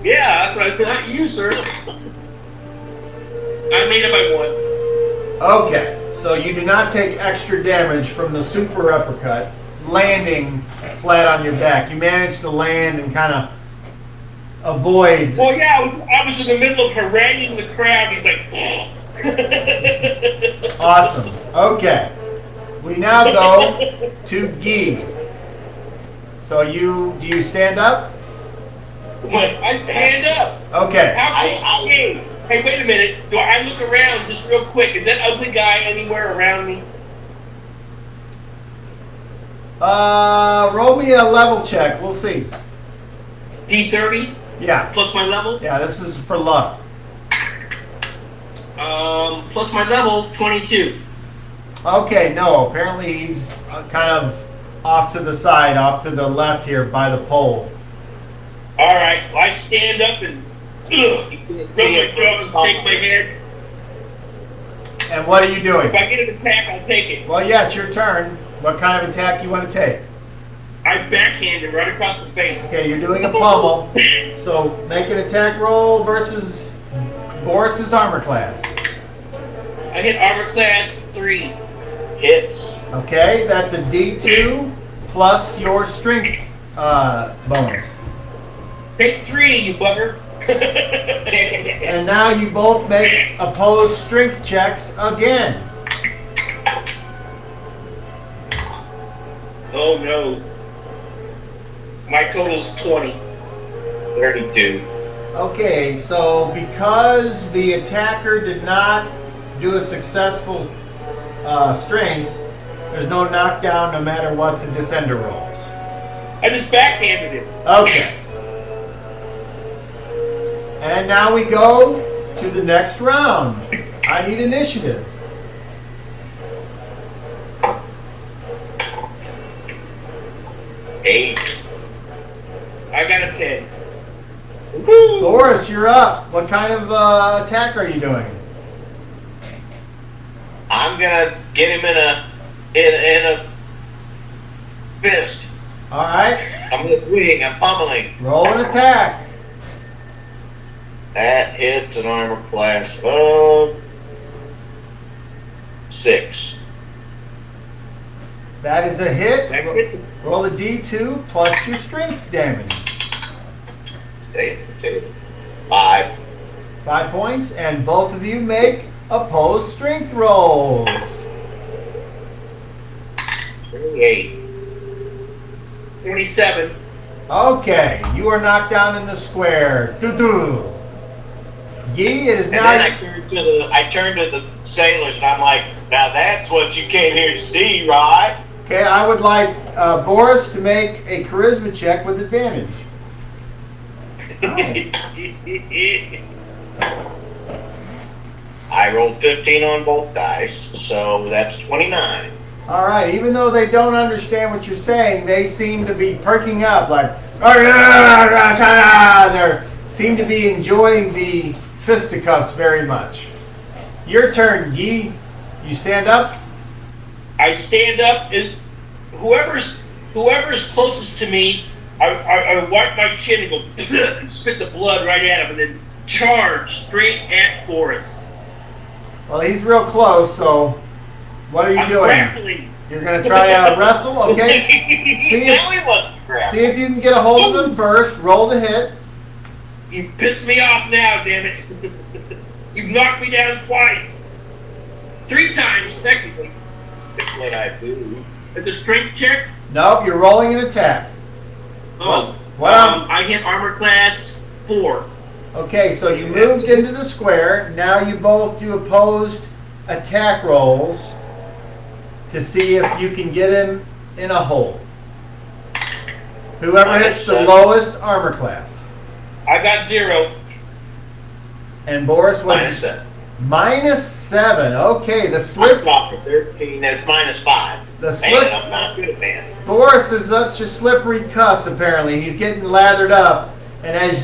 Yeah, that's what I said. Not you, sir. I made it by one. Okay, so you do not take extra damage from the super uppercut landing flat on your back. You manage to land and kind of avoid. Well, yeah, I was in the middle of haranguing the crowd. He's like, Awesome. Okay, we now go to Gee. So do you stand up? I stand up. Okay. Hey, wait a minute. Do I look around just real quick? Is that ugly guy anywhere around me? Roll me a level check. We'll see. D30 Yeah. plus my level. Yeah, this is for luck. Plus my level 22. Okay, no. Apparently he's kind of off to the side, off to the left here by the pole. All right. Well, I stand up and rub my throat and shake my head. And what are you doing? If I get an attack, I'll take it. Well, yeah, it's your turn. What kind of attack you want to take? I backhand him right across the face. Okay, you're doing a pummel. So make an attack roll versus Boris's armor class. I hit armor class 3. Hits. Okay, that's a D2 plus your strength bonus. Take 3, you bugger. And now you both make opposed strength checks again. Oh no. My total's 20. 32. Okay, so because the attacker did not do a successful strength, there's no knockdown no matter what the defender rolls. I just backhanded him. Okay. And now we go to the next round. I need initiative. Eight. I got a 10. Boris, you're up. What kind of attack are you doing? I'm gonna get him in a fist. All right. I'm gonna swing. I'm pummeling. Roll an attack. That hits an armor class of 6. That is a hit. That hit. Roll a D2 plus your strength damage. Stay at the table. 5. 5 points, and both of you make opposed strength rolls. 28. 27. Okay, you are knocked down in the square. Doo-doo. Yee, it is And now. then I turned to the sailors and I'm like, now that's what you came here to see, right? Okay, I would like Boris to make a charisma check with advantage. I rolled 15 on both dice, so that's 29. All right, even though they don't understand what you're saying, they seem to be perking up like, they seem to be enjoying the fisticuffs very much. Your turn, Guy. You stand up? I stand up. Is whoever's closest to me, I wipe my chin and go and spit the blood right at him, and then charge straight at Boris. Well, he's real close, so what are you I'm doing? grappling. You're going to try wrestle? Okay. See Now he wants to grab. see if you can get a hold of him first. Roll to hit. You pissed me off now, damn it. You've knocked me down twice. 3 times, technically. That's what I do. With the strength check? Nope, you're rolling an attack. Oh. What I hit armor class 4. Okay, so you moved into the square. Now you both do opposed attack rolls to see if you can get him in a hold. Whoever hits the lowest armor class. I got 0. And Boris, what? -7. -7. Okay, the I'm slip. not for 13. That's -5. The Man, slip. I'm not good at that. Boris is such a slippery cuss. Apparently, he's getting lathered up, and as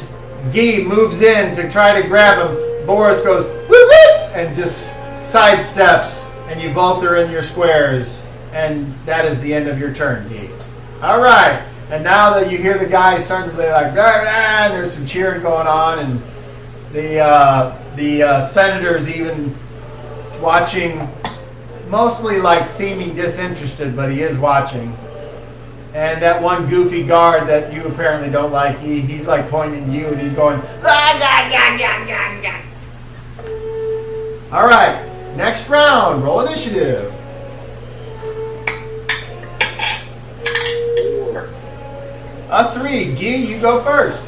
Guy moves in to try to grab him, Boris goes whoop whoop and just sidesteps, and you both are in your squares, and that is the end of your turn, Guy. All right, and now that you hear the guys starting to play like that, and there's some cheering going on, and the senator's even watching, mostly like seeming disinterested, but he is watching. And that one goofy guard that you apparently don't like, he's like pointing at you and he's going, "Ah, gah, gah, gah, gah, gah." All right, next round, roll initiative. 4. A 3, Guy, you go first.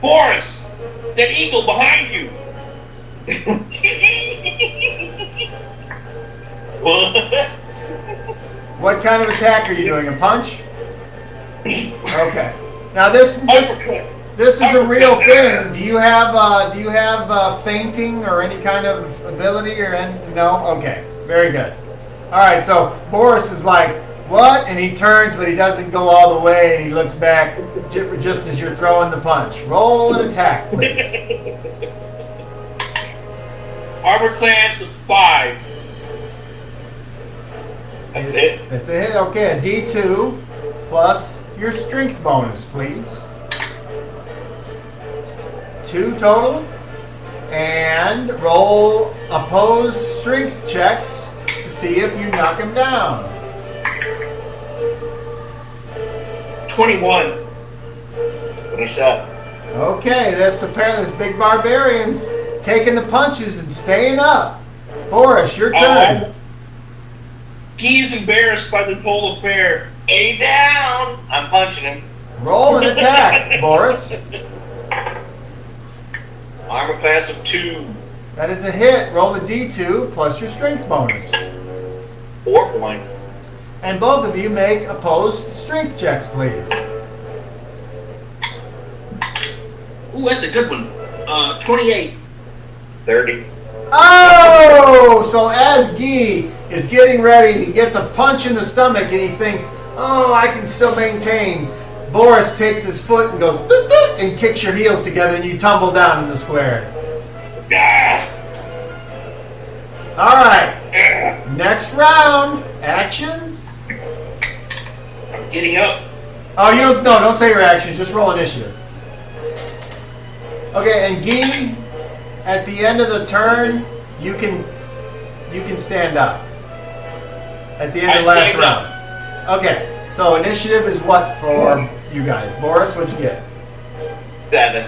Boris! That eagle behind you! What? What kind of attack are you doing? A punch? Okay. Now this is a real thing. Do you have fainting or any kind of ability or no? Okay. Very good. All right. So Boris is like, what? And he turns, but he doesn't go all the way, and he looks back just as you're throwing the punch. Roll an attack, please. Armor class of 5. That's it. That's a hit. Okay, a D2 plus your strength bonus, please. 2 total. And roll opposed strength checks to see if you knock him down. 21. 27. Okay, apparently this big barbarian's taking the punches and staying up. Boris, your turn. He's embarrassed by this whole affair. Hey, down! I'm punching him. Roll an attack, Boris. Armor class of 2. That is a hit. Roll the D2 plus your strength bonus. 4 points. And both of you make opposed strength checks, please. Ooh, that's a good one. 28. 30. Oh! So as Guy is getting ready and he gets a punch in the stomach and he thinks, oh, I can still maintain, Boris takes his foot and goes doot, doot, and kicks your heels together and you tumble down in the square. Ah! All right. Next round. Actions. I'm getting up. Oh, don't say your actions. Just roll initiative. Okay, and Guy, at the end of the turn, you can stand up. At the end of the last stand round. Okay, so initiative is what for you guys? Boris, what'd you get? 7.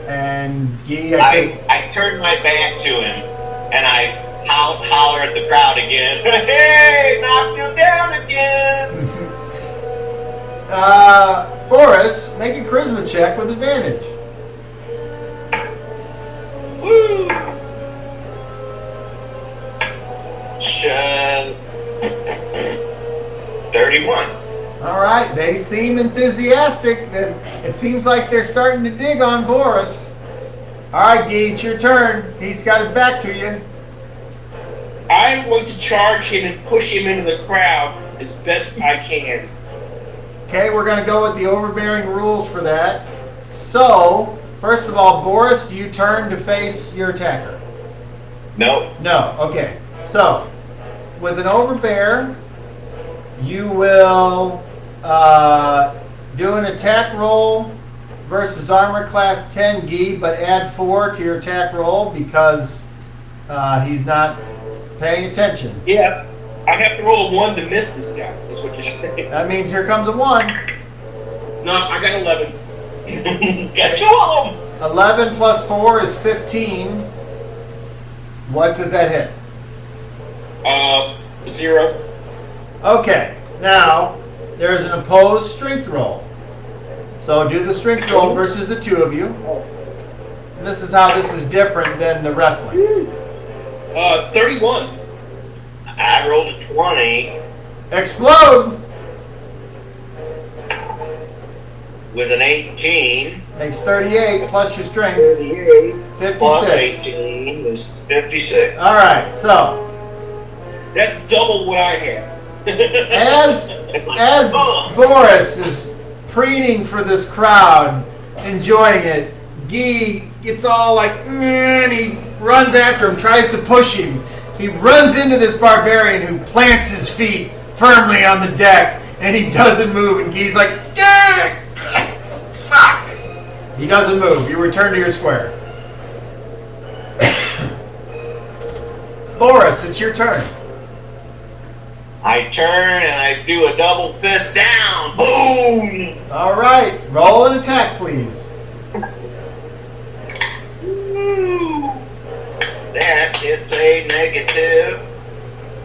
And Guy, I think. I turn my back to him and I holler at the crowd again. Hey, knocked you down again. Boris, make a charisma check with advantage. Woo! 31. All right, they seem enthusiastic. It seems like they're starting to dig on Boris. All right, Guy, it's your turn. He's got his back to you. I'm going to charge him and push him into the crowd as best I can. Okay, we're going to go with the overbearing rules for that. So, first of all, Boris, do you turn to face your attacker? Nope. No. Okay. So, with an overbear, you will do an attack roll versus armor class 10 Gi, but add 4 to your attack roll because he's not paying attention. Yeah, I have to roll a 1 to miss this guy. That's what you're saying. That means here comes a 1. No, I got 11. Got 2 of them. 11 plus 4 is 15. What does that hit? 0. Okay, now there's an opposed strength roll. So do the strength roll versus the 2 of you. And this is how this is different than the wrestling. 31. I rolled a 20 Explode! with an 18. Makes 38 plus your strength. 38 plus 56. 18 is 56. Alright, so That's double what I had. as Boris is preening for this crowd, enjoying it, Guy gets all like, and he runs after him, tries to push him. He runs into this barbarian who plants his feet firmly on the deck, and he doesn't move, and Guy's like, fuck! He doesn't move. You return to your square. Boris, it's your turn. I turn and I do a double fist down. Boom! All right, roll an attack, please. Woo. That it's a negative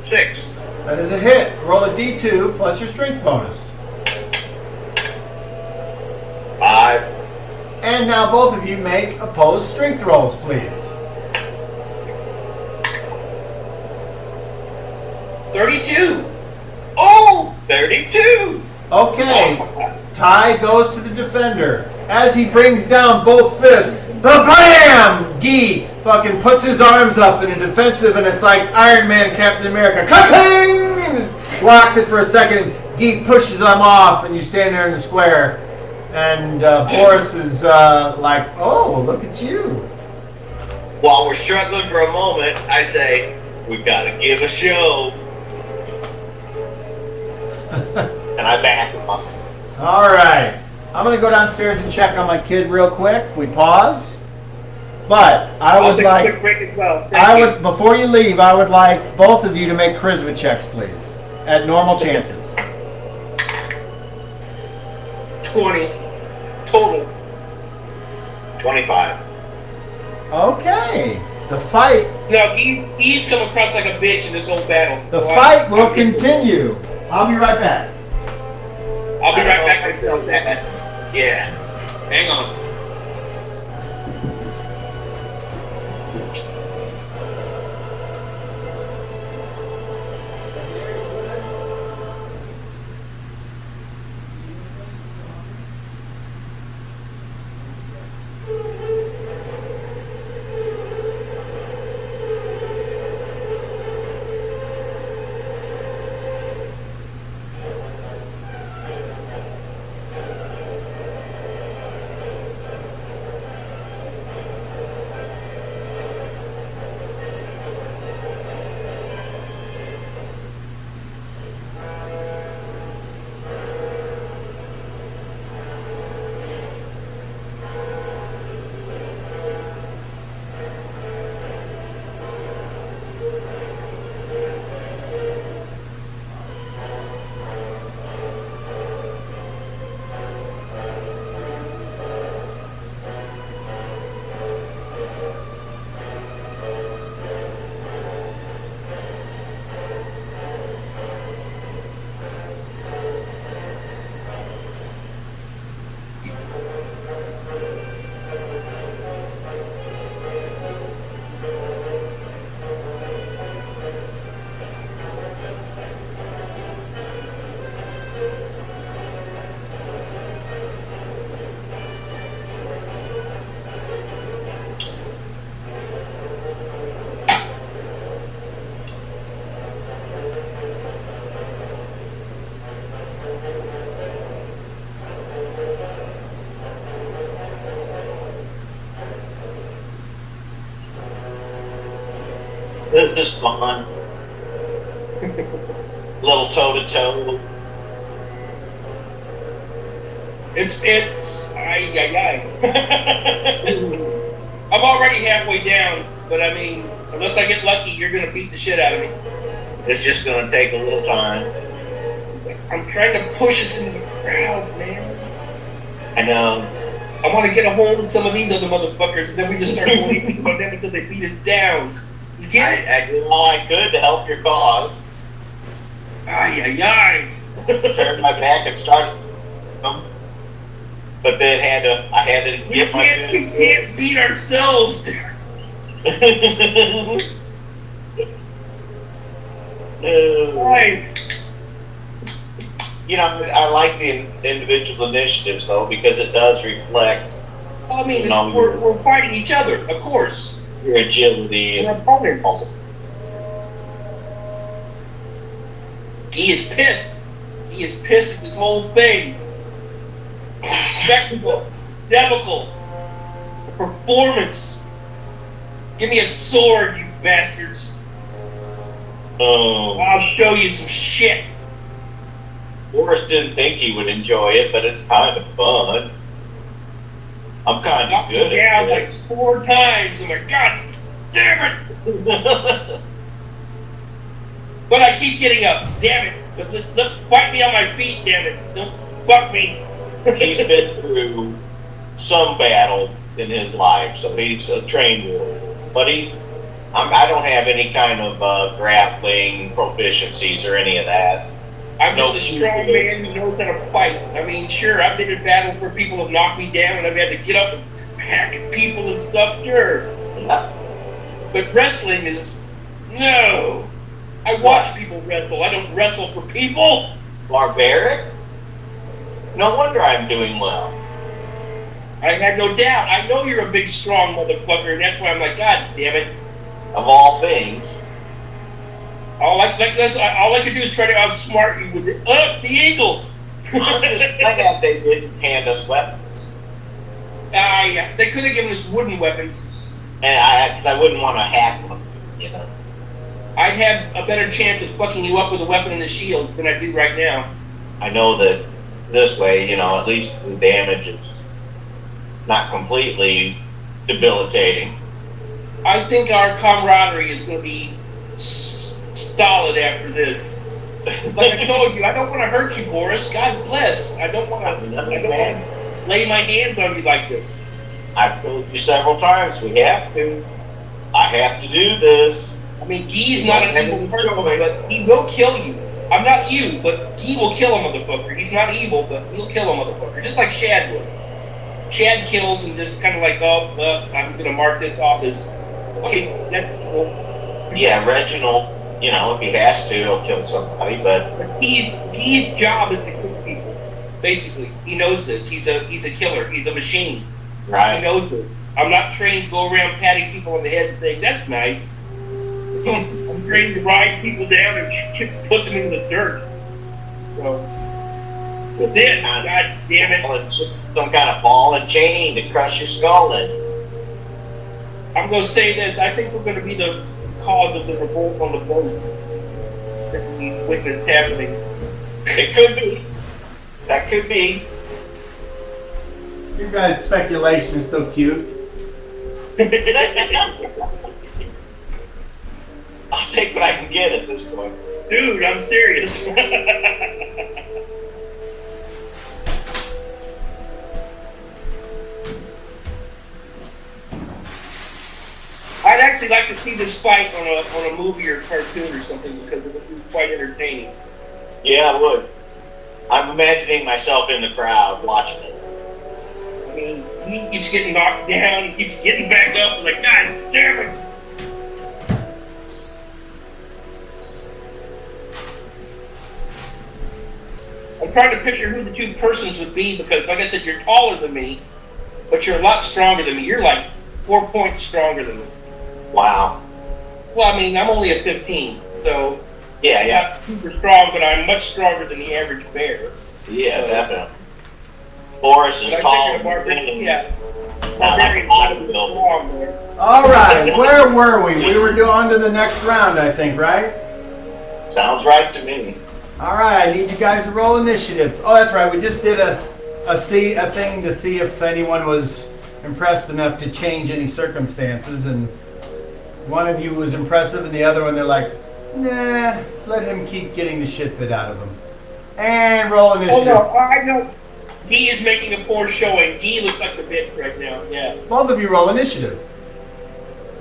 6. That is a hit. Roll a d2 plus your strength bonus. 5. And now both of you make opposed strength rolls, please. 32. Oh! 32! Okay, Ty goes to the defender. As he brings down both fists, bam! Guy fucking puts his arms up in a defensive, and it's like Iron Man, Captain America. Cutting! Blocks it for a second. Guy pushes him off, and you stand there in the square. And Boris is like, oh, look at you. While we're struggling for a moment, I say, we've got to give a show. And I back him up. All right. I'm going to go downstairs and check on my kid real quick. We pause. But I I'll would take a like... quick break as well. Thank you. Before you leave, I would like both of you to make charisma checks, please, at normal chances. 20 total. 25. Okay. The fight No, he's come across like a bitch in this whole battle. The So fight will I'm- continue. I'll be right back. I'll be I right don't back. know if I felt that. Yeah. Hang on. Just fun. Little toe to toe. It's Ay, ay, ay. I'm already halfway down, but I mean, unless I get lucky, you're gonna beat the shit out of me. It's just gonna take a little time. I'm trying to push us into the crowd, man. I know. I want to get a hold of some of these other motherfuckers, and then we just start believing about them until they beat us down. You get it? I did all I could to help your cause. Ay, ay, ay. Turned my back and started. But then I had to We get my can't beat ourselves. Right. You know, I like the individual initiatives though because it does reflect I mean, No, we're fighting each other, of course. your agility We're and opponents. He is pissed. He is pissed at this whole thing. Spectacle, debacle, performance. Give me a sword, you bastards. I'll show you some shit. Boris didn't think he would enjoy it, but it's kind of fun. I'm kind of Knocked good me down at it. like 4 times. I'm like, God damn it! But I keep getting up. Damn it! Look, fight me on my feet. Damn it! Don't fuck me. He's been through some battle in his life, so he's a trained warrior. But I don't have any kind of grappling proficiencies or any of that. I'm just a strong man who knows how to fight. I mean, sure, I've been in battles where people have knocked me down and I've had to get up and hack at people and stuff, sure. Yeah. But wrestling is, no. I watch people wrestle. I don't wrestle for people. Barbaric? No wonder I'm doing well. I have no doubt. I know you're a big, strong motherfucker, and that's why I'm like, God damn it. Of all things. All I can do is try to outsmart you with the eagle. I'm just glad they didn't hand us weapons. Yeah, they could have given us wooden weapons. And because I wouldn't want to hack them, you know. I'd have a better chance of fucking you up with a weapon and a shield than I do right now. I know that this way, you know, at least the damage is not completely debilitating. I think our camaraderie is going to be solid after this. Like I told you, I don't want to hurt you, Boris. God bless. I don't want to lay my hands on you like this. I've told you several times, we have to. I have to do this. I mean, Guy's not an evil person, but he will kill you. I'm not you, but Guy will kill a motherfucker. He's not evil, but he'll kill a motherfucker. Just like Shad would. Shad kills and just kind of like, I'm going to mark this off as, okay, that's cool. Yeah, Reginald, you know, if he has to, he'll kill somebody, but Guy's job is to kill people. Basically, he knows this. He's a killer. He's a machine. right. He knows this. I'm not trained to go around patting people on the head and saying, that's nice. I'm trained to ride people down and put them in the dirt. So, that's it. God damn it. Some kind of ball and chain to crush your skull in. I'm going to say this. I think we're going to be the cause of the revolt on the boat that we witnessed happening. It could be. That could be. You guys' speculation is so cute. I'll take what I can get at this point. Dude, I'm serious. I'd actually like to see this fight on a movie or cartoon or something because it would be quite entertaining. Yeah, I would. I'm imagining myself in the crowd watching it. I mean, he keeps getting knocked down, he keeps getting back up, like, God damn it! I'm trying to picture who the 2 persons would be because, like I said, you're taller than me, but you're a lot stronger than me. You're like 4 points stronger than me. Wow. Well, I mean, I'm only a 15, so Yeah, I'm yeah. not super strong, but I'm much stronger than the average bear. Yeah, definitely. Boris is But I tall. figured a barbarian, yeah. Not like Barbarian's a not as bodybuilder. strong, man. All right, where were we? We were on to the next round, I think, right? Sounds right to me. All right, I need you guys to roll initiative. Oh, that's right. We just did a a thing to see if anyone was impressed enough to change any circumstances, and one of you was impressive, and the other one they're like, nah, let him keep getting the shit bit out of him. And roll Oh initiative. no, I know. D is making a poor showing. D looks like the bit right now. Yeah. Both of you roll initiative.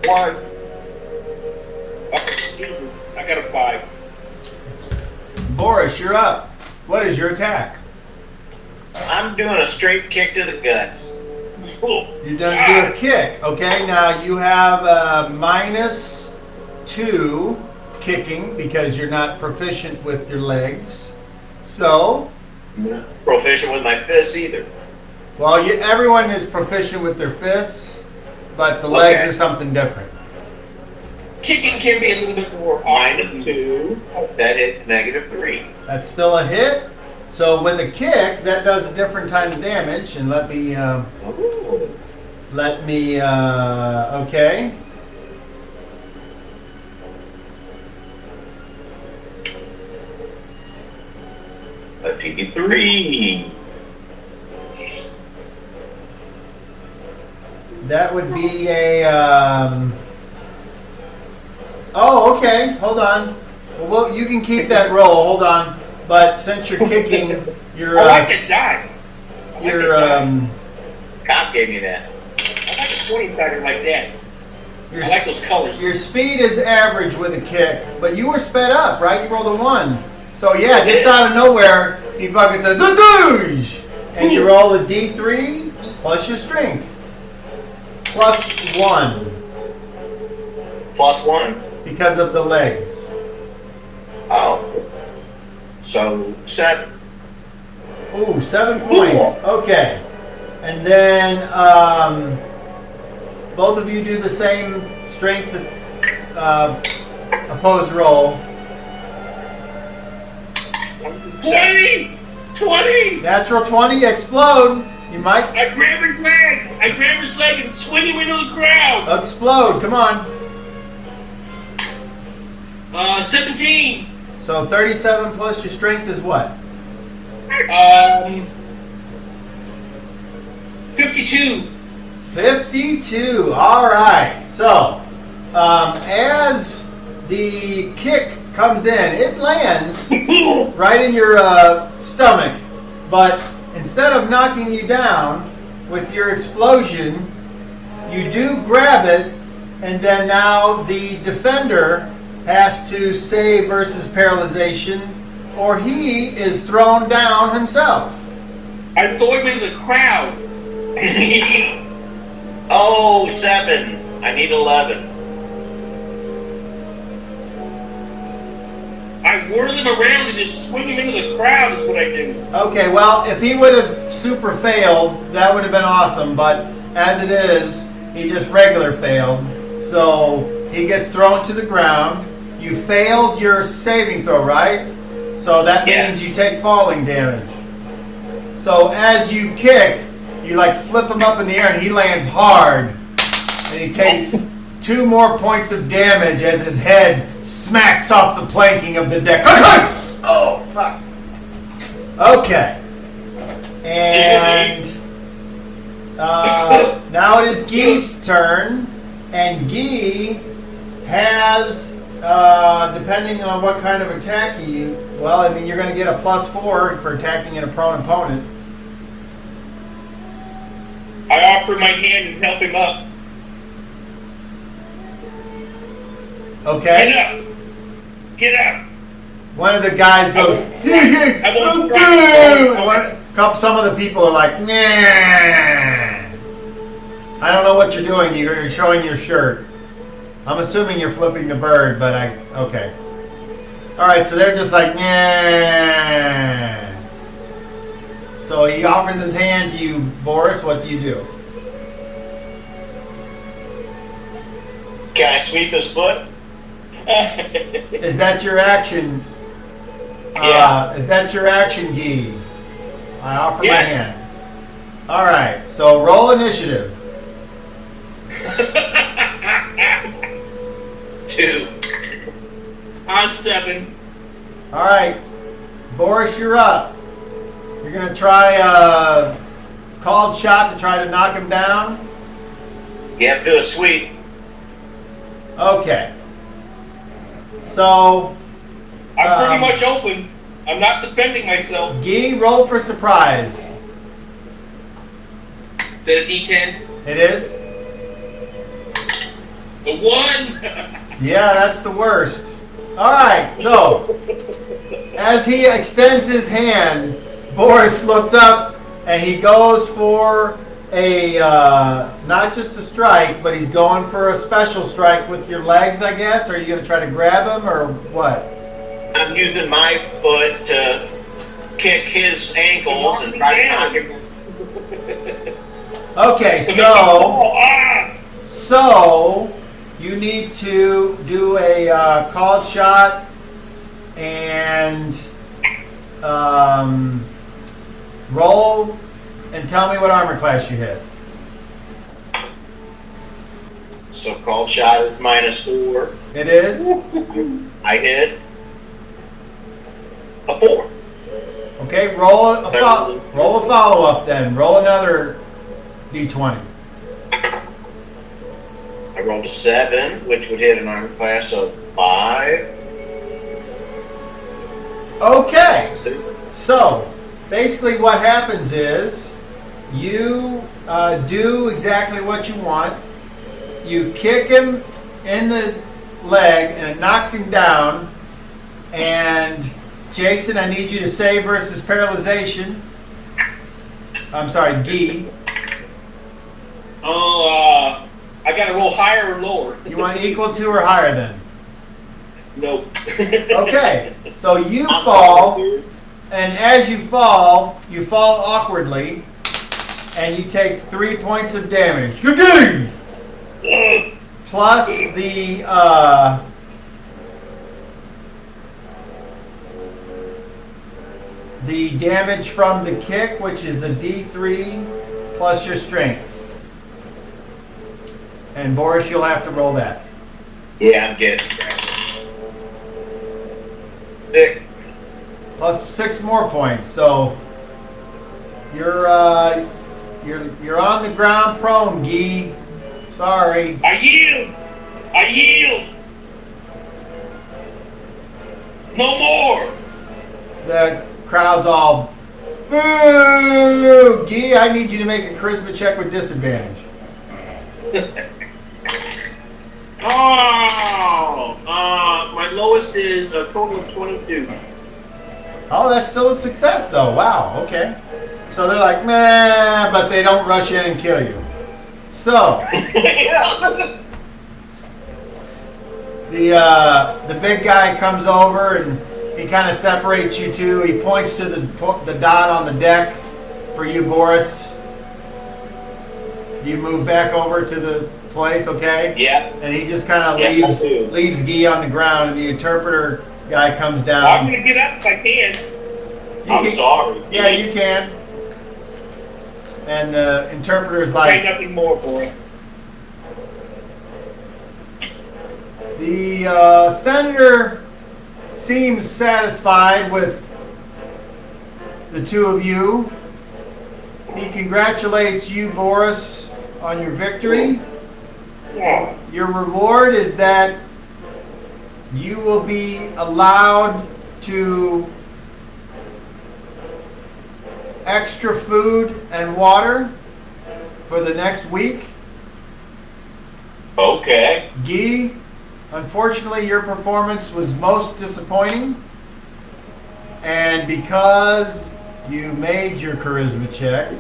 1. Oh, Jesus. I got a 5. Boris, you're up. What is your attack? I'm doing a straight kick to the guts. Cool. You're gonna do a kick. Okay, now you have a -2 kicking because you're not proficient with your legs. So, Proficient with my fists either. well, everyone is proficient with their fists, but the legs Okay. are something different. Kicking can be a little bit more awkward too. That hit -3. That's still a hit. So with a kick, that does a different kind of damage. And let me, okay. A P3. That would be a, oh, okay. Hold on. Well, you can keep that roll. Hold on. But since you're kicking, your, I like a die. Cop gave me that. I like a 20-sided like that. I like those colors. your speed is average with a kick, but you were sped up, right? You rolled a 1. So yeah, just out of nowhere, he fucking says, "The douche!" And you roll a D3 plus your strength. +1 +1. because of the legs. Oh. So 7. Ooh, 7 points. Okay. And then both of you do the same strength opposed roll. 20! 20! Natural 20, explode. You might I grab his leg! I grab his leg and swing him into the crowd! explode. Come on. 17! So 37 plus your strength is what? 52. 52. All right. So, as the kick comes in, it lands right in your stomach. But instead of knocking you down with your explosion, you do grab it, and then now the defender has to save versus paralyzation, or he is thrown down himself. I throw him into the crowd. Oh, 7. I need 11. I whirl him around and just swing him into the crowd is what I do. Okay, well, if he would have super failed, that would have been awesome. But as it is, he just regular failed. So he gets thrown to the ground. You failed your saving throw, right? So that means Yes. you take falling damage. So as you kick, you like flip him up in the air and he lands hard. And he takes 2 more points of damage as his head smacks off the planking of the deck. Oh, fuck. Okay. And now it is Guy's turn. And Guy has, depending on what kind of attack well, I mean, you're going to get a +4 for attacking a prone opponent. I offer my hand and help him up. Okay? Get up! Get up! One of the guys goes, I won't okay. Some of the people are like, nah. I don't know what you're doing. You're showing your shirt. I'm assuming you're flipping the bird, but okay. All right, so they're just like, nah. So he offers his hand to you, Boris. What do you do? Can I sweep his foot? Is that your action? Yeah. Is that your action, Guy? I offer my Yes. hand. All right, so roll initiative. 2. On 7. All right, Boris, you're up. You're You're going to try a called shot to try to knock him down? You have to do a sweep. Okay. So, I'm pretty much open. I'm not defending myself. Guy, roll for surprise. Is that a D10? It is? The 1! Yeah, that's the worst. All right, so as he extends his hand, Boris looks up and he goes for a, not just a strike, but he's going for a special strike with your legs, I guess. Are you going to try to grab him or what? I'm using my foot to kick his ankles and try to knock him. Okay, so you need to do a called shot and roll and tell me what armor class you hit. So called shot is -4. It is? I hit a 4. Okay, roll a follow-up then. Roll another D20. I rolled a 7, which would hit an armor class of 5. Okay, so basically what happens is you do exactly what you want. You kick him in the leg and it knocks him down. And Jason, I need you to save versus paralyzation. I'm sorry, Guy. Oh, I gotta roll higher or lower. You want equal to or higher then? Nope. Okay, so you fall, and as you fall awkwardly, and you take 3 points of damage. Good. Plus the damage from the kick, which is a D3 plus your strength. And Boris, you'll have to roll that. Yeah, I'm getting 6. Plus 6 more points. So you're on the ground prone, Guy. Sorry. I yield. No more. The crowd's all boo. Guy, I need you to make a charisma check with disadvantage. My lowest is a total of 22. Oh, that's still a success, though. Wow. Okay. So they're like, meh, but they don't rush in and kill you. So the big guy comes over and he kind of separates you two. He points to the dot on the deck for you, Boris. You move back over to the place, okay? Yeah. And he just kind of Yes, I do. leaves Guy on the ground, and the interpreter guy comes down. I'm gonna get up if I can. I'm sorry. Yeah, you can. And the interpreter's Say like, nothing more, boy. the senator seems satisfied with the two of you. He congratulates you, Boris, on your victory. Yeah. Your reward is that you will be allowed to extra food and water for the next week. Okay. Guy, unfortunately, your performance was most disappointing. And because you made your charisma check,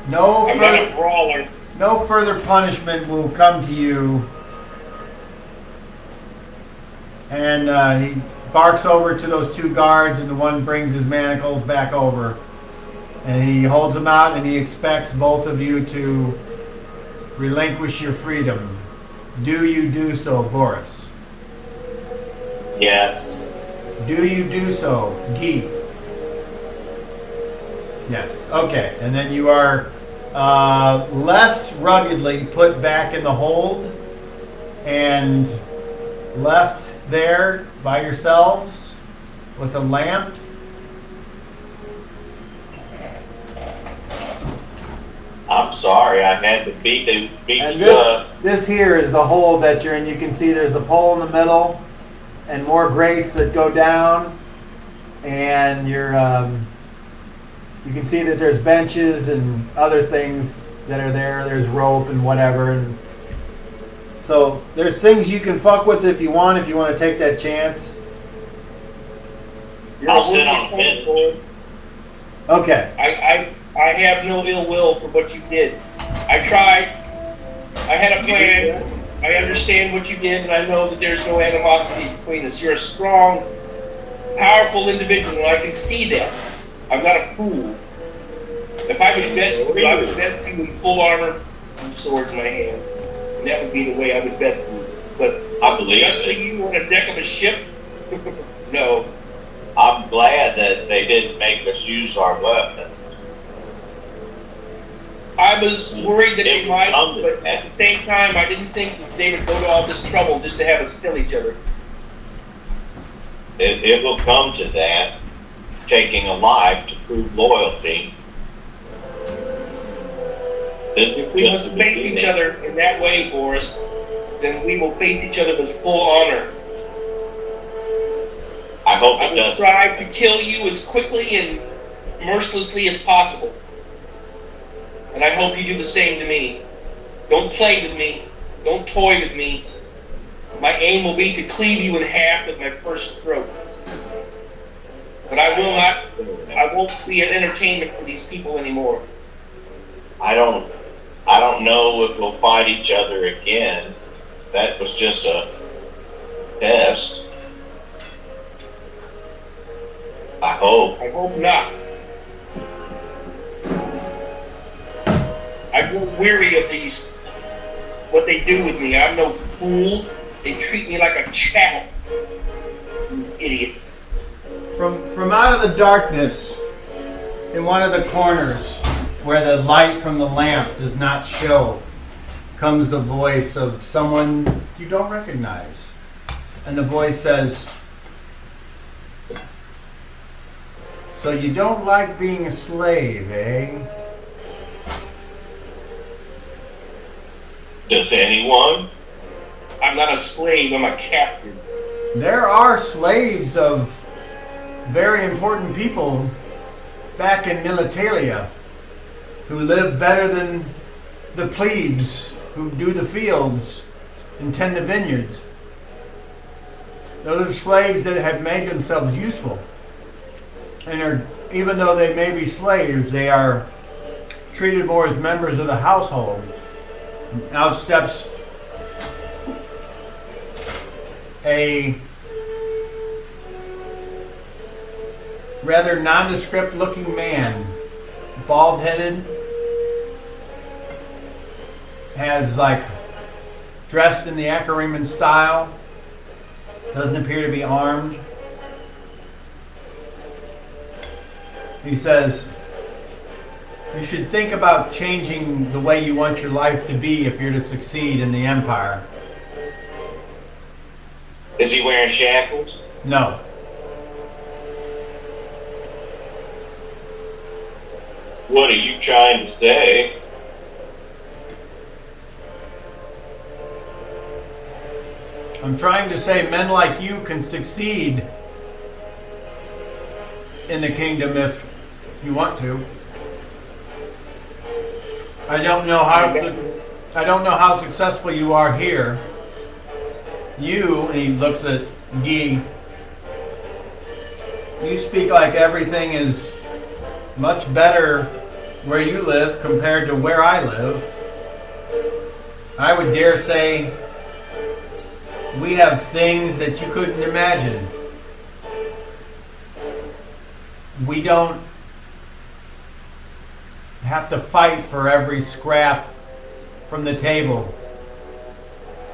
I'm not a brawler. no further punishment will come to you. And he barks over to those two guards, and the one brings his manacles back over. And he holds them out, and he expects both of you to relinquish your freedom. Do you do so, Boris? Yes. Do you do so, Guy? Yes. Okay. And then you are less ruggedly put back in the hold and left there by yourselves with a lamp I'm sorry, I had to beat And you up. this here is the hole that you're in. You can see there's a pole in the middle, and more grates that go down, and you can see that there's benches and other things that are there. There's rope and whatever, and so there's things you can fuck with if you want to take that chance. I'll sit on the bench. Okay. I have no ill will for what you did. I tried. I had a plan. I understand what you did, and I know that there's no animosity between us. You're a strong, powerful individual, and I can see that. I'm not a fool. If I would best you, I would best you in full armor with a sword in my hand. And that would be the way I would best you. But I believe just it. you on a deck of a ship? No. I'm glad that they didn't make us use our weapons. I was worried that they might, Come to but that. at the same time, I didn't think that they would go to all this trouble just to have us kill each other. It will come to that, taking a life to prove loyalty. If we must face each other in that way, Boris, then we will face each other with full honor. I hope I it will doesn't. strive to kill you as quickly and mercilessly as possible. And I hope you do the same to me. Don't play with me. Don't toy with me. My aim will be to cleave you in half at my first stroke. But I won't be an entertainment for these people anymore. I don't know if we'll fight each other again. That was just a test. I hope. I hope not. I grow weary of these, what they do with me. I'm no fool. They treat me like a chattel. You idiot. From out of the darkness, in one of the corners, where the light from the lamp does not show, comes the voice of someone you don't recognize. And the voice says, "So you don't like being a slave, eh?" Does anyone? I'm not a slave, I'm a captive. There are slaves of very important people back in Militalia who live better than the plebes who do the fields and tend the vineyards. Those are slaves that have made themselves useful. And are, even though they may be slaves, they are treated more as members of the household. Out steps a rather nondescript looking man, bald headed, has like dressed in the Acariman style, doesn't appear to be armed. He says, "You should think about changing the way you want your life to be if you're to succeed in the Empire." Is he wearing shackles? No. What are you trying to say? I'm trying to say men like you can succeed in the kingdom if you want to. I don't know how successful you are here. You, and he looks at Guy, you speak like everything is much better where you live compared to where I live. I would dare say we have things that you couldn't imagine. We don't have to fight for every scrap from the table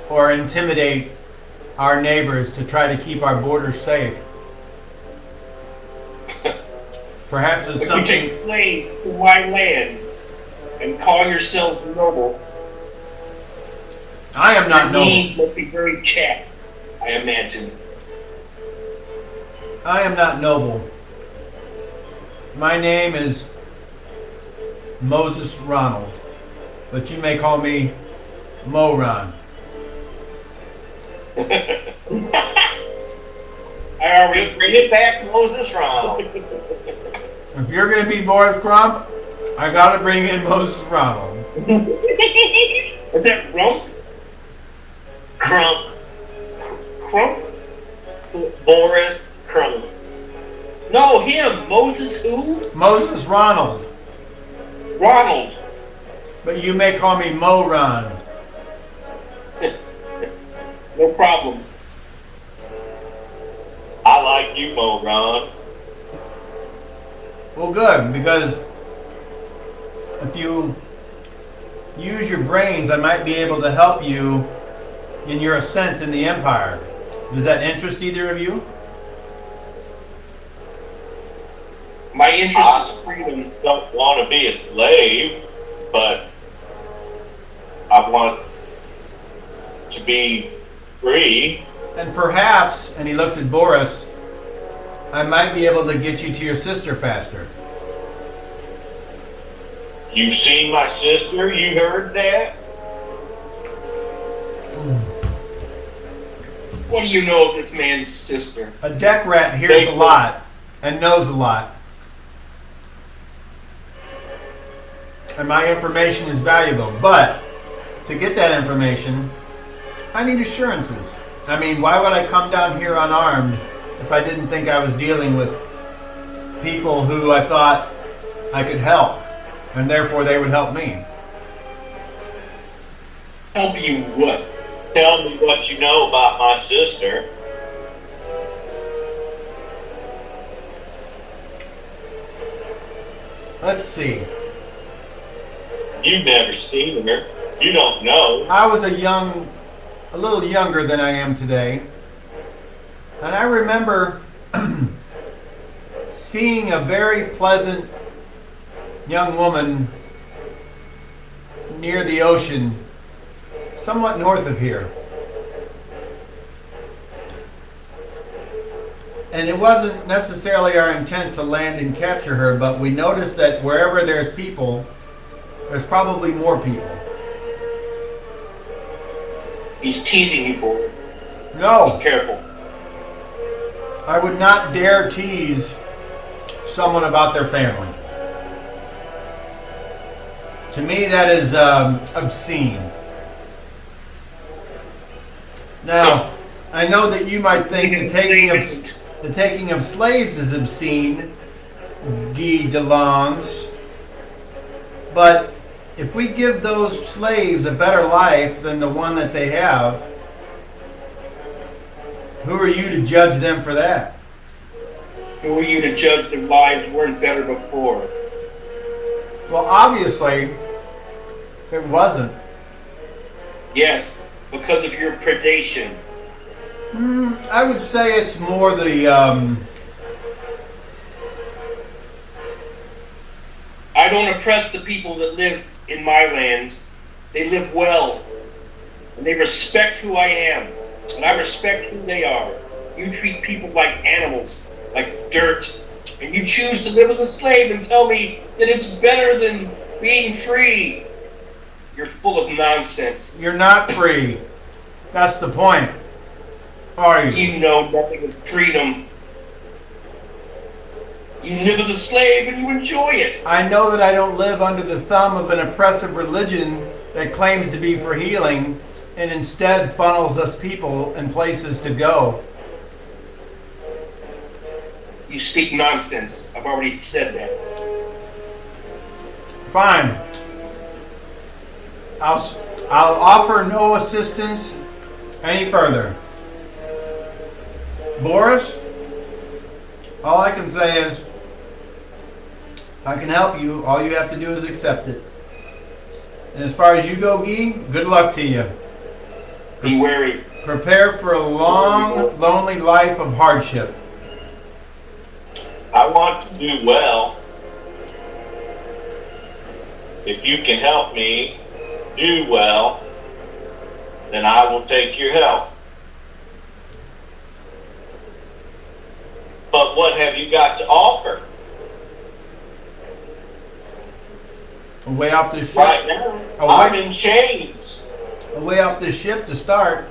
or intimidate our neighbors to try to keep our borders safe. Perhaps it's If you something. take slave to my land and call yourself noble, I am not your noble. name must be very chapped, I imagine. I am not noble. My name is Moses Ronald. but you may call me Moron. I already Bring it back, Moses Ronald. If you're going to be Boris Crump, I got to bring in Moses Ronald. Is that Rump? Crump. Crump? Boris Crump. No, him. Moses who? Moses Ronald. Ronald. But you may call me Moron. No problem. I like you, Moron. Well, good, because if you use your brains, I might be able to help you in your ascent in the Empire. Does that interest either of you? My interest is freedom. Don't want to be a slave, but I want to be free. And perhaps, and he looks at Boris, I might be able to get you to your sister faster. You seen my sister? You heard that? What do you know of this man's sister? A deck rat hears a lot and knows a lot. And my information is valuable. But to get that information, I need assurances. I mean, why would I come down here unarmed if I didn't think I was dealing with people who I thought I could help, and therefore they would help me? Help you what? Tell me what you know about my sister. Let's see. You've never seen her. You don't know. I was a little younger than I am today. And I remember seeing a very pleasant young woman near the ocean, somewhat north of here. And it wasn't necessarily our intent to land and capture her, but we noticed that wherever there's people, there's probably more people. He's teasing you for it. No, Be careful. I would not dare tease someone about their family. To me, that is obscene. Now, I know that you might think the taking of slaves is obscene, Guy Delance. But if we give those slaves a better life than the one that they have, who are you to judge them for that? Who are you to judge their lives weren't better before? Well, obviously, it wasn't. Yes, because of your predation. I would say it's more the I don't oppress the people that live in my lands. They live well. And they respect who I am. And I respect who they are. You treat people like animals, like dirt. And you choose to live as a slave and tell me that it's better than being free. You're full of nonsense. you're not free. That's the point. Are you? You know nothing of freedom. You live as a slave and you enjoy it. I know that I don't live under the thumb of an oppressive religion that claims to be for healing and instead funnels us people and places to go. You speak nonsense. I've already said that. Fine. I'll offer no assistance any further. Boris, all I can say is I can help you. All you have to do is accept it. And as far as you go, Guy, good luck to you. Be wary. Prepare for a long, lonely life of hardship. I want to do well. If you can help me do well, then I will take your help. But what have you got to offer? Away off the ship. Right now, I'm in chains. Away off the ship to start.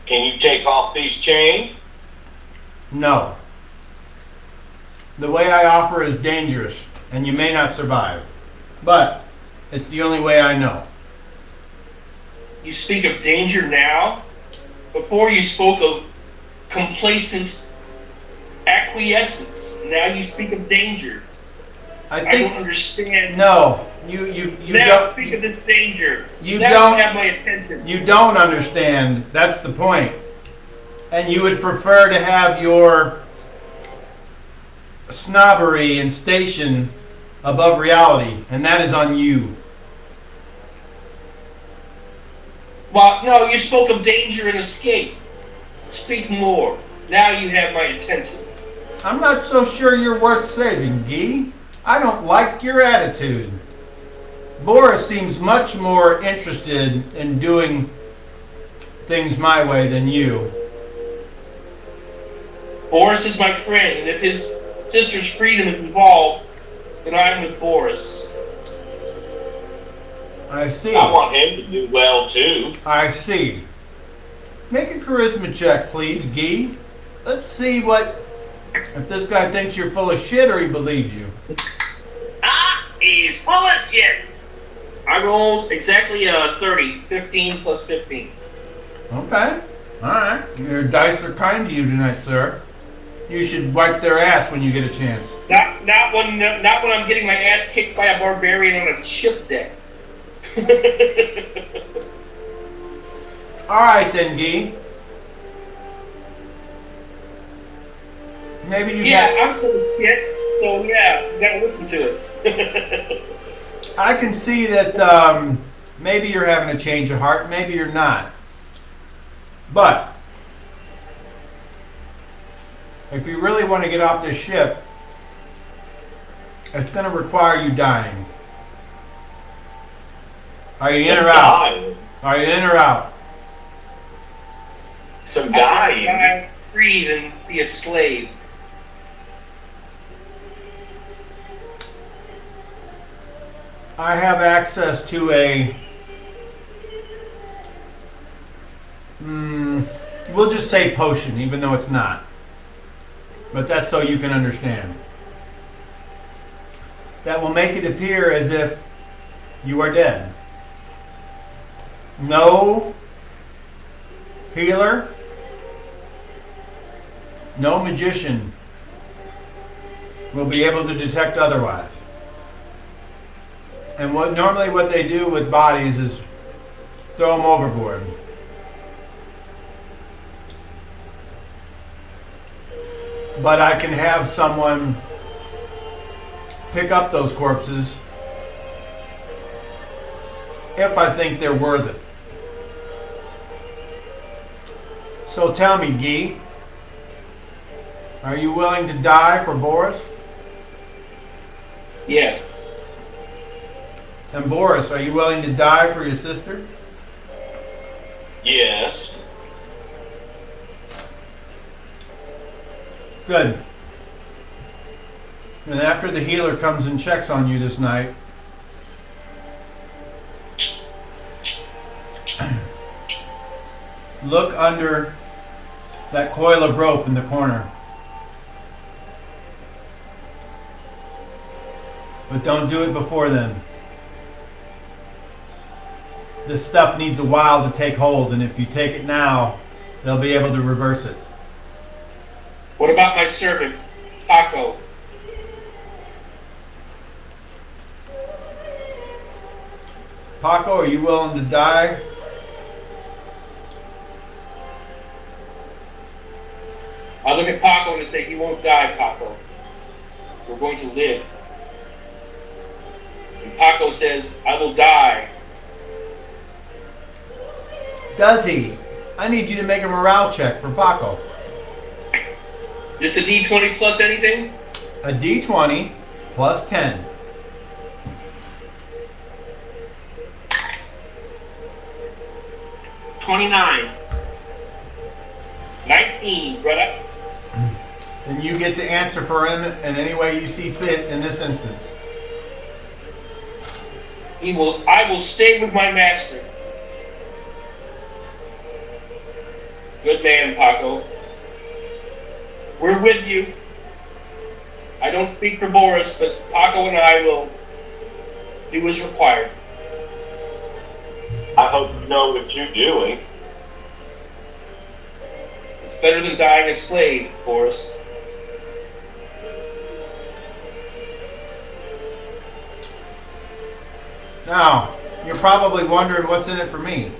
Can you take off these chains? No. The way I offer is dangerous, and you may not survive. But it's the only way I know. You speak of danger now? Before you spoke of complacent acquiescence. Now you speak of danger. I don't understand. No, you now don't speak of this danger. You now don't you have my attention. You don't understand. That's the point. And you would prefer to have your snobbery and station above reality, and that is on you. Well, no, you spoke of danger and escape. Speak more. Now you have my attention. I'm not so sure you're worth saving, Guy. I don't like your attitude. Boris seems much more interested in doing things my way than you. Boris is my friend, and if his sister's freedom is involved, then I'm with Boris. I see. I want him to do well, too. I see. Make a charisma check, please, Guy. Let's see if this guy thinks you're full of shit or he believes you. He's full of shit. I rolled exactly 30. 15 plus 15. Okay. Alright. Your dice are kind to you tonight, sir. You should wipe their ass when you get a chance. Not when I'm getting my ass kicked by a barbarian on a ship deck. Alright then, Guy. Maybe you I'm full of shit, so yeah, you gotta listen to it. I can see that maybe you're having a change of heart, maybe you're not. But if you really want to get off this ship, it's going to require you dying. Are you in or out? Are you in or out? Some dying. I'd rather die free than be a slave. I have access to a we'll just say potion, even though it's not. But that's so you can understand. That will make it appear as if you are dead. No healer, no magician will be able to detect otherwise. And normally what they do with bodies is throw them overboard. But I can have someone pick up those corpses if I think they're worth it. So tell me, Guy, are you willing to die for Boris? Yes. And Boris, are you willing to die for your sister? Yes. Good. And after the healer comes and checks on you this night, look under that coil of rope in the corner. But don't do it before then. This stuff needs a while to take hold, and if you take it now, they'll be able to reverse it. What about my servant, Paco? Paco, are you willing to die? I look at Paco and say, "He won't die, Paco. We're going to live." And Paco says, "I will die." Does he? I need you to make a morale check for Paco. Just a D20 plus anything? A D20 plus 10. 29. 19, brother. then you get to answer for him in any way you see fit in this instance. I will stay with my master. Good man, Paco. We're with you. I don't speak for Boris, but Paco and I will do as required. I hope you know what you're doing. It's better than dying a slave, Boris. Now, you're probably wondering what's in it for me.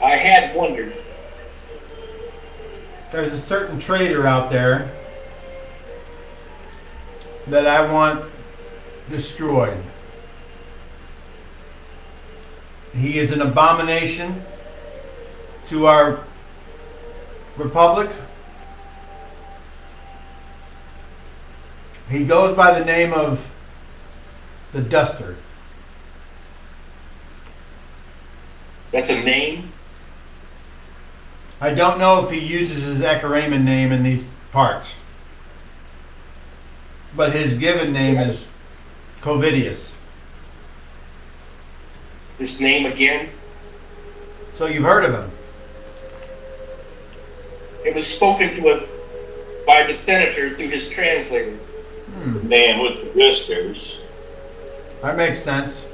I had wondered. There's a certain traitor out there that I want destroyed. He is an abomination to our republic. He goes by the name of the Duster. That's a name? I don't know if he uses his Echaraman name in these parts, but his given name is Covidius. His name again? So you've heard of him. It was spoken to us by the senator through his translator. The man with the whiskers. That makes sense.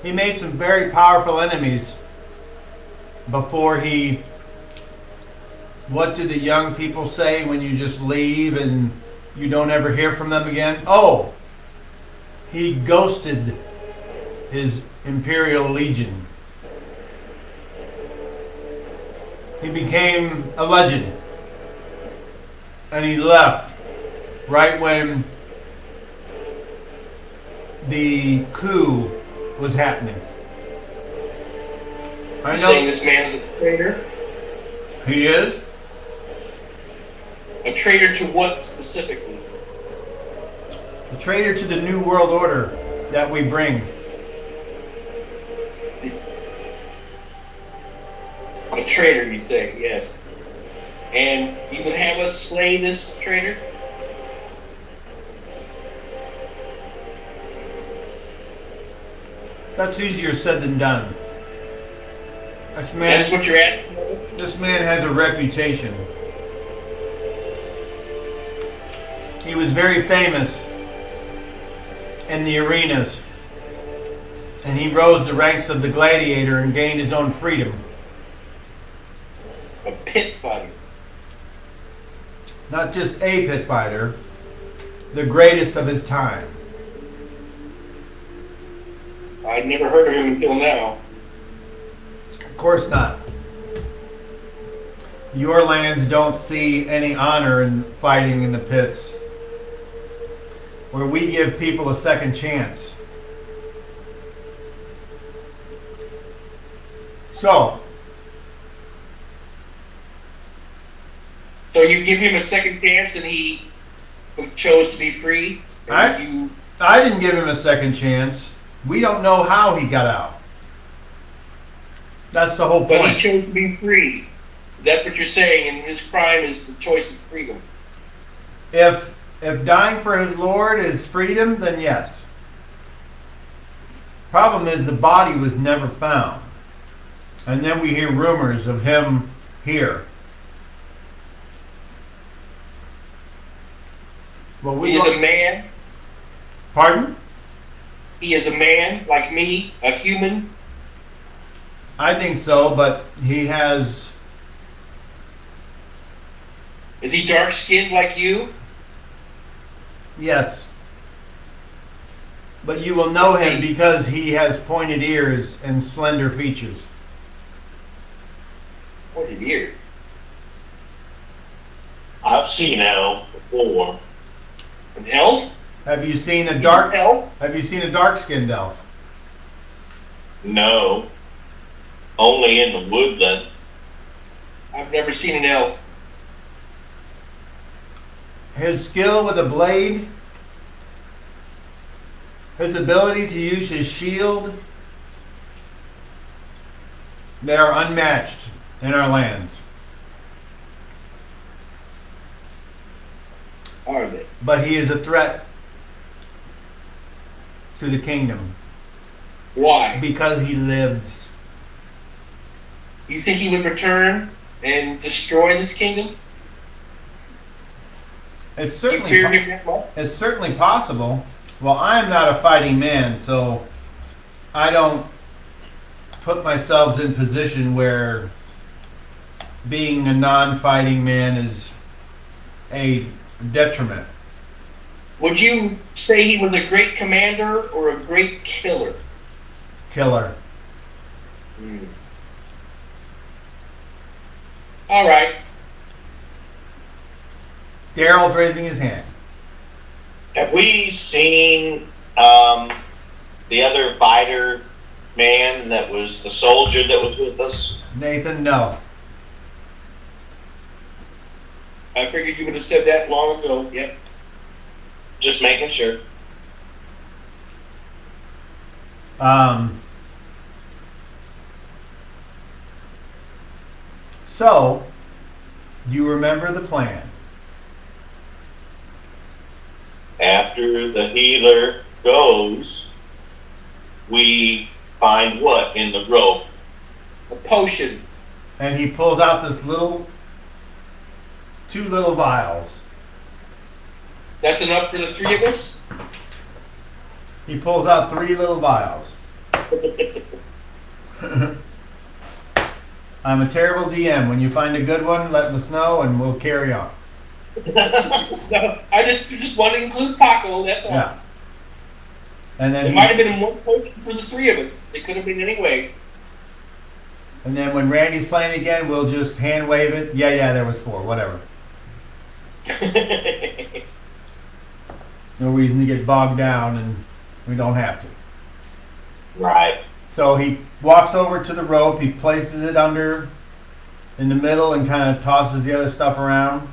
He made some very powerful enemies before he... What do the young people say when you just leave and you don't ever hear from them again? Oh! He ghosted his Imperial Legion. He became a legend. And he left right when the coup was happening. I You're know saying this man is a traitor? he is. A traitor to what specifically? A traitor to the New World Order that we bring. A traitor, you say, yes. And you would have us slay this traitor? That's easier said than done. That's what you're asking? This man has a reputation. He was very famous in the arenas, and he rose the ranks of the gladiator and gained his own freedom. A pit fighter. Not just a pit fighter, the greatest of his time. I'd never heard of him until now. Of course not. Your lands don't see any honor in fighting in the pits, where we give people a second chance. So you give him a second chance and he chose to be free? And I didn't give him a second chance. We don't know how he got out. That's the whole But he point. chose to be free. That's what you're saying, and his crime is the choice of freedom. If dying for his Lord is freedom, then yes. Problem is the body was never found. And then we hear rumors of him here. Well, He is a man. Pardon? He is a man like me, a human. I think so, but he has... Is he dark-skinned like you? Yes. But you will know him because he has pointed ears and slender features. Pointed ear. I've seen elves before. An elf? Have you seen a dark... elf? Have you seen a dark-skinned elf? No. Only in the woodland. I've never seen an elf. His skill with a blade, his ability to use his shield, they are unmatched in our lands. but he is a threat to the kingdom Why? because he lives. You think he would return and destroy this kingdom? It's You certainly fear him that much? it's certainly possible. Well, I am not a fighting man, so I don't put myself in position where being a non-fighting man is a detriment. Would you say he was a great commander or a great killer? Killer. All right. Daryl's raising his hand. Have we seen the other fighter man that was the soldier that was with us? Nathan, no. I figured you would have said that long ago. Yep. Just making sure. So, you remember the plan. After the healer goes, we find what in the rope? A potion. And he pulls out this two little vials. That's enough for the three of us? He pulls out 3 little vials. I'm a terrible DM. When you find a good one, let us know and we'll carry on. No, I just wanted to include Paco, that's all. Yeah. And then It might have been one potion for the three of us. It could have been any way. And then when Randy's playing again, we'll just hand wave it. Yeah, there was 4, whatever. No reason to get bogged down, and we don't have to. Right. So he walks over to the rope, he places it under in the middle and kind of tosses the other stuff around.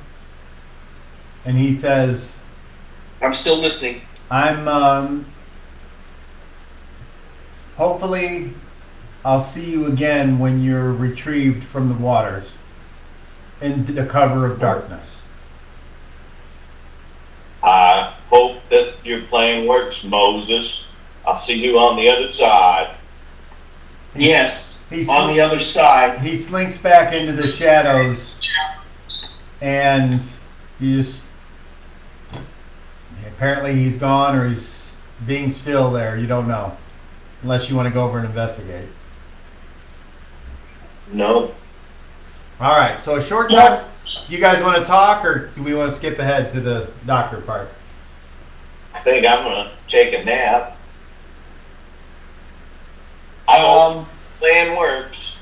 And he says, I'm still listening. hopefully I'll see you again when you're retrieved from the waters in the cover of darkness. I hope that your plan works, Moses. I'll see you on the other side. Yes, He's on the other side. He slinks back into the shadows, and you just apparently he's gone or he's being still there. You don't know, unless you want to go over and investigate. No. All right. So a short time. You guys want to talk, or do we want to skip ahead to the doctor part? I think I'm gonna take a nap. Plan works.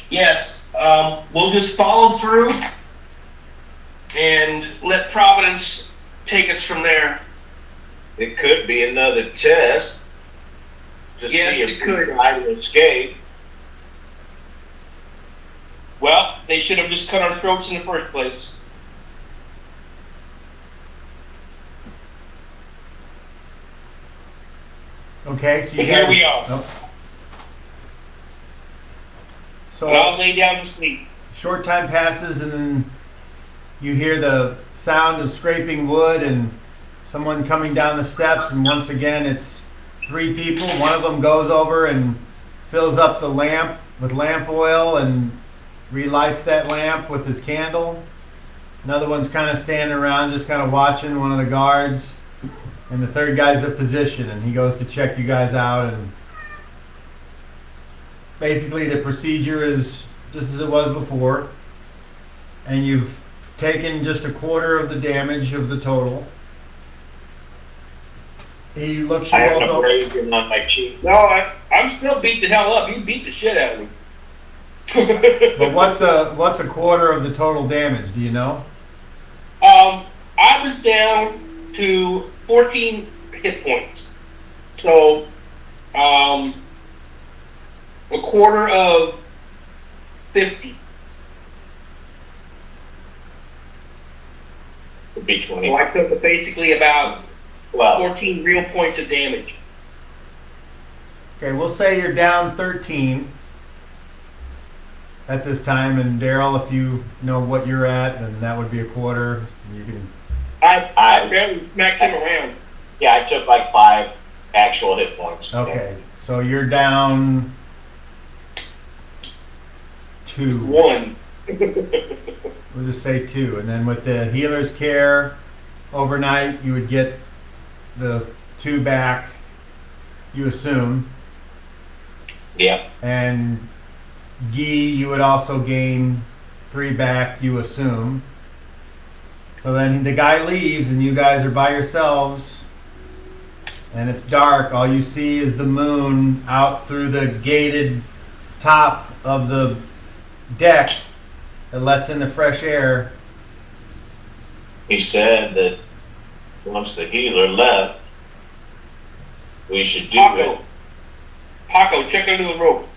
Yes, we'll just follow through and let Providence take us from there. It could be another test to Yes, see it if could. we try to escape. Well, they should have just cut our throats in the first place. Okay. So you But here guys, we are. Nope. So And I'll lay down to sleep. short time passes, and then you hear the sound of scraping wood and someone coming down the steps, and once again it's 3 people. One of them goes over and fills up the lamp with lamp oil and relights that lamp with his candle. Another one's kind of standing around just kind of watching, one of the guards. And the third guy's the physician, and he goes to check you guys out. And basically the procedure is just as it was before. And you've taken just a quarter of the damage of the total. He looks you I have both an over. abrasion on my cheek. No, I'm still beat the hell up. You beat the shit out of me. But what's a quarter of the total damage? Do you know? I was down to 14 hit points. So, a quarter of 50. Would be 20. So I took basically about Well, 14 real points of damage. Okay, we'll say you're down 13 at this time, and Daryl, if you know what you're at, then that would be a quarter. You can I barely smacked him around. Yeah, I took like 5 actual hit points. Okay, so you're down 2. 1. We'll just say 2, and then with the healer's care overnight, you would get the 2 back. You assume, Yeah. and Guy, you would also gain 3 back. You assume. So then the guy leaves, and you guys are by yourselves, and it's dark. All you see is the moon out through the gated top of the deck that lets in the fresh air. He said that once the healer left, we should do it. Paco, check under the rope.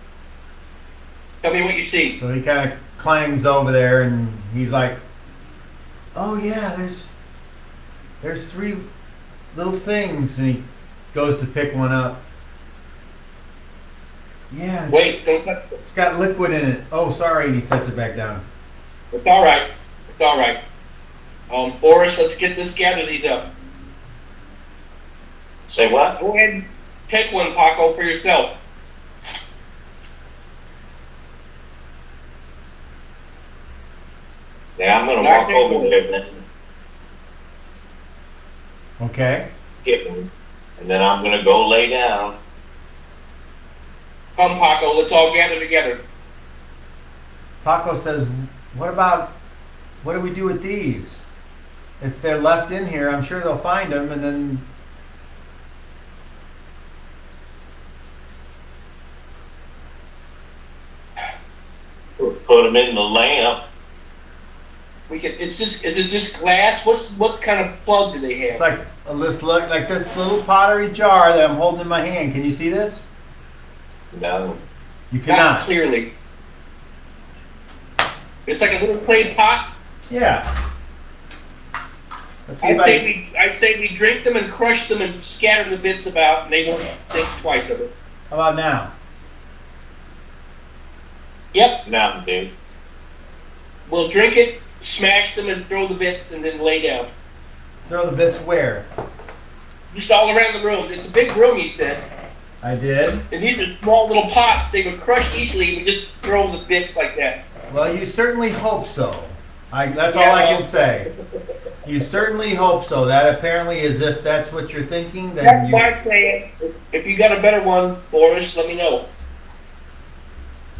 Tell me what you see. So he kind of clangs over there, and he's like, "Oh yeah, there's 3 little things," and he goes to pick one up. Yeah, Wait, don't touch it. it's got liquid in it. Oh, sorry, and he sets it back down. It's all right. It's all right. Boris, let's gather these up. Say what? Go ahead and take one, Paco, for yourself. Yeah, I'm gonna walk over there then, Okay. get one, and then I'm gonna go lay down. Come, Paco, let's all gather together. Paco says, what do we do with these? If they're left in here, I'm sure they'll find them, and then Put them in the lamp. Is it just glass? What kind of plug do they have? it's like this little pottery jar that I'm holding in my hand. Can you see this? No. You Not cannot. clearly. It's like a little clay pot. Yeah. Let's see if I'd say we drink them and crush them and scatter the bits about, and they won't think twice of it. How about now? Yep, No, dude. we'll drink it, smash them, and throw the bits, and then lay down. Throw the bits where? Just all around the room. It's a big room, he said. I did. And these are small little pots. They would crush easily. We just throw the bits like that. Well, you certainly hope so. That's all I can say. You certainly hope so. That apparently is, if that's what you're thinking, then That's you. my plan. If you got a better one, Boris, let me know.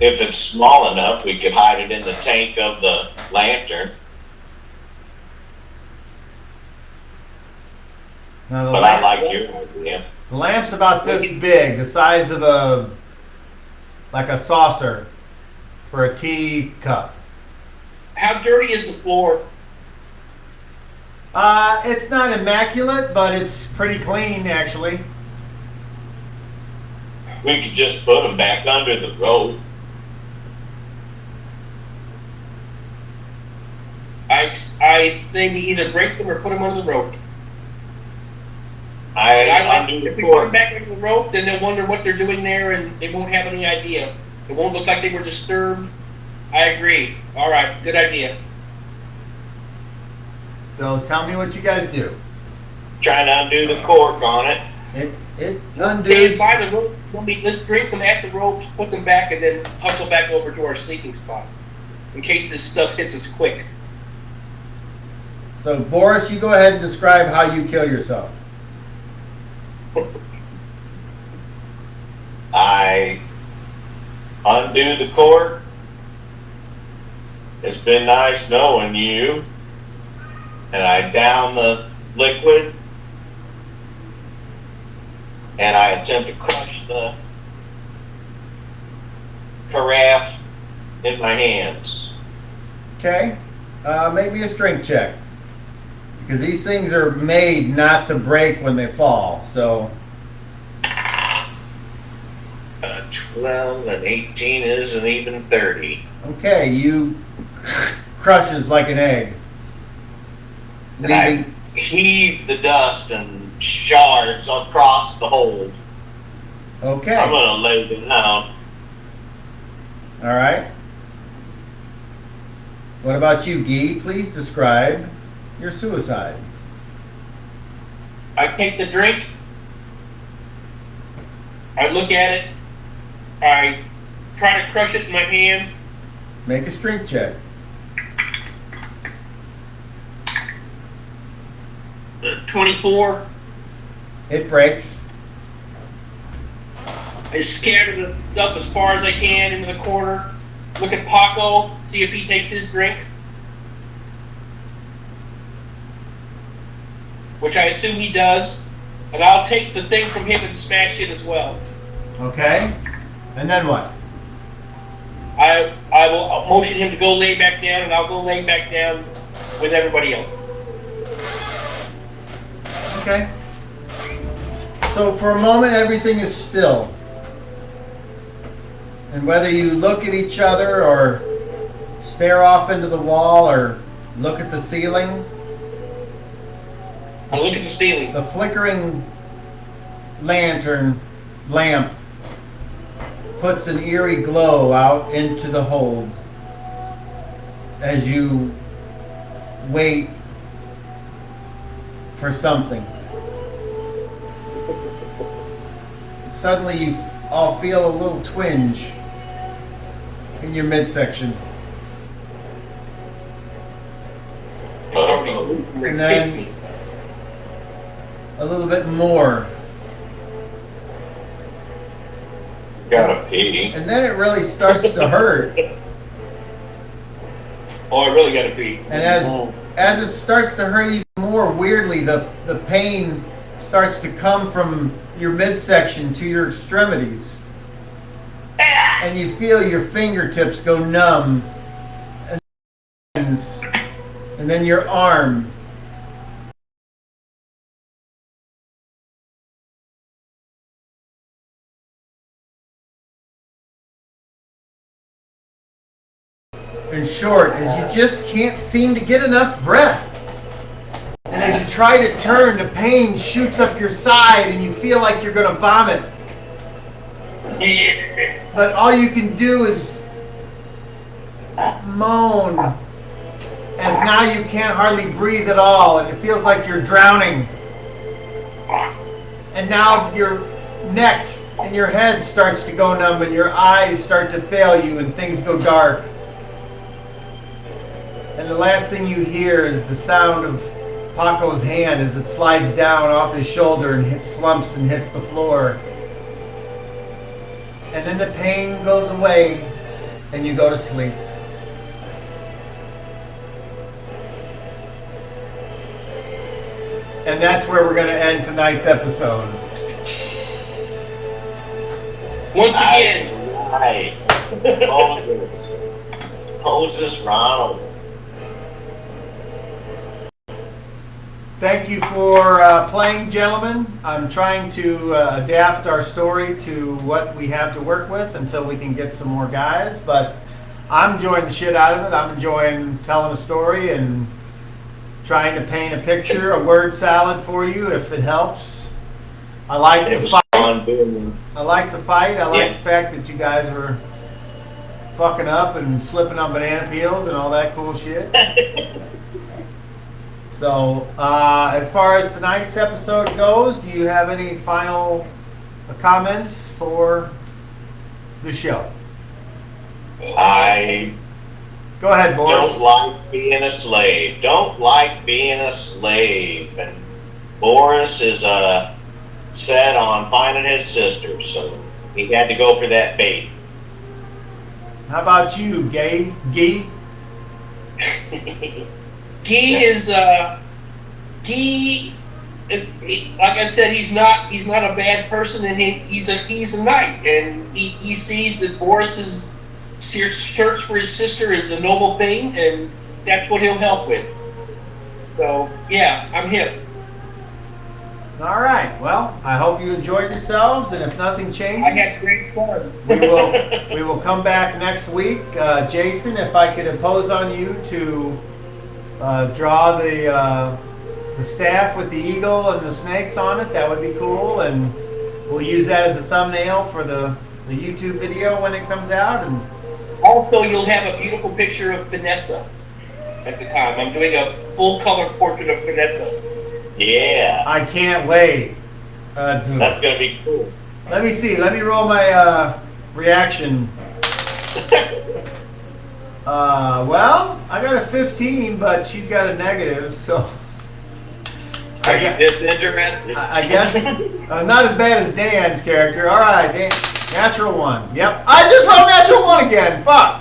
If it's small enough, we could hide it in the tank of the lantern. Now, But I like your idea. the lamp's about this big, the size of like a saucer for a tea cup. How dirty is the floor? It's not immaculate, but it's pretty clean, actually. We could just put them back under the rope. I say we either break them or put them under the rope. Undo If the we put them cord. back under the rope, then they'll wonder what they're doing there, and they won't have any idea. It won't look like they were disturbed. I agree. All right, good idea. So tell me what you guys do. Trying to undo the cork on it. It Stay undoes. by the rope. Let's drink them at the ropes, put them back, and then hustle back over to our sleeping spot in case this stuff hits us quick. So Boris, you go ahead and describe how you kill yourself. I undo the cork. It's been nice knowing you. And I down the liquid. And I attempt to crush the carafe in my hands. Okay. Make me a strength check. Because these things are made not to break when they fall. So 12 and 18 isn't even 30. okay, you crushes like an egg. And I Leaving, heave the dust and shards across the hold. okay. I'm gonna lay down. All right. What about you, Guy? Please describe your suicide. I take the drink. I look at it. I try to crush it in my hand. Make a strength check. 24. It breaks. I scatter the stuff as far as I can into the corner. Look at Paco, see if he takes his drink. Which I assume he does. And I'll take the thing from him and smash it as well. Okay. And then what? I will motion him to go lay back down, and I'll go lay back down with everybody else. Okay. So for a moment, everything is still. And whether you look at each other or stare off into the wall or look at the ceiling, I look at the ceiling. the flickering lamp puts an eerie glow out into the hold as you wait for something. Suddenly you all feel a little twinge in your midsection. And then a little bit more. Gotta pee. And then it really starts to hurt. Oh, I really gotta pee. And as it starts to hurt even more, weirdly, the pain starts to come from your midsection to your extremities. And you feel your fingertips go numb. And then your arm. In short, as you just can't seem to get enough breath. And as you try to turn, the pain shoots up your side and you feel like you're going to vomit. But all you can do is moan, as now you can't hardly breathe at all and it feels like you're drowning. And now your neck and your head starts to go numb and your eyes start to fail you and things go dark. And the last thing you hear is the sound of Paco's hand as it slides down off his shoulder and slumps and hits the floor. And then the pain goes away and you go to sleep. And that's where we're going to end tonight's episode. Once again. Right. Moses Ronald. Thank you for playing, gentlemen. I'm trying to adapt our story to what we have to work with until we can get some more guys. But I'm enjoying the shit out of it. I'm enjoying telling a story and trying to paint a picture, a word salad for you if it helps. I like the fight. I like the fight. I like the fact that you guys were fucking up and slipping on banana peels and all that cool shit. So, as far as tonight's episode goes, do you have any final comments for the show? I Go ahead, Boris. don't like being a slave. Don't like being a slave. And Boris is set on finding his sister, so he had to go for that bait. How about you, Gee? Guy is Guy. Like I said, he's not a bad person, and he's a knight, and he sees that Boris's search for his sister is a noble thing, and that's what he'll help with. So yeah, I'm hip. All right. Well, I hope you enjoyed yourselves, and if nothing I changes, had great fun. we will come back next week. Jason, if I could impose on you to draw the staff with the eagle and the snakes on it, that would be cool, and we'll use that as a thumbnail for the YouTube video when it comes out. And Also, you'll have a beautiful picture of Vanessa at the time. I'm doing a full color portrait of Vanessa. Yeah, I can't wait. that's gonna be cool. Let me see. Let me roll my reaction. Well, I got a 15, but she's got a negative, so Are you disinterested? I guess not as bad as Dan's character. All right, Dan, natural 1. Yep, I just rolled natural 1 again. Fuck.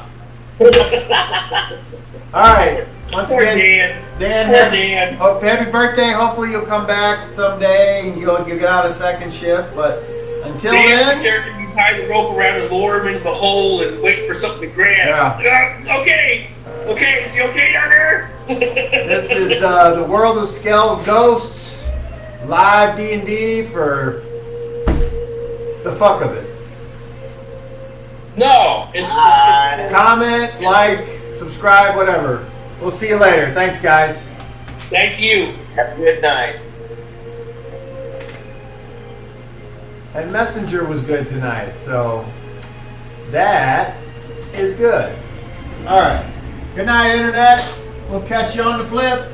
All right. Once Poor again, Dan, Poor Dan. happy birthday. Hopefully you'll come back someday and you'll get out a second shift. But until Dan's the then, character you tie the rope around and lower him into the hole and wait for something to grab. Okay. Okay, is he okay down there? this is the world of Skell-Ghosts live D&D for the fuck of it. No, it's Comment, like, subscribe, whatever. We'll see you later. Thanks, guys. thank you. Have a good night. And Messenger was good tonight, so that is good. All right. Good night, Internet. We'll catch you on the flip.